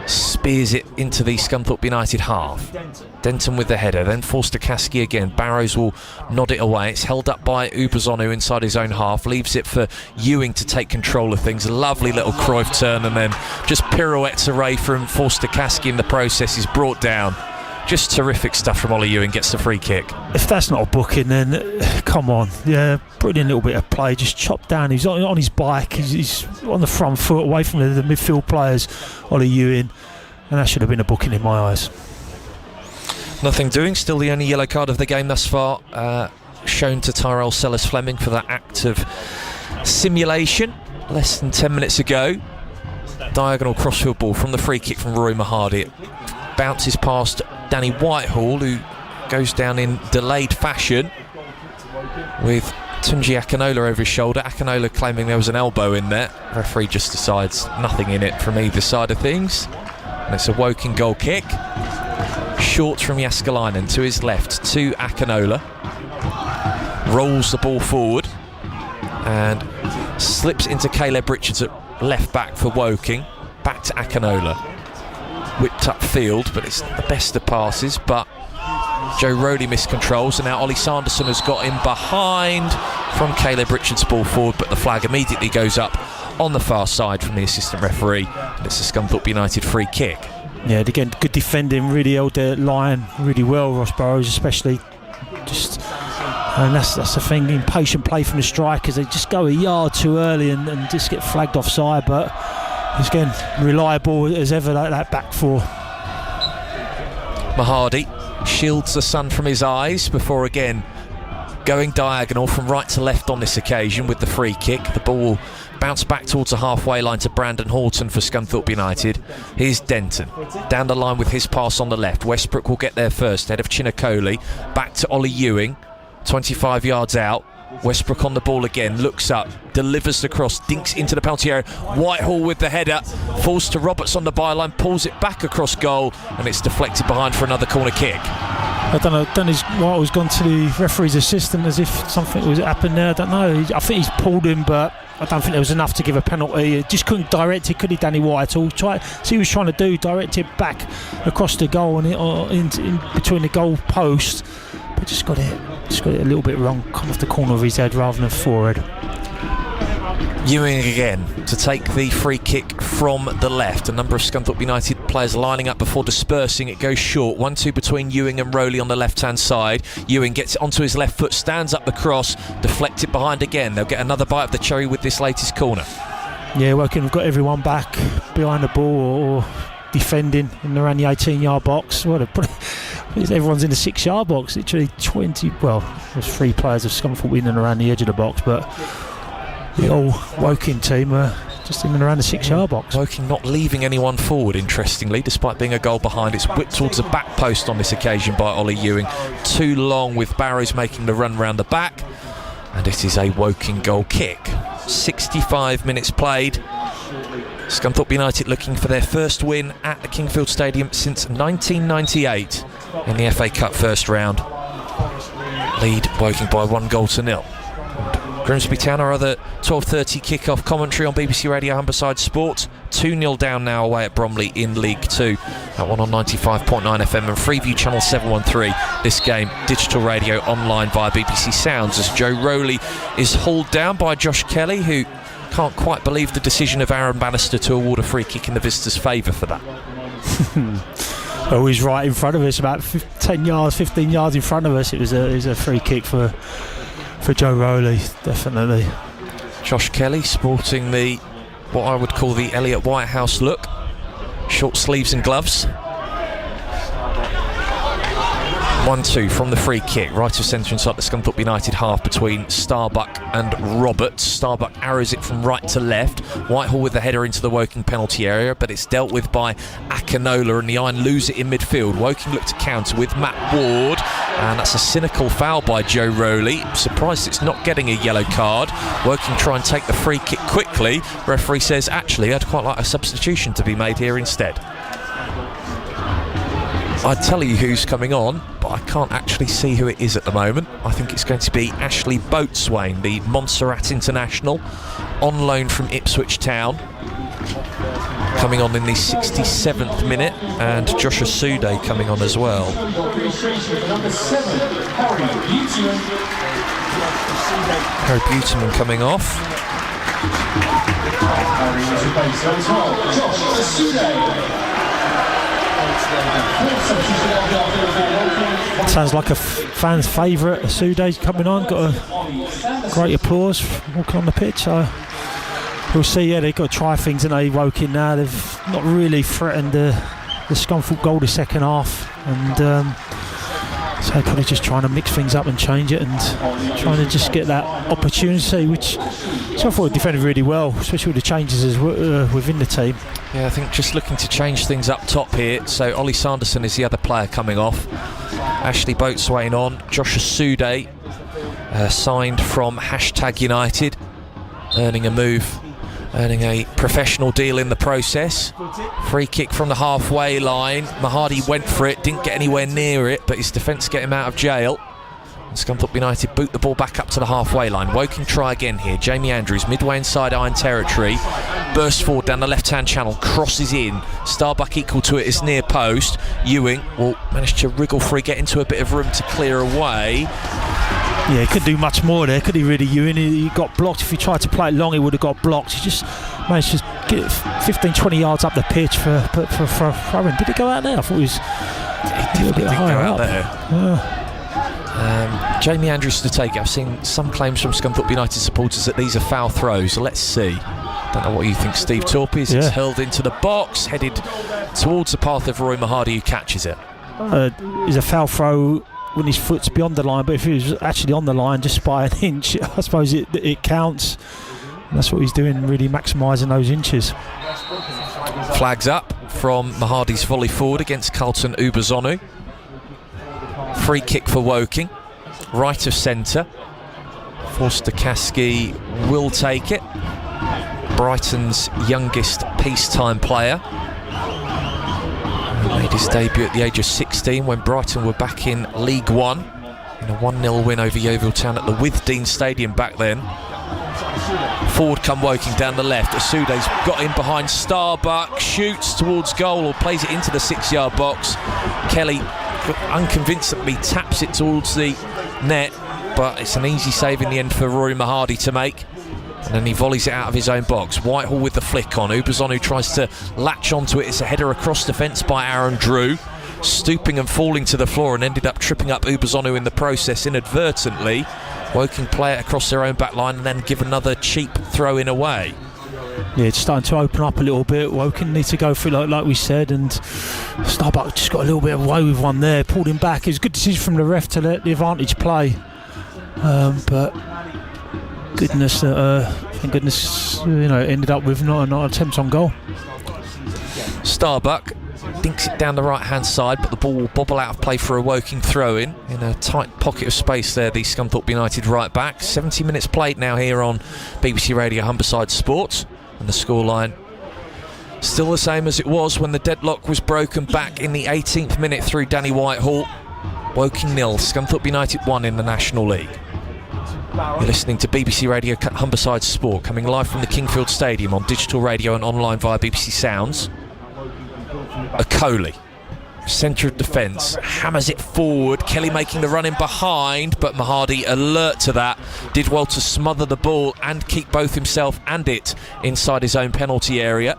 spears it into the Scunthorpe United half. Denton with the header, then Forster-Caskey again. Barrows will nod it away. It's held up by Ubazonu inside his own half, leaves it for Ewing to take control of things. Lovely little Cruyff turn, and then just pirouettes away from Forster-Caskey in the process. He's brought down. Just terrific stuff from Ollie Ewing. Gets the free kick. If that's not a booking, then come on. Yeah, brilliant little bit of play. Just chopped down. He's on his bike. He's on the front foot, away from the midfield players, Ollie Ewing, and that should have been a booking in my eyes. Nothing doing. Still the only yellow card of the game thus far, shown to Tyrell Sellers Fleming for that act of simulation less than 10 minutes ago. Diagonal crossfield ball from the free kick from Rory Mahadi. It bounces past Danny Whitehall, who goes down in delayed fashion with Tunji Akinola over his shoulder. Akinola claiming there was an elbow in there. Referee just decides nothing in it from either side of things, and it's a Woking goal kick. Short from Jaskalainen to his left to Akinola. Rolls the ball forward, and Slips into Caleb Richards at left back for Woking. Back to Akinola. Whipped up field, but it's not the best of passes. But Joe Rowley miscontrols, and now Ollie Sanderson has got him behind from Caleb Richards' ball forward, but the flag immediately goes up on the far side from the assistant referee, and it's a Scunthorpe United free kick. Yeah, again, good defending, really held their line really well, Ross Burrows especially. And that's the thing, impatient play from the strikers. They just go a yard too early and just get flagged offside, but he's again reliable as ever, that back four. Mahadi shields the sun from his eyes before again going diagonal from right to left on this occasion with the free kick. The ball will bounce back towards the halfway line to Brandon Horton for Scunthorpe United. Here's Denton down the line with his pass on the left. Westbrook will get there first ahead of Chinakoli. Back to Ollie Ewing, 25 yards out. Westbrook on the ball again, looks up, delivers the cross, dinks into the penalty area. Whitehall with the header, falls to Roberts on the byline, pulls it back across goal, and it's deflected behind for another corner kick. I don't know, Whitehall's gone to the referee's assistant as if something was happened there. I don't know. I think he's pulled him, but I don't think there was enough to give a penalty. He just couldn't direct it, could he, Danny White at all? See what he was trying to do, direct it back across the goal and in between the goal post, but just got it a little bit wrong, come off the corner of his head rather than forehead. Ewing again to take the free kick from the left. A number of Scunthorpe United players lining up before dispersing. It goes short. 1-2 between Ewing and Rowley on the left-hand side. Ewing gets it onto his left foot, stands up the cross, deflected behind again. They'll get another bite of the cherry with this latest corner. Yeah, Woking have got everyone back behind the ball or defending in around the 18-yard box. Everyone's in the 6-yard box. Literally 20. Well, there's 3 players of Scunthorpe in and around the edge of the box, but the old Woking team are just in and around the 6-yard box. Woking not leaving anyone forward, interestingly, despite being a goal behind. It's whipped towards the back post on this occasion by Ollie Ewing. Too long with Barrows making the run round the back, and it is a Woking goal kick. 65 minutes played. Scunthorpe United looking for their first win at the Kingfield Stadium since 1998 in the FA Cup first round. Lead Woking by 1-0. Grimsby Town are other 12:30 kick-off commentary on BBC Radio Humberside Sport. 2-0 down now away at Bromley in League 2. That one on 95.9 FM and Freeview Channel 713. This game, digital radio online via BBC Sounds, as Joe Rowley is hauled down by Josh Kelly, who can't quite believe the decision of Aaron Bannister to award a free kick in the visitors' favour for that. Oh, he's right in front of us, about 10 yards, 15 yards in front of us. It was a free kick for Joe Rowley, definitely. Josh Kelly sporting what I would call the Elliot Whitehouse look. Short sleeves and gloves. 1-2 from the free kick, right of centre inside the Scunthorpe United half between Starbuck and Roberts. Starbuck arrows it from right to left. Whitehall with the header into the Woking penalty area, but it's dealt with by Akinola, and the Iron lose it in midfield. Woking look to counter with Matt Ward, and that's a cynical foul by Joe Rowley. Surprised it's not getting a yellow card. Woking try and take the free kick quickly. Referee says, actually, I'd quite like a substitution to be made here instead. I'd tell you who's coming on, but I can't actually see who it is at the moment. I think it's going to be Ashley Boatswain, the Montserrat international, on loan from Ipswich Town, coming on in the 67th minute, and Joshua Sude coming on as well. Harry Buteman coming off. Sounds like a fan's favourite. Sude's coming on, got a great applause walking on the pitch. So we'll see. Yeah, they've got to try things, and they Woking now. They've not really threatened the Scunthorpe goal the second half, and so they're probably just trying to mix things up and change it, and trying to just get that opportunity, which Scunthorpe defended really well, especially with the changes within the team. Yeah, I think just looking to change things up top here. So Ollie Sanderson is the other player coming off. Ashley Boatswain on. Joshua Sude signed from #United, earning a professional deal in the process. Free kick from the halfway line. Mahadi went for it, didn't get anywhere near it, but his defence get him out of jail. Scunthorpe United boot the ball back up to the halfway line. Woking try again here. Jamie Andrews, midway inside Iron territory, bursts forward down the left-hand channel, crosses in. Starbuck equal to it is near post. Ewing will manage to wriggle free, get into a bit of room to clear away. Yeah, he couldn't do much more there, could he really, Ewing? He got blocked. If he tried to play it long, he would have got blocked. He just managed to get it 15-20 yards up the pitch for throwing. Did it go out there? I thought it was a little bit higher out there. Yeah. Jamie Andrews to take it. I've seen some claims from Scunthorpe United supporters that these are foul throws. Let's see. Don't know what you think, Steve Torpey. It's hurled into the box, headed towards the path of Roy Mahadi, who catches it. Is a foul throw when his foot's beyond the line, but if he was actually on the line just by an inch, I suppose it counts. And that's what he's doing, really maximising those inches. Flags up from Mahadi's volley forward against Carlton Ubazonu. Free kick for Woking, right of centre. Forster-Caskey will take it. Brighton's youngest peacetime player. He made his debut at the age of 16 when Brighton were back in League One in a 1-0 win over Yeovil Town at the Withdean Stadium back then. Forward come Woking down the left. Asude's got in behind Starbuck, shoots towards goal or plays it into the 6-yard box. Kelly unconvincingly taps it towards the net, but it's an easy save in the end for Rory Mahadi to make, and then he volleys it out of his own box. Whitehall with the flick on. Ubazonu tries to latch onto it. It's a header across the fence by Aaron Drew, stooping and falling to the floor, and ended up tripping up Ubazonu in the process inadvertently. Woking play it across their own back line and then give another cheap throw in away. Yeah, it's starting to open up a little bit. Woking need to go through like we said, and Starbuck just got a little bit away with one there, pulled him back. It was a good decision from the ref to let the advantage play, but goodness, thank goodness, ended up with not an attempt on goal. Starbuck dinks it down the right hand side, but the ball will bobble out of play for a Woking throw in a tight pocket of space there, the Scunthorpe United right back. 70 minutes played now here on BBC Radio Humberside Sports, and the scoreline still the same as it was when the deadlock was broken back in the 18th minute through Danny Whitehall. Woking 0, Scunthorpe United 1 in the National League. You're listening to BBC Radio Humberside Sport, coming live from the Kingfield Stadium on digital radio and online via BBC Sounds. Okoli, centre of defence, hammers it forward. Kelly making the run in behind, but Mahadi, alert to that, did well to smother the ball and keep both himself and it inside his own penalty area,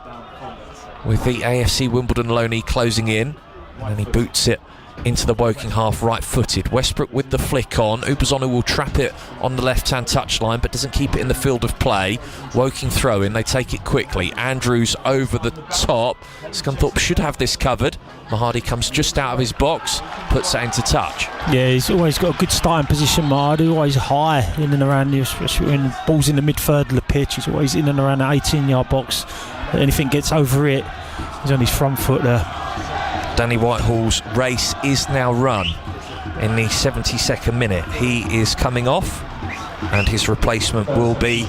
with the AFC Wimbledon loanee closing in, and then he boots it into the Woking half right-footed. Westbrook with the flick on. Ubazonu will trap it on the left-hand touchline, but doesn't keep it in the field of play. Woking throw in, they take it quickly. Andrews over the top. Scunthorpe should have this covered. Mahadi comes just out of his box, puts that into touch. Yeah, he's always got a good starting position, Mahadi, always high in and around, especially when the ball's in the mid-third of the pitch. He's always in and around the 18-yard box. If anything gets over it, he's on his front foot there. Danny Whitehall's race is now run in the 72nd minute. He is coming off, and his replacement will be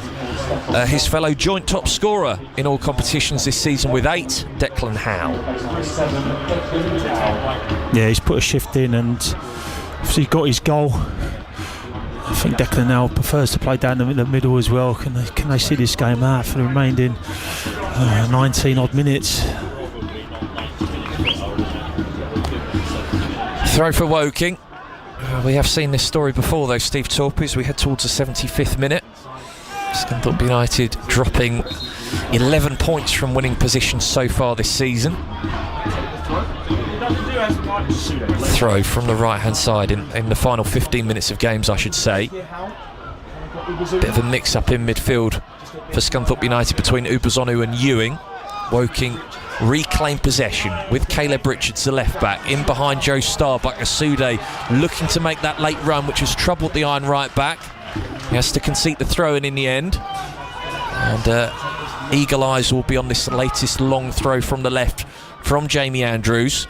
his fellow joint top scorer in all competitions this season with 8, Declan Howe. Yeah, he's put a shift in, and obviously he got his goal. I think Declan now prefers to play down the middle as well. Can they see this game out for the remaining 19 odd minutes? Throw for Woking. We have seen this story before though, Steve Torpey, as we head towards the 75th minute. Scunthorpe United dropping 11 points from winning position so far this season. Throw from the right hand side in the final 15 minutes of games, I should say. Bit of a mix up in midfield for Scunthorpe United between Ubazonu and Ewing. Woking reclaim possession with Caleb Richards, the left back, in behind Joe Starbuck. Asude looking to make that late run, which has troubled the iron right back. He has to concede the throw in the end, and eagle eyes will be on this latest long throw from the left from Jamie Andrews,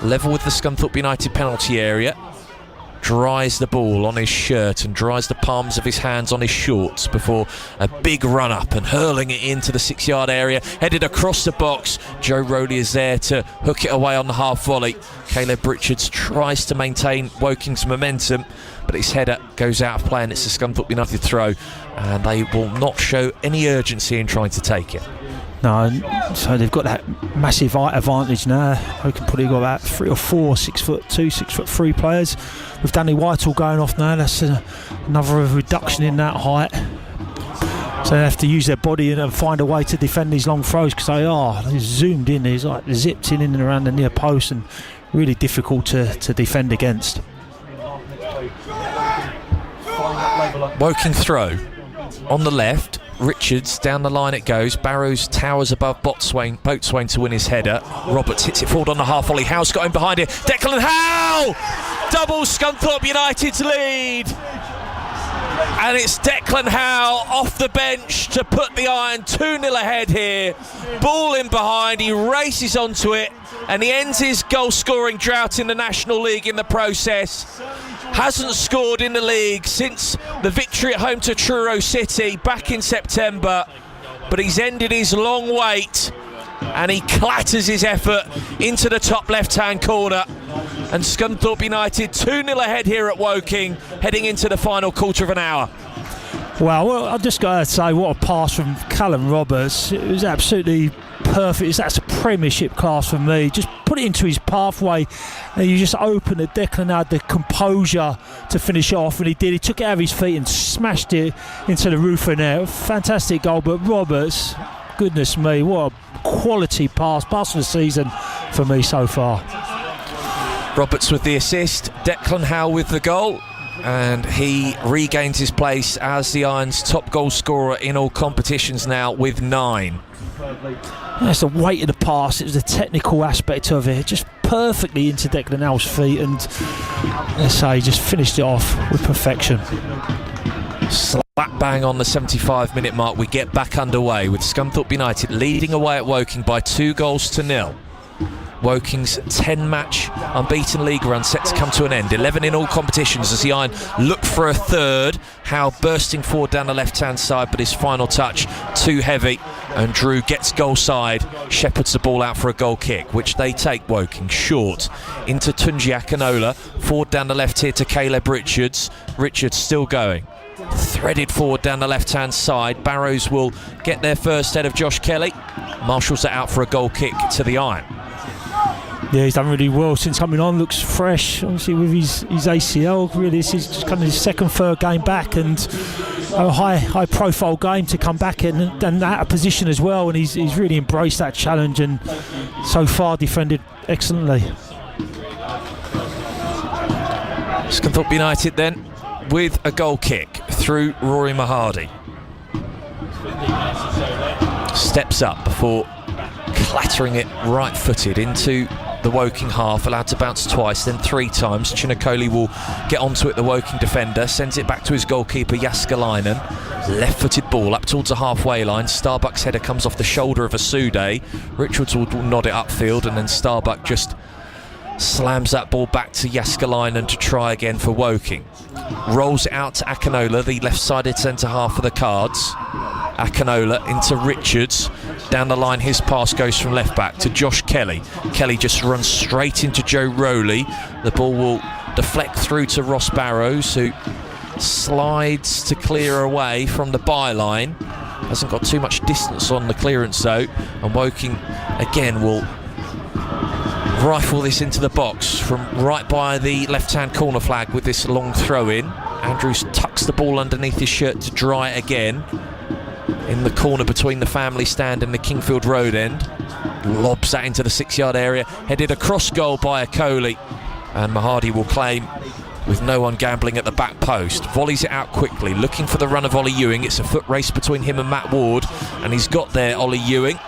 level with the Scunthorpe United penalty area. dries the ball on his shirt and dries the palms of his hands on his shorts before a big run up and hurling it into the 6-yard area, headed across the box. Joe Rowley is there to hook it away on the half volley. Caleb Richards tries to maintain Woking's momentum, but his header goes out of play and it's a Scunthorpe United throw, and they will not show any urgency in trying to take it. No, so they've got that massive height advantage now. We can probably got about 3 or 4 6'2", 6'3" players. With Danny Whitehall going off now, that's another reduction in that height. So they have to use their body and find a way to defend these long throws, because they're zoomed in. He's like zipped in and around the near post, and really difficult to defend against. Woking throw on the left. Richards down the line it goes. Barrows towers above Boatswain to win his header. Roberts hits it forward on the half volley. Howe's got him behind it. Declan Howe doubles Scunthorpe United's lead, and it's Declan Howe off the bench to put the Iron 2-0 ahead here. Ball in behind, he races onto it, and he ends his goal scoring drought in the National League in the process. Hasn't scored in the league since the victory at home to Truro City back in September, but he's ended his long wait and he clatters his effort into the top left-hand corner, and Scunthorpe United 2-0 ahead here at Woking, heading into the final quarter of an hour. Well, I've just got to say, what a pass from Callum Roberts. It was absolutely perfect. That's a premiership class for me. Just put it into his pathway, and you just open it. Declan had the composure to finish off, and he did. He took it out of his feet and smashed it into the roof in there. Fantastic goal, but Roberts, goodness me, what a quality pass of the season for me so far. Roberts with the assist, Declan Howe with the goal, and he regains his place as the Irons' top goal scorer in all competitions now with 9. That's the weight of the pass. It was the technical aspect of it, just perfectly into Declan Howe's feet, and let's say he just finished it off with perfection. Slap bang on the 75-minute mark, we get back underway with Scunthorpe United leading away at Woking by 2-0. Woking's 10-match unbeaten league run set to come to an end. 11 in all competitions as the Iron look for a third. Howe bursting forward down the left-hand side, but his final touch too heavy, and Drew gets goal side, shepherds the ball out for a goal kick, which they take. Woking short into Tunji Akinola, forward down the left here to Caleb Richards. Richards still going, threaded forward down the left-hand side. Barrows will get their first head of Josh Kelly, marshals it out for a goal kick to the Iron. Yeah, he's done really well since coming on. Looks fresh, obviously, with his ACL. Really, this is just kind of his third game back, and a high-profile game to come back in and out of position as well. And he's really embraced that challenge, and so far defended excellently. Scunthorpe United then with a goal kick through Rory Mahadi. Steps up before clattering it right-footed into the Woking half, allowed to bounce twice, then 3 times. Chinakoli will get onto it, the Woking defender, sends it back to his goalkeeper Jaskalainen. Left-footed ball up towards the halfway line. Starbuck's header comes off the shoulder of Asude. Richards will nod it upfield, and then Starbuck just slams that ball back to Jaskalainen to try again for Woking. Rolls it out to Akinola, the left-sided centre-half for the Cards. Akinola into Richards. Down the line, his pass goes from left-back to Josh Kelly. Kelly just runs straight into Joe Rowley. The ball will deflect through to Ross Barrows, who slides to clear away from the byline. Hasn't got too much distance on the clearance, though. And Woking, again, will rifle this into the box from right by the left-hand corner flag with this long throw-in. Andrews tucks the ball underneath his shirt to dry it again in the corner between the family stand and the Kingfield Road end. Lobs that into the 6-yard area, headed across goal by Akoli, and Mahadi will claim with no one gambling at the back post. Volleys it out quickly, looking for the run of Ollie Ewing. It's a foot race between him and Matt Ward, and he's got there, Ollie Ewing.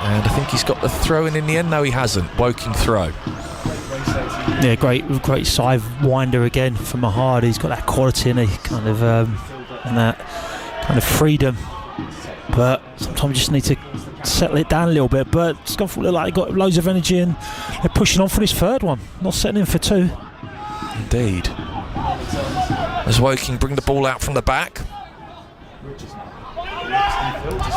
And I think he's got the throw in the end. No, he hasn't. Woking throw. Yeah, great side winder again for Mahadi. He's got that quality and kind of and that kind of freedom, but sometimes you just need to settle it down a little bit. But Scunthorpe look like they got loads of energy, and they're pushing on for this third one, not settling in for 2. Indeed. As Woking bring the ball out from the back.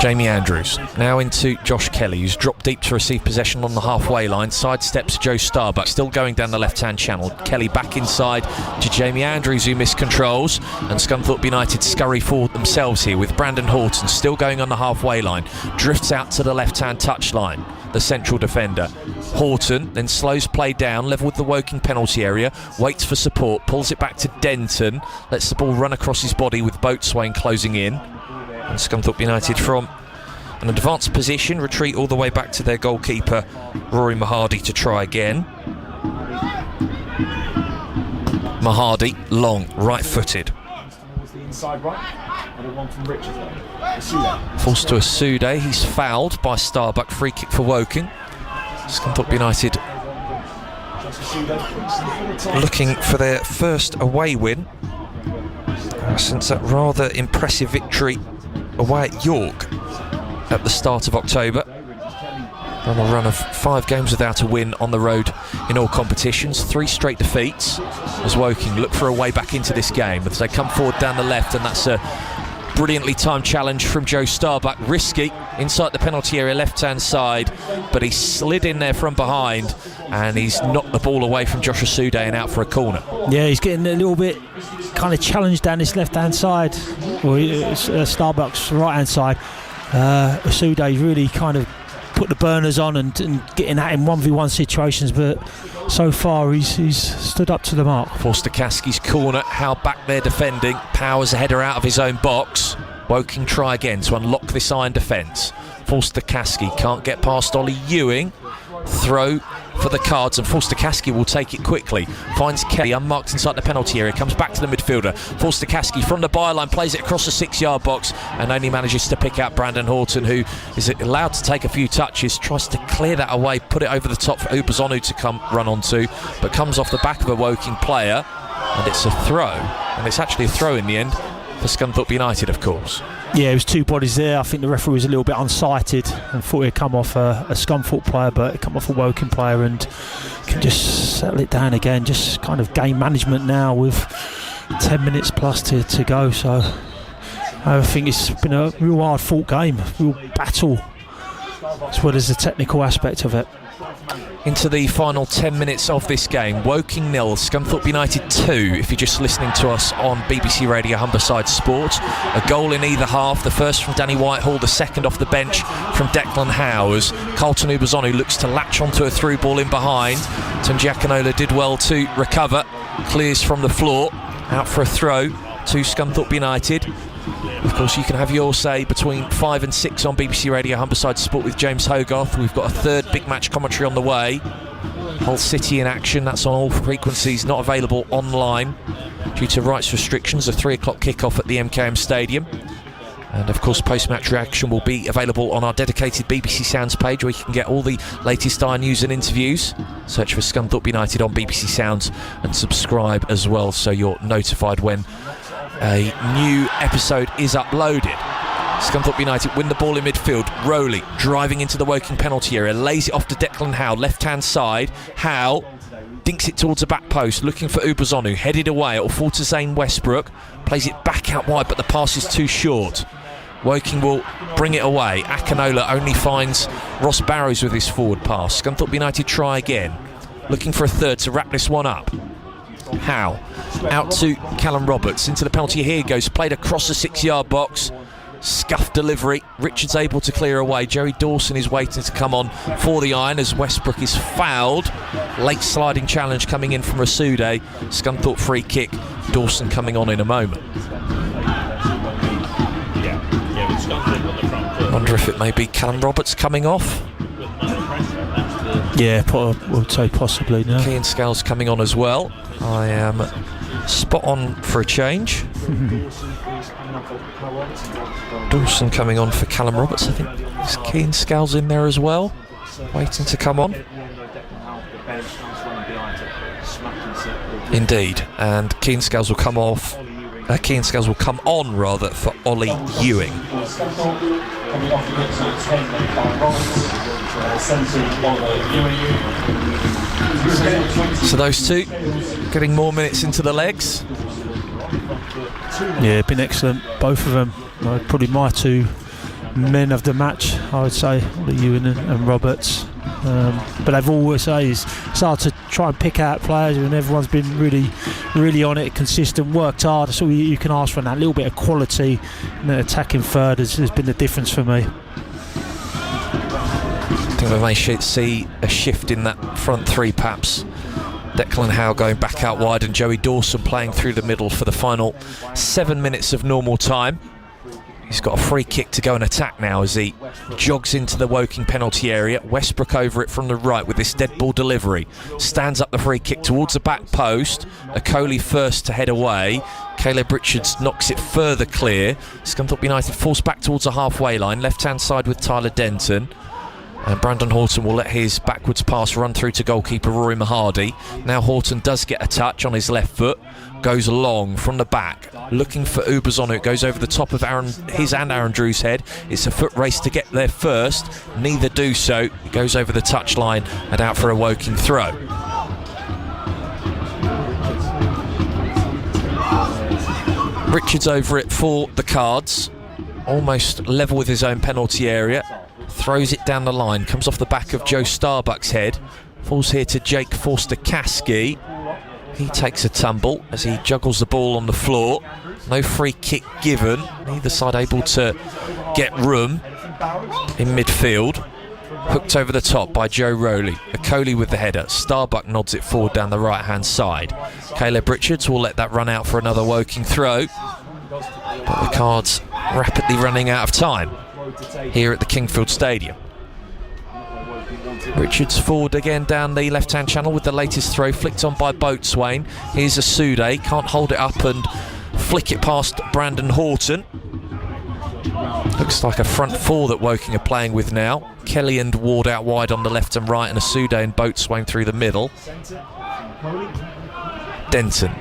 Jamie Andrews now into Josh Kelly, who's dropped deep to receive possession on the halfway line. Sidesteps Joe Starbuck, still going down the left-hand channel. Kelly back inside to Jamie Andrews, who miscontrols, and Scunthorpe United scurry forward themselves here with Brandon Horton still going on the halfway line. Drifts out to the left-hand touchline, the central defender. Horton then slows play down, level with the Woking penalty area, waits for support, pulls it back to Denton, lets the ball run across his body with Boatswain closing in. And Scunthorpe United from an advanced position retreat all the way back to their goalkeeper Rory Mahadi to try again. Mahadi, long, right-footed. Falls to Asude, he's fouled by Starbuck, free kick for Woking. Scunthorpe United looking for their first away win since that rather impressive victory away at York at the start of October. On a run of 5 games without a win on the road in all competitions, 3 straight defeats as Woking look for a way back into this game as they come forward down the left, and that's a brilliantly timed challenge from Joe Starbuck. Risky inside the penalty area left-hand side, but he slid in there from behind and he's knocked the ball away from Josh Asude and out for a corner. Yeah, he's getting a little bit kind of challenged down this left-hand side, or Starbuck's right-hand side. Asude really kind of put the burners on and getting at him 1v1 situations, but so far he's stood up to the mark. Forster Kaski's corner, how back there defending, powers a header out of his own box. Woking try again to unlock this iron defence. Forster Kaski can't get past Ollie Ewing. Throw for the Cards, and Forster Kaski will take it quickly. Finds Kelly unmarked inside the penalty area, comes back to the midfielder. Forster Kaski from the byline plays it across the 6-yard box and only manages to pick out Brandon Horton, who is allowed to take a few touches, tries to clear that away, put it over the top for Ubazonu to come run onto, but comes off the back of a Woking player, and it's a throw. And it's actually a throw in the end for Scunthorpe United, of course. Yeah, it was 2 bodies there. I think the referee was a little bit unsighted and thought it'd come off a Scunthorpe player, but it come off a Woking player, and can just settle it down again. Just kind of game management now with 10 minutes plus to go. So I think it's been a real hard fought game, real battle, as well as the technical aspect of it. Into the final 10 minutes of this game. Woking 0, Scunthorpe United 2, if you're just listening to us on BBC Radio Humberside Sport. A goal in either half, the first from Danny Whitehall, the second off the bench from Declan Howe, as Carlton Ubazonu looks to latch onto a through ball in behind. Tunji Akinola did well to recover, clears from the floor, out for a throw to Scunthorpe United. Of course, you can have your say between 5 and 6 on BBC Radio Humberside Sport with James Hogarth. We've got a third big match commentary on the way. Hull City in action, that's on all frequencies, not available online due to rights restrictions. A 3 o'clock kickoff at the MKM Stadium. And of course, post-match reaction will be available on our dedicated BBC Sounds page, where you can get all the latest iron news and interviews. Search for Scunthorpe United on BBC Sounds and subscribe as well, so you're notified when a new episode is uploaded. Scunthorpe United win the ball in midfield. Rowley driving into the Woking penalty area, lays it off to Declan Howe, left-hand side. Howe dinks it towards the back post, looking for Ubazonu, headed away. It'll fall to Zane Westbrook, plays it back out wide, but the pass is too short. Woking will bring it away. Akinola only finds Ross Barrows with his forward pass. Scunthorpe United try again, looking for a third to wrap this one up. Howe out to Callum Roberts, into the penalty, here he goes, played across the 6-yard box, scuffed delivery. Richards able to clear away. Jerry Dawson is waiting to come on for the iron as Westbrook is fouled. Late sliding challenge coming in from Asude. Scunthorpe free kick. Dawson coming on in a moment. Wonder if it may be Callum Roberts coming off. Yeah, we'll say possibly now. Kean Scales coming on as well. I am spot on for a change. Dawson coming on for Callum Roberts. I think is Kean Scales in there as well, waiting to come on. Indeed, and Kean Scales will come off. Kean Scales will come on rather for Ollie Ewing. Coming off against 10, Callum Roberts, 17, Oliver Ewing. So those two getting more minutes into the legs. Yeah, been excellent, both of them. Probably my two men of the match, I would say, Ewan and Roberts. But they've always it's hard to try and pick out players, and everyone's been really on it, consistent, worked hard. That's all you can ask for. And that little bit of quality in the attacking third has been the difference for me. I think we may see a shift in that front three, perhaps. Declan Howe going back out wide and Joey Dawson playing through the middle for the final 7 minutes of normal time. He's got a free kick to go and attack now as he jogs into the Woking penalty area. Westbrook over it from the right with this dead ball delivery. Stands up the free kick towards the back post. Okoli first to head away. Caleb Richards knocks it further clear. Scunthorpe United falls back towards the halfway line. Left-hand side with Tyler Denton. And Brandon Horton will let his backwards pass run through to goalkeeper Rory Mahardy. Now Horton does get a touch on his left foot. Goes long from the back, looking for Ubers. It goes over the top of his and Aaron Drew's head. It's a foot race to get there first. Neither do so. It goes over the touchline and out for a Woking throw. Richards over it for the Cards. Almost level with his own penalty area. Throws it down the line. Comes off the back of Joe Starbuck's head. Falls here to Jake Forster-Caskey. He takes a tumble as he juggles the ball on the floor. No free kick given. Neither side able to get room in midfield. Hooked over the top by Joe Rowley. Okoli with the header. Starbuck nods it forward down the right-hand side. Caleb Richards will let that run out for another Woking throw. But the Cards rapidly running out of time here at the Kingfield Stadium. Richards forward again down the left-hand channel with the latest throw, flicked on by Boatswain. Here's Asude, can't hold it up and flick it past Brandon Horton. Looks like a front four that Woking are playing with now. Kelly and Ward out wide on the left and right, and Asude and Boatswain through the middle. Denton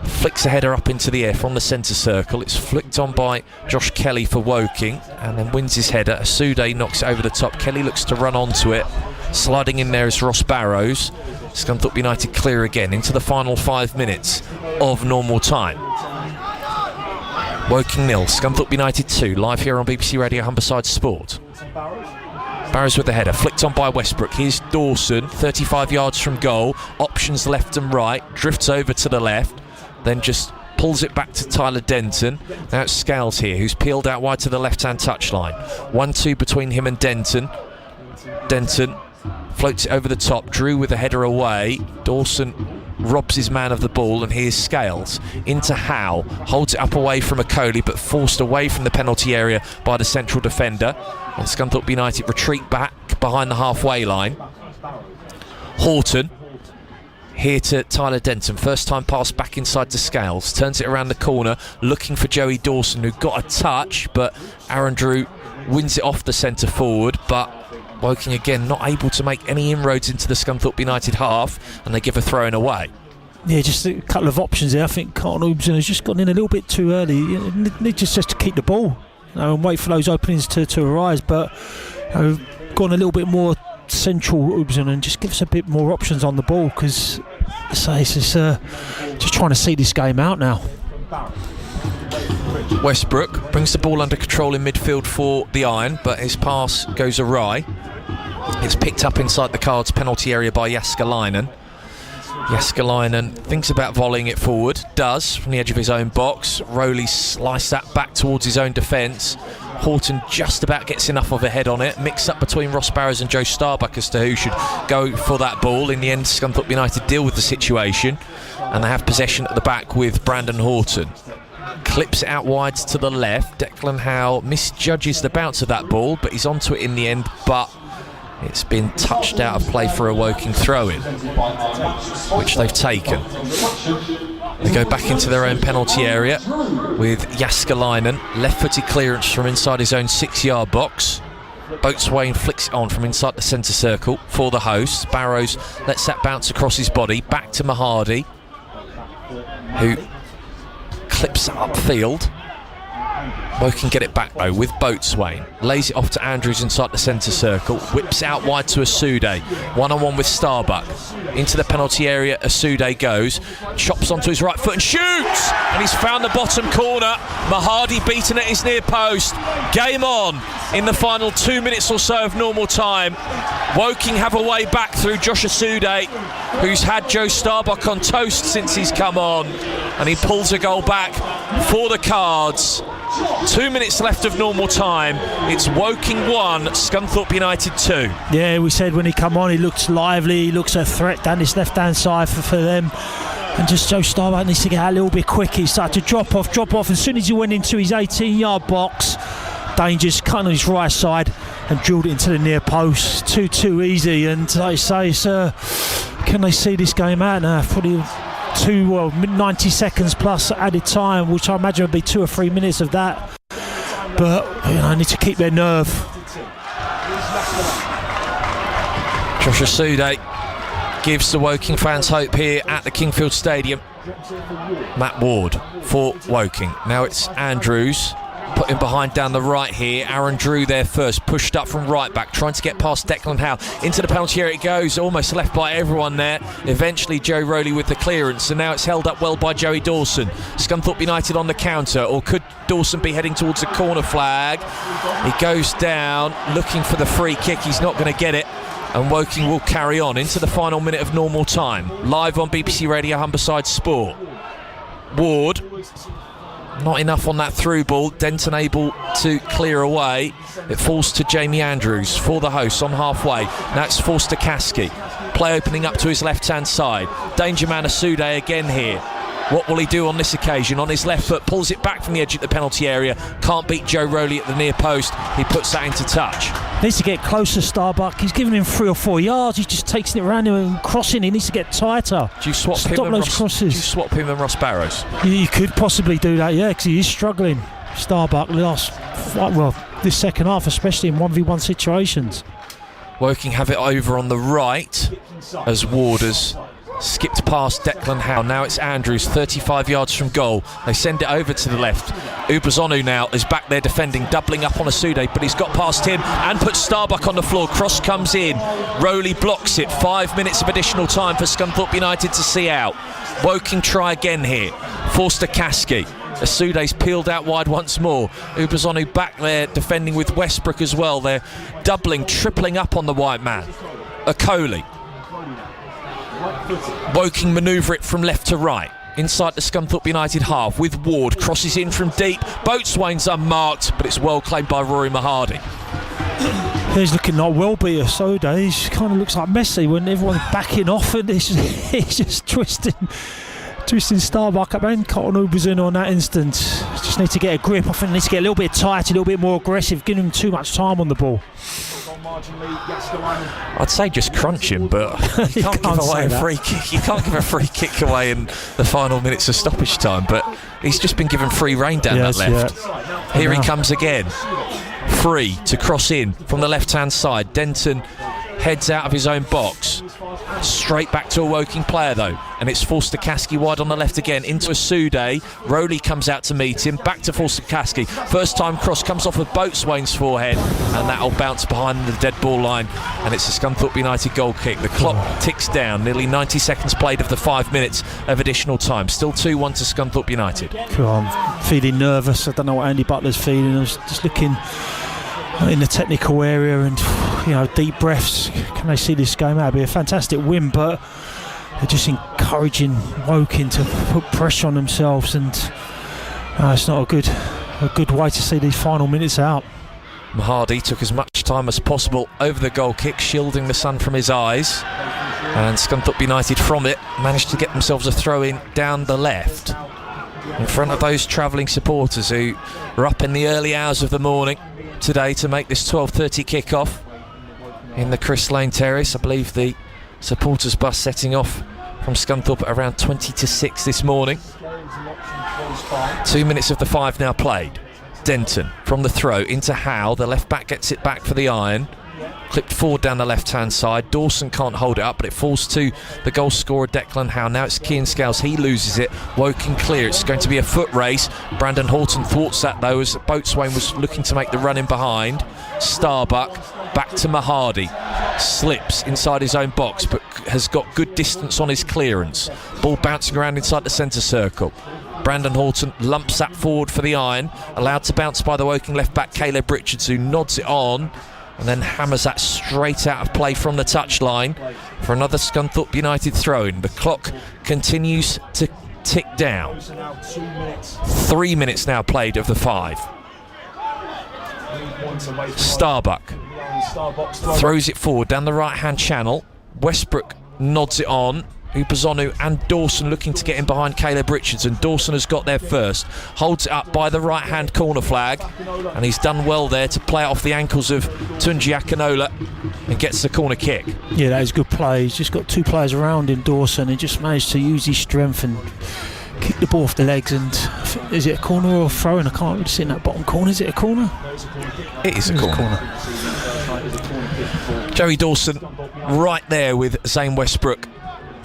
flicks a header up into the air from the centre circle. It's flicked on by Josh Kelly for Woking and then wins his header. Asude knocks it over the top. Kelly looks to run onto it. Sliding in there is Ross Barrows. Scunthorpe United clear again into the final 5 minutes of normal time. Woking 0, Scunthorpe United 2, live here on BBC Radio Humberside Sport. Barrows with the header, flicked on by Westbrook. Here's Dawson, 35 yards from goal, options left and right, drifts over to the left, then just pulls it back to Tyler Denton. Now it's Scales here, who's peeled out wide to the left-hand touchline. 1-2 between him and Denton. Denton floats it over the top, Drew with the header away. Dawson robs his man of the ball, and here's Scales into Howe, holds it up away from Okoli but forced away from the penalty area by the central defender, and Scunthorpe United retreat back behind the halfway line. Horton here to Tyler Denton, first time pass back inside to Scales, turns it around the corner looking for Joey Dawson, who got a touch but Aaron Drew wins it off the centre forward, but Woking again not able to make any inroads into the Scunthorpe United half, and they give a throw-in away. Yeah, just a couple of options there. I think Carlton Ubsen has just gone in a little bit too early. Need just to keep the ball, and wait for those openings to arise, but gone a little bit more central Ubsen and just give us a bit more options on the ball, because it's just trying to see this game out now. Westbrook brings the ball under control in midfield for the Iron, but his pass goes awry. It's picked up inside the Cards penalty area by Jaskalainen. Jaskalainen thinks about volleying it forward, does from the edge of his own box. Rowley sliced that back towards his own defence. Horton just about gets enough of a head on it. Mix up between Ross Barrows and Joe Starbuck as to who should go for that ball. In the end, Scunthorpe United deal with the situation, and they have possession at the back with Brandon Horton. Clips it out wide to the left. Declan Howe misjudges the bounce of that ball, but he's onto it in the end, but it's been touched out of play for a Woking throw-in, which they've taken. They go back into their own penalty area with Jaskalainen. Left-footed clearance from inside his own 6-yard box. Boatswain flicks it on from inside the centre circle for the hosts. Barrows lets that bounce across his body. Back to Mahardy, who clips it upfield. Woking get it back though with Boatswain. Lays it off to Andrews inside the centre circle. Whips out wide to Asude. One-on-one with Starbuck. Into the penalty area, Asude goes. Chops onto his right foot and shoots! And he's found the bottom corner. Mahadi beaten at his near post. Game on in the final 2 minutes or so of normal time. Woking have a way back through Josh Asude, who's had Joe Starbuck on toast since he's come on. And he pulls a goal back for the Cards. 2 minutes left of normal time. It's Woking 1, Scunthorpe United 2. Yeah, we said when he come on, he looks lively, he looks a threat down his left-hand side for them. And just Joe Starbuck needs to get out a little bit quick. He started to drop off. As soon as he went into his 18-yard box, Dangerous cut on his right side and drilled it into the near post. Too easy. And like I say, sir, can they see this game out now? Probably 90 seconds plus added time, which I imagine would be 2 or 3 minutes of that. But I need to keep their nerve. Josh Asude gives the Woking fans hope here at the Kingfield Stadium. Matt Ward for Woking. Now it's Andrews putting behind down the right here. Aaron Drew there first, pushed up from right back, trying to get past Declan Howe. Into the penalty area it goes, almost left by everyone there. Eventually Joe Rowley with the clearance, and now it's held up well by Joey Dawson. Scunthorpe United on the counter, or could Dawson be heading towards the corner flag? He goes down looking for the free kick, he's not going to get it. And Woking will carry on into the final minute of normal time. Live on BBC Radio Humberside Sport. Ward, not enough on that through ball. Denton able to clear away. It falls to Jamie Andrews for the hosts on halfway. Now it's Forster Kaski. Play opening up to his left-hand side. Danger man Asude again here. What will he do on this occasion? On his left foot, pulls it back from the edge of the penalty area. Can't beat Joe Rowley at the near post. He puts that into touch. Needs to get closer, Starbuck. He's giving him 3 or 4 yards. He's just taking it around him and crossing. He needs to get tighter. Do you swap him and Ross Barrows? You could possibly do that, yeah, because he is struggling. Starbuck this second half, especially in 1v1 situations. Woking have it over on the right as Ward has skipped past Declan Howe. Now it's Andrews, 35 yards from goal. They send it over to the left. Ubazonu now is back there defending, doubling up on Asude, but he's got past him and puts Starbuck on the floor. Cross comes in. Rowley blocks it. 5 minutes of additional time for Scunthorpe United to see out. Woking try again here. Forster Kaski. Asude's peeled out wide once more. Ubazonu back there defending with Westbrook as well. They're doubling, tripling up on the white man. Okoli. Woking manoeuvre it from left to right inside the Scunthorpe United half with Ward, crosses in from deep. Boatswain's unmarked, but it's well claimed by Rory Mahadi. He's looking like well-beater Soda. He kind of looks like Messi when everyone's backing off and he's just twisting Starbuck up and Cotton Ubazunu on that instant. Just need to get a grip. I think he needs to get a little bit tight, a little bit more aggressive, giving him too much time on the ball. I'd say just crunch him, but you can't give away a free kick. You can't give a free kick away in the final minutes of stoppage time, but he's just been given free rein down that left. Yeah. Here he comes again. Free to cross in from the left-hand side. Denton heads out of his own box. Straight back to a Woking player though, and it's Forster Kaski wide on the left again into Asude. Rowley comes out to meet him, back to Forster Kaski. First time cross comes off of Boatswain's forehead, and that'll bounce behind the dead ball line, and it's a Scunthorpe United goal kick. The clock ticks down, nearly 90 seconds played of the 5 minutes of additional time. Still 2-1 to Scunthorpe United. I'm feeling nervous. I don't know what Andy Butler's feeling. I was just looking in the technical area and deep breaths. Can they see this game out? It'd be a fantastic win, but they're just encouraging Woking to put pressure on themselves, and it's not a good way to see these final minutes out. Mahadi took as much time as possible over the goal kick, shielding the sun from his eyes, and Scunthorpe United from it managed to get themselves a throw-in down the left in front of those travelling supporters who were up in the early hours of the morning today to make this 12:30 kick-off in the Chris Lane Terrace. I believe the supporters bus setting off from Scunthorpe at around 20 to 6 this morning. 2 minutes of the 5 now played. Denton from the throw into Howe. The left back gets it back for the iron. clipped forward down the left-hand side. Dawson can't hold it up, but it falls to the goal scorer Declan Howe. Now it's Cian Scales, he loses it. Woking clear, it's going to be a foot race. Brandon Horton thwarts that though as Boatswain was looking to make the run in behind. Starbuck back to Mahadi, slips inside his own box but has got good distance on his clearance. Ball bouncing around inside the centre circle. Brandon Horton lumps that forward for the iron, allowed to bounce by the Woking left back Caleb Richards, who nods it on and then hammers that straight out of play from the touchline for another Scunthorpe United throw-in. The clock continues to tick down. 3 minutes now played of the 5. Starbuck throws it forward down the right-hand channel. Westbrook nods it on. Upazonu and Dawson looking to get in behind Caleb Richards, and Dawson has got there first, holds it up by the right hand corner flag, and he's done well there to play it off the ankles of Tunji Akinola and gets the corner kick. Yeah, that is good play. He's just got 2 players around him, Dawson, and just managed to use his strength and kick the ball off the legs. And is it a corner or a throw? And I can't really see in that bottom corner. Is it a corner? It is a corner. Joey Dawson right there with Zane Westbrook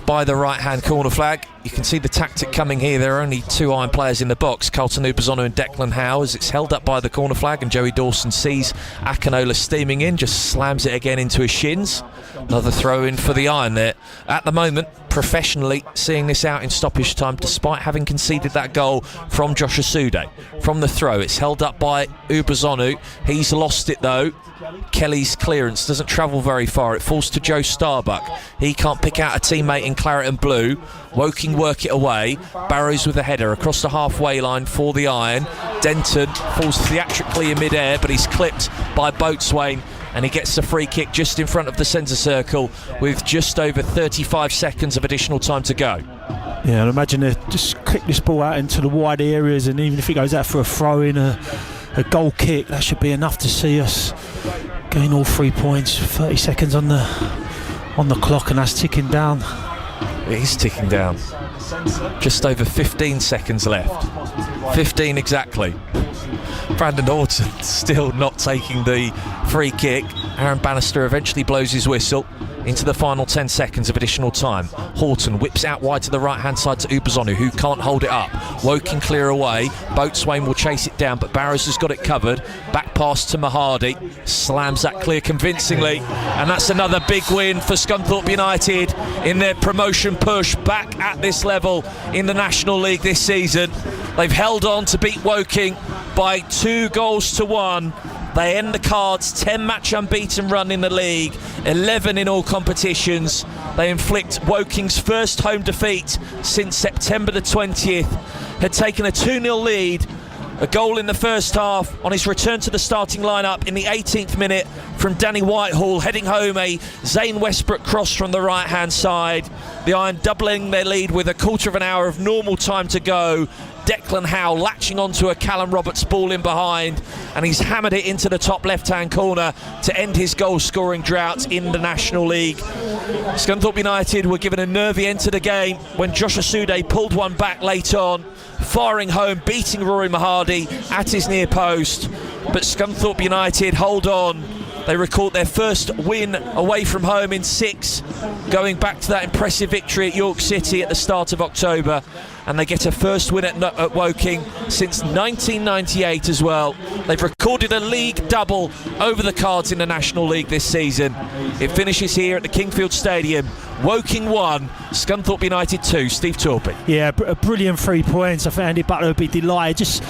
by the right-hand corner flag. You can see the tactic coming here. There are only 2 iron players in the box, Carlton Upazonu and Declan Howe, as it's held up by the corner flag, and Joey Dawson sees Akinola steaming in, just slams it again into his shins. Another throw-in for the iron there. At the moment, professionally seeing this out in stoppage time, despite having conceded that goal from Josh Asude. From the throw, it's held up by Upazonu. He's lost it though. Kelly's clearance doesn't travel very far. It falls to Joe Starbuck. He can't pick out a teammate in claret and blue. Woking work it away. Barrows with a header across the halfway line for the iron. Denton falls theatrically in mid-air, but he's clipped by Boatswain, and he gets the free kick just in front of the centre circle with just over 35 seconds of additional time to go. Yeah, I'd imagine they just kick this ball out into the wide areas, and even if it goes out for a throw-in, a goal kick, that should be enough to see us gain all 3 points. 30 seconds on the clock, and that's ticking down. It is ticking down. Just over 15 seconds left. 15 exactly. Brandon Horton still not taking the free kick. Aaron Bannister eventually blows his whistle into the final 10 seconds of additional time. Horton whips out wide to the right hand side to Upazonu, who can't hold it up. Woking clear away. Boatswain will chase it down, but Barrows has got it covered. Back pass to Mahadi, slams that clear convincingly, and that's another big win for Scunthorpe United in their promotion push back at this level in the National League this season. They've held on to beat Woking by 2-1. They end the Cards' 10-match unbeaten run in the league, 11 in all competitions. They inflict Woking's first home defeat since September the 20th. Had taken a 2-0 lead, a goal in the first half on his return to the starting lineup in the 18th minute from Danny Whitehall, heading home a Zane Westbrook cross from the right-hand side. The Iron doubling their lead with a quarter of an hour of normal time to go. Declan Howe latching onto a Callum Roberts ball in behind, and he's hammered it into the top left-hand corner to end his goal-scoring drought in the National League. Scunthorpe United were given a nervy end to the game when Josh Asude pulled one back late on, firing home, beating Rory Mahadi at his near post. But Scunthorpe United hold on. They record their first win away from home in 6, going back to that impressive victory at York City at the start of October, and they get a first win at Woking since 1998 as well. They've recorded a league double over the Cards in the National League this season. It finishes here at the Kingfield Stadium. Woking 1, Scunthorpe United 2. Steve Torpey. Yeah, a brilliant 3 points. I think Andy Butler would be delighted. Just,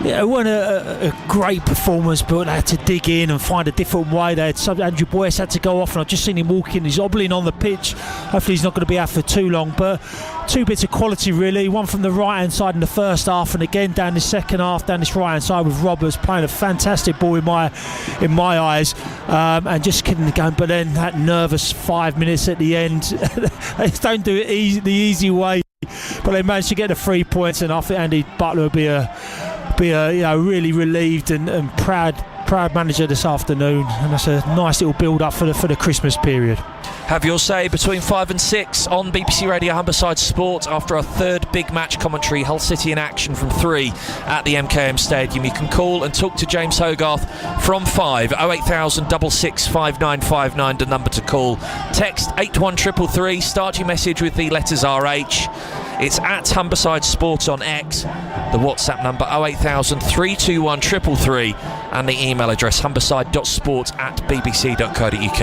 yeah, it wasn't a great performance, but they had to dig in and find a different way. They had Andrew Boyce had to go off, and I've just seen him walking. He's hobbling on the pitch. Hopefully he's not going to be out for too long, but 2 bits of quality really. One from the right hand side in the first half, and again down the second half down this right hand side with Roberts playing a fantastic ball in my eyes, and just getting the game. But then that nervous 5 minutes at the end, they don't do it the easy way, but they managed to get the 3 points, and I think Andy Butler will be a really relieved and proud manager this afternoon, and that's a nice little build up for the Christmas period. Have your say between 5 and 6 on BBC Radio Humberside Sport after our third big match commentary. Hull City in action from 3 at the MKM Stadium. You can call and talk to James Hogarth from 5. 08000 66 5959, the number to call. Text 81333. Start your message with the letters RH. It's at Humberside Sport on X. The WhatsApp number 08000 321 333 and the email address humberside.sport@bbc.co.uk.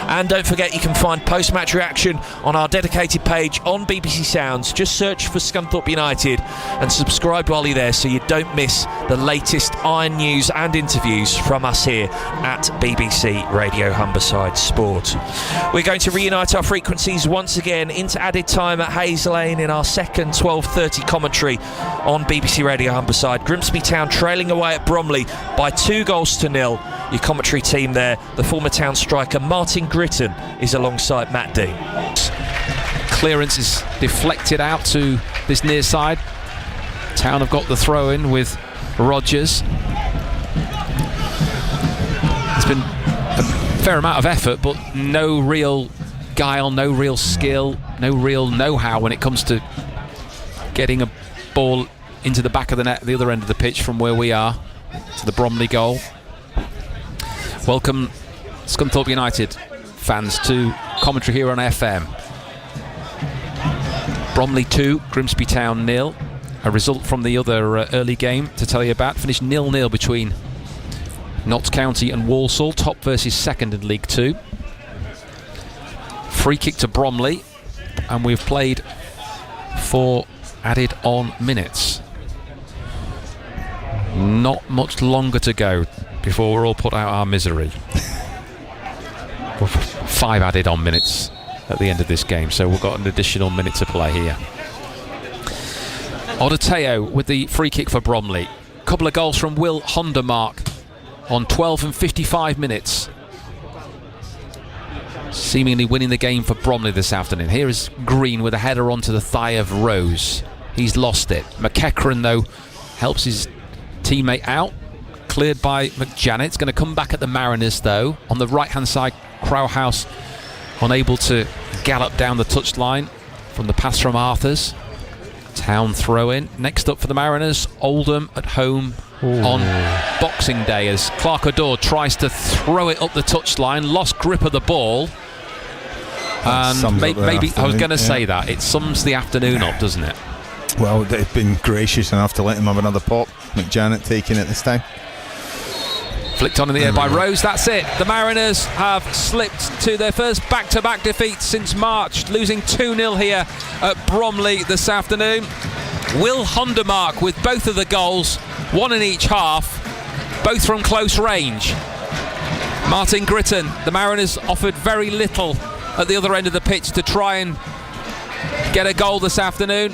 And don't forget, you can find post-match reaction on our dedicated page on BBC Sounds. Just search for Scunthorpe United and subscribe while you're there so you don't miss the latest iron news and interviews from us here at BBC Radio Humberside Sport. We're going to reunite our frequencies once again into added time at Hayes Lane in our second 12:30 commentary on BBC Radio Humberside. Grimsby Town trailing away at Bromley by 2-0. Your commentary team there, the former Town striker Martin Gritton is alongside Matt Dean. Clearance is deflected out to this near side. Town have got the throw in with Rogers. It's been a fair amount of effort, but no real guile, no real skill, no real know-how when it comes to getting a ball into the back of the net at the other end of the pitch from where we are to the Bromley goal. Welcome, Scunthorpe United fans, to commentary here on FM. Bromley 2, Grimsby Town 0. A result from the other early game to tell you about. Finished 0-0 between Notts County and Walsall, top versus second in League 2. Free kick to Bromley, and we've played 4 added on minutes. Not much longer to go before we're all put out our misery. 5 added on minutes at the end of this game, so we've got an additional minute to play here. Odoteo with the free kick for Bromley. Couple of goals from Will Hondermark on 12 and 55 minutes. Seemingly winning the game for Bromley this afternoon. Here is Green with a header onto the thigh of Rose. He's lost it. McEachran, though, helps his teammate out. Cleared by McJanet. It's going to come back at the Mariners, though. On the right-hand side, Crowhouse unable to gallop down the touchline from the pass from Arthurs. Town throw-in. Next up for the Mariners, Oldham at home on Boxing Day as Clark O'Dowd tries to throw it up the touchline. Lost grip of the ball. And maybe I was going to say that. It sums the afternoon up, doesn't it? Well, they've been gracious enough to let him have another pop. McJanet taking it this time. Flicked on in the air by Rose. That's it. The Mariners have slipped to their first back-to-back defeat since March, losing 2-0 here at Bromley this afternoon. Will Hondermark with both of the goals, one in each half, both from close range. Martin Gritton, the Mariners offered very little at the other end of the pitch to try and get a goal this afternoon.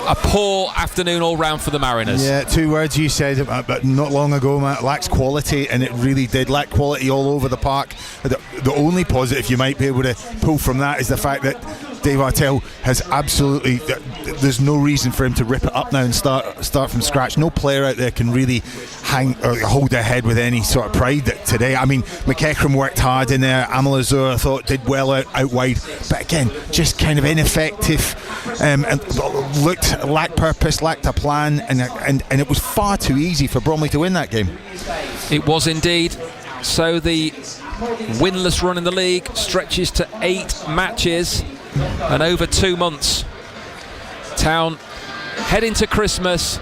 A poor afternoon all round for the Mariners. Yeah, 2 words you said but not long ago, Matt. Lacks quality, and it really did lack quality all over the park. The only positive you might be able to pull from that is the fact that Dave Artell has absolutely, there's no reason for him to rip it up now and start from scratch. No player out there can really hang or hold their head with any sort of pride today. I mean, McEachran worked hard in there. Amalazur, I thought, did well out wide, but again, just kind of ineffective, and lacked purpose, lacked a plan, and it was far too easy for Bromley to win that game. It was indeed. So the winless run in the league stretches to 8 matches and over 2 months. Town head into Christmas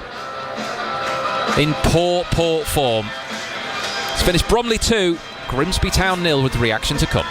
in poor form. It's finished Bromley 2, Grimsby Town 0 with the reaction to come.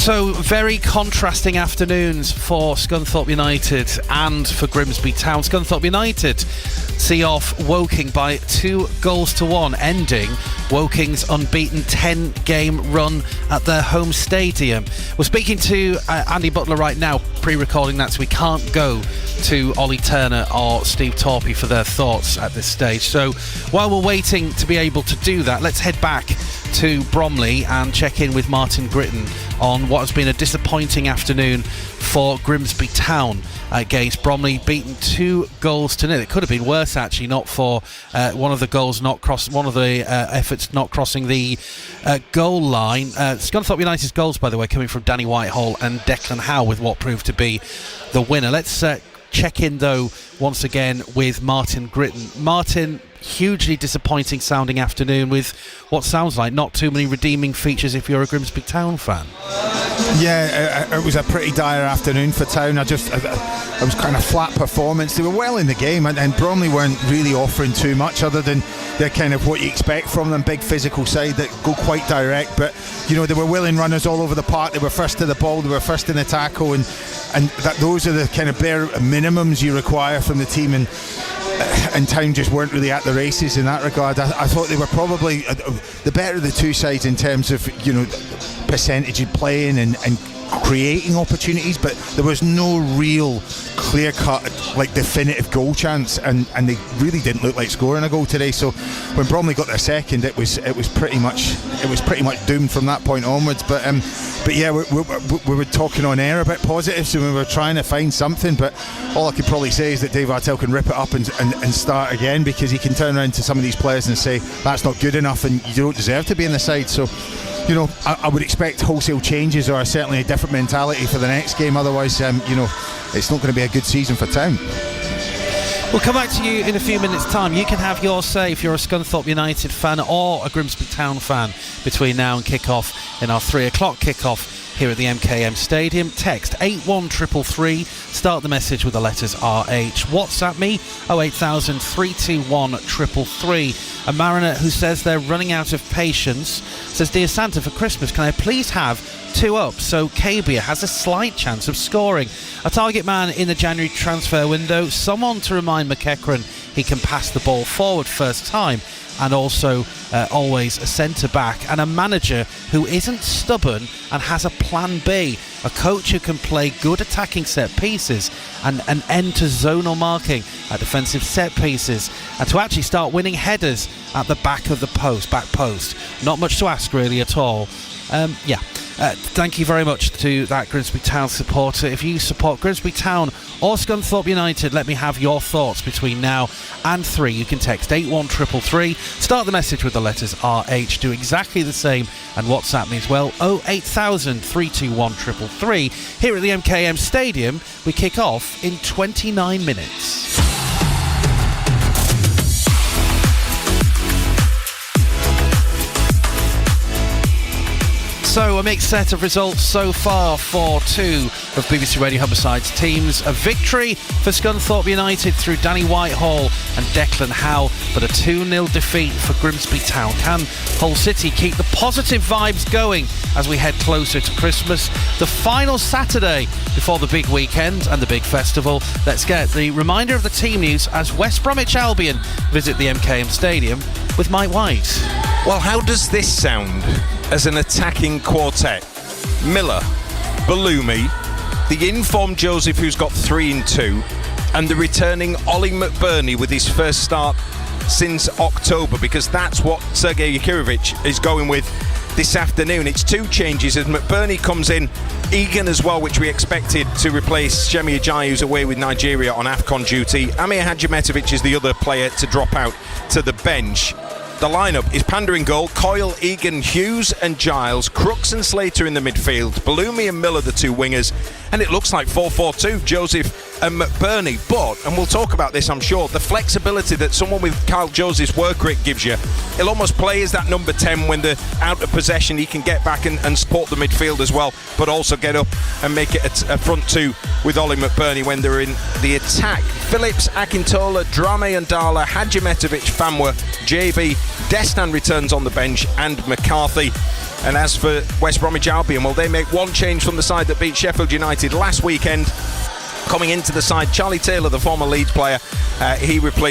So, very contrasting afternoons for Scunthorpe United and for Grimsby Town. Scunthorpe United see off Woking by 2-1, ending Woking's unbeaten 10-game run at their home stadium. We're speaking to Andy Butler right now, pre-recording that, so we can't go to Ollie Turner or Steve Torpey for their thoughts at this stage. So while we're waiting to be able to do that, let's head back to Bromley and check in with Martin Gritton on what has been a disappointing afternoon for Grimsby Town against Bromley, beaten 2-0. It could have been worse, actually, not for one of the efforts not crossing the goal line. Scunthorpe United's goals, by the way, coming from Danny Whitehall and Declan Howe with what proved to be the winner. Let's check in, though, once again with Martin Gritton. Martin, hugely disappointing sounding afternoon with what sounds like not too many redeeming features if you're a Grimsby Town fan. Yeah, it was a pretty dire afternoon for Town. It was kind of flat performance. They were well in the game, and Bromley weren't really offering too much other than they're kind of what you expect from them, big physical side that go quite direct, but you know, they were willing runners all over the park. They were first to the ball, they were first in the tackle, and that those are the kind of bare minimums you require from the team, and Town just weren't really at the races in that regard. I thought they were probably the better of the two sides in terms of, you know, percentage of playing and creating opportunities, but there was no real clear-cut, like, definitive goal chance, and they really didn't look like scoring a goal today. So when Bromley got their second, it was pretty much doomed from that point onwards. But yeah, we were talking on air about positives, and we were trying to find something. But all I could probably say is that Dave Artell can rip it up and start again, because he can turn around to some of these players and say that's not good enough, and you don't deserve to be in the side. So, you know, I would expect wholesale changes, or certainly a different mentality for the next game. Otherwise, you know, it's not going to be a good season for Town. We'll come back to you in a few minutes' time. You can have your say if you're a Scunthorpe United fan or a Grimsby Town fan between now and kick-off in our 3 o'clock kick-off here at the MKM Stadium. Text 81333, start the message with the letters RH. WhatsApp me 08000 321 333. A Mariner who says they're running out of patience says, "Dear Santa, for Christmas can I please have 2 up so Kabia has a slight chance of scoring? A target man in the January transfer window, someone to remind McEachran he can pass the ball forward first time, and also always a centre-back, and a manager who isn't stubborn and has a plan B, a coach who can play good attacking set pieces and an end to zonal marking at defensive set pieces, and to actually start winning headers at the back post. Not much to ask really at all." Thank you very much to that Grimsby Town supporter. If you support Grimsby Town or Scunthorpe United, let me have your thoughts between now and 3. You can text 81333, start the message with the letters RH, do exactly the same, and WhatsApp me as well, 08000 321 333. Here at the MKM Stadium, we kick off in 29 minutes. So, a mixed set of results so far for 2 of BBC Radio Humberside's teams. A victory for Scunthorpe United through Danny Whitehall and Declan Howe, but a 2-0 defeat for Grimsby Town. Can Hull City keep the positive vibes going as we head closer to Christmas? The final Saturday before the big weekend and the big festival. Let's get the reminder of the team news as West Bromwich Albion visit the MKM Stadium with Mike White. Well, how does this sound as an attacking quartet? Miller, Ballumi, the informed Joseph who's got 3 and 2, and the returning Ollie McBurney with his first start since October, because that's what Sergei Yakirovich is going with this afternoon. It's 2 changes as McBurney comes in, Egan as well, which we expected to replace Shemi Ajayi, who's away with Nigeria on AFCON duty. Amir Hadjimetovic is the other player to drop out to the bench. The lineup is Panda in goal, Coyle, Egan, Hughes and Giles, Crooks and Slater in the midfield, Ballumi and Miller the 2 wingers, and it looks like 4-4-2, Joseph and McBurney. But, and we'll talk about this I'm sure, the flexibility that someone with Kyle Joseph's work rate gives you, he'll almost play as that number 10 when they're out of possession. He can get back and support the midfield as well, but also get up and make it a front 2 with Ollie McBurney when they're in the attack. Phillips, Akintola, Drame and Dala, Hadjimetovic, Famwa, JB, Destan returns on the bench, and McCarthy. And as for West Bromwich Albion, well, they make one change from the side that beat Sheffield United last weekend. Coming into the side, Charlie Taylor, the former Leeds player, he replaced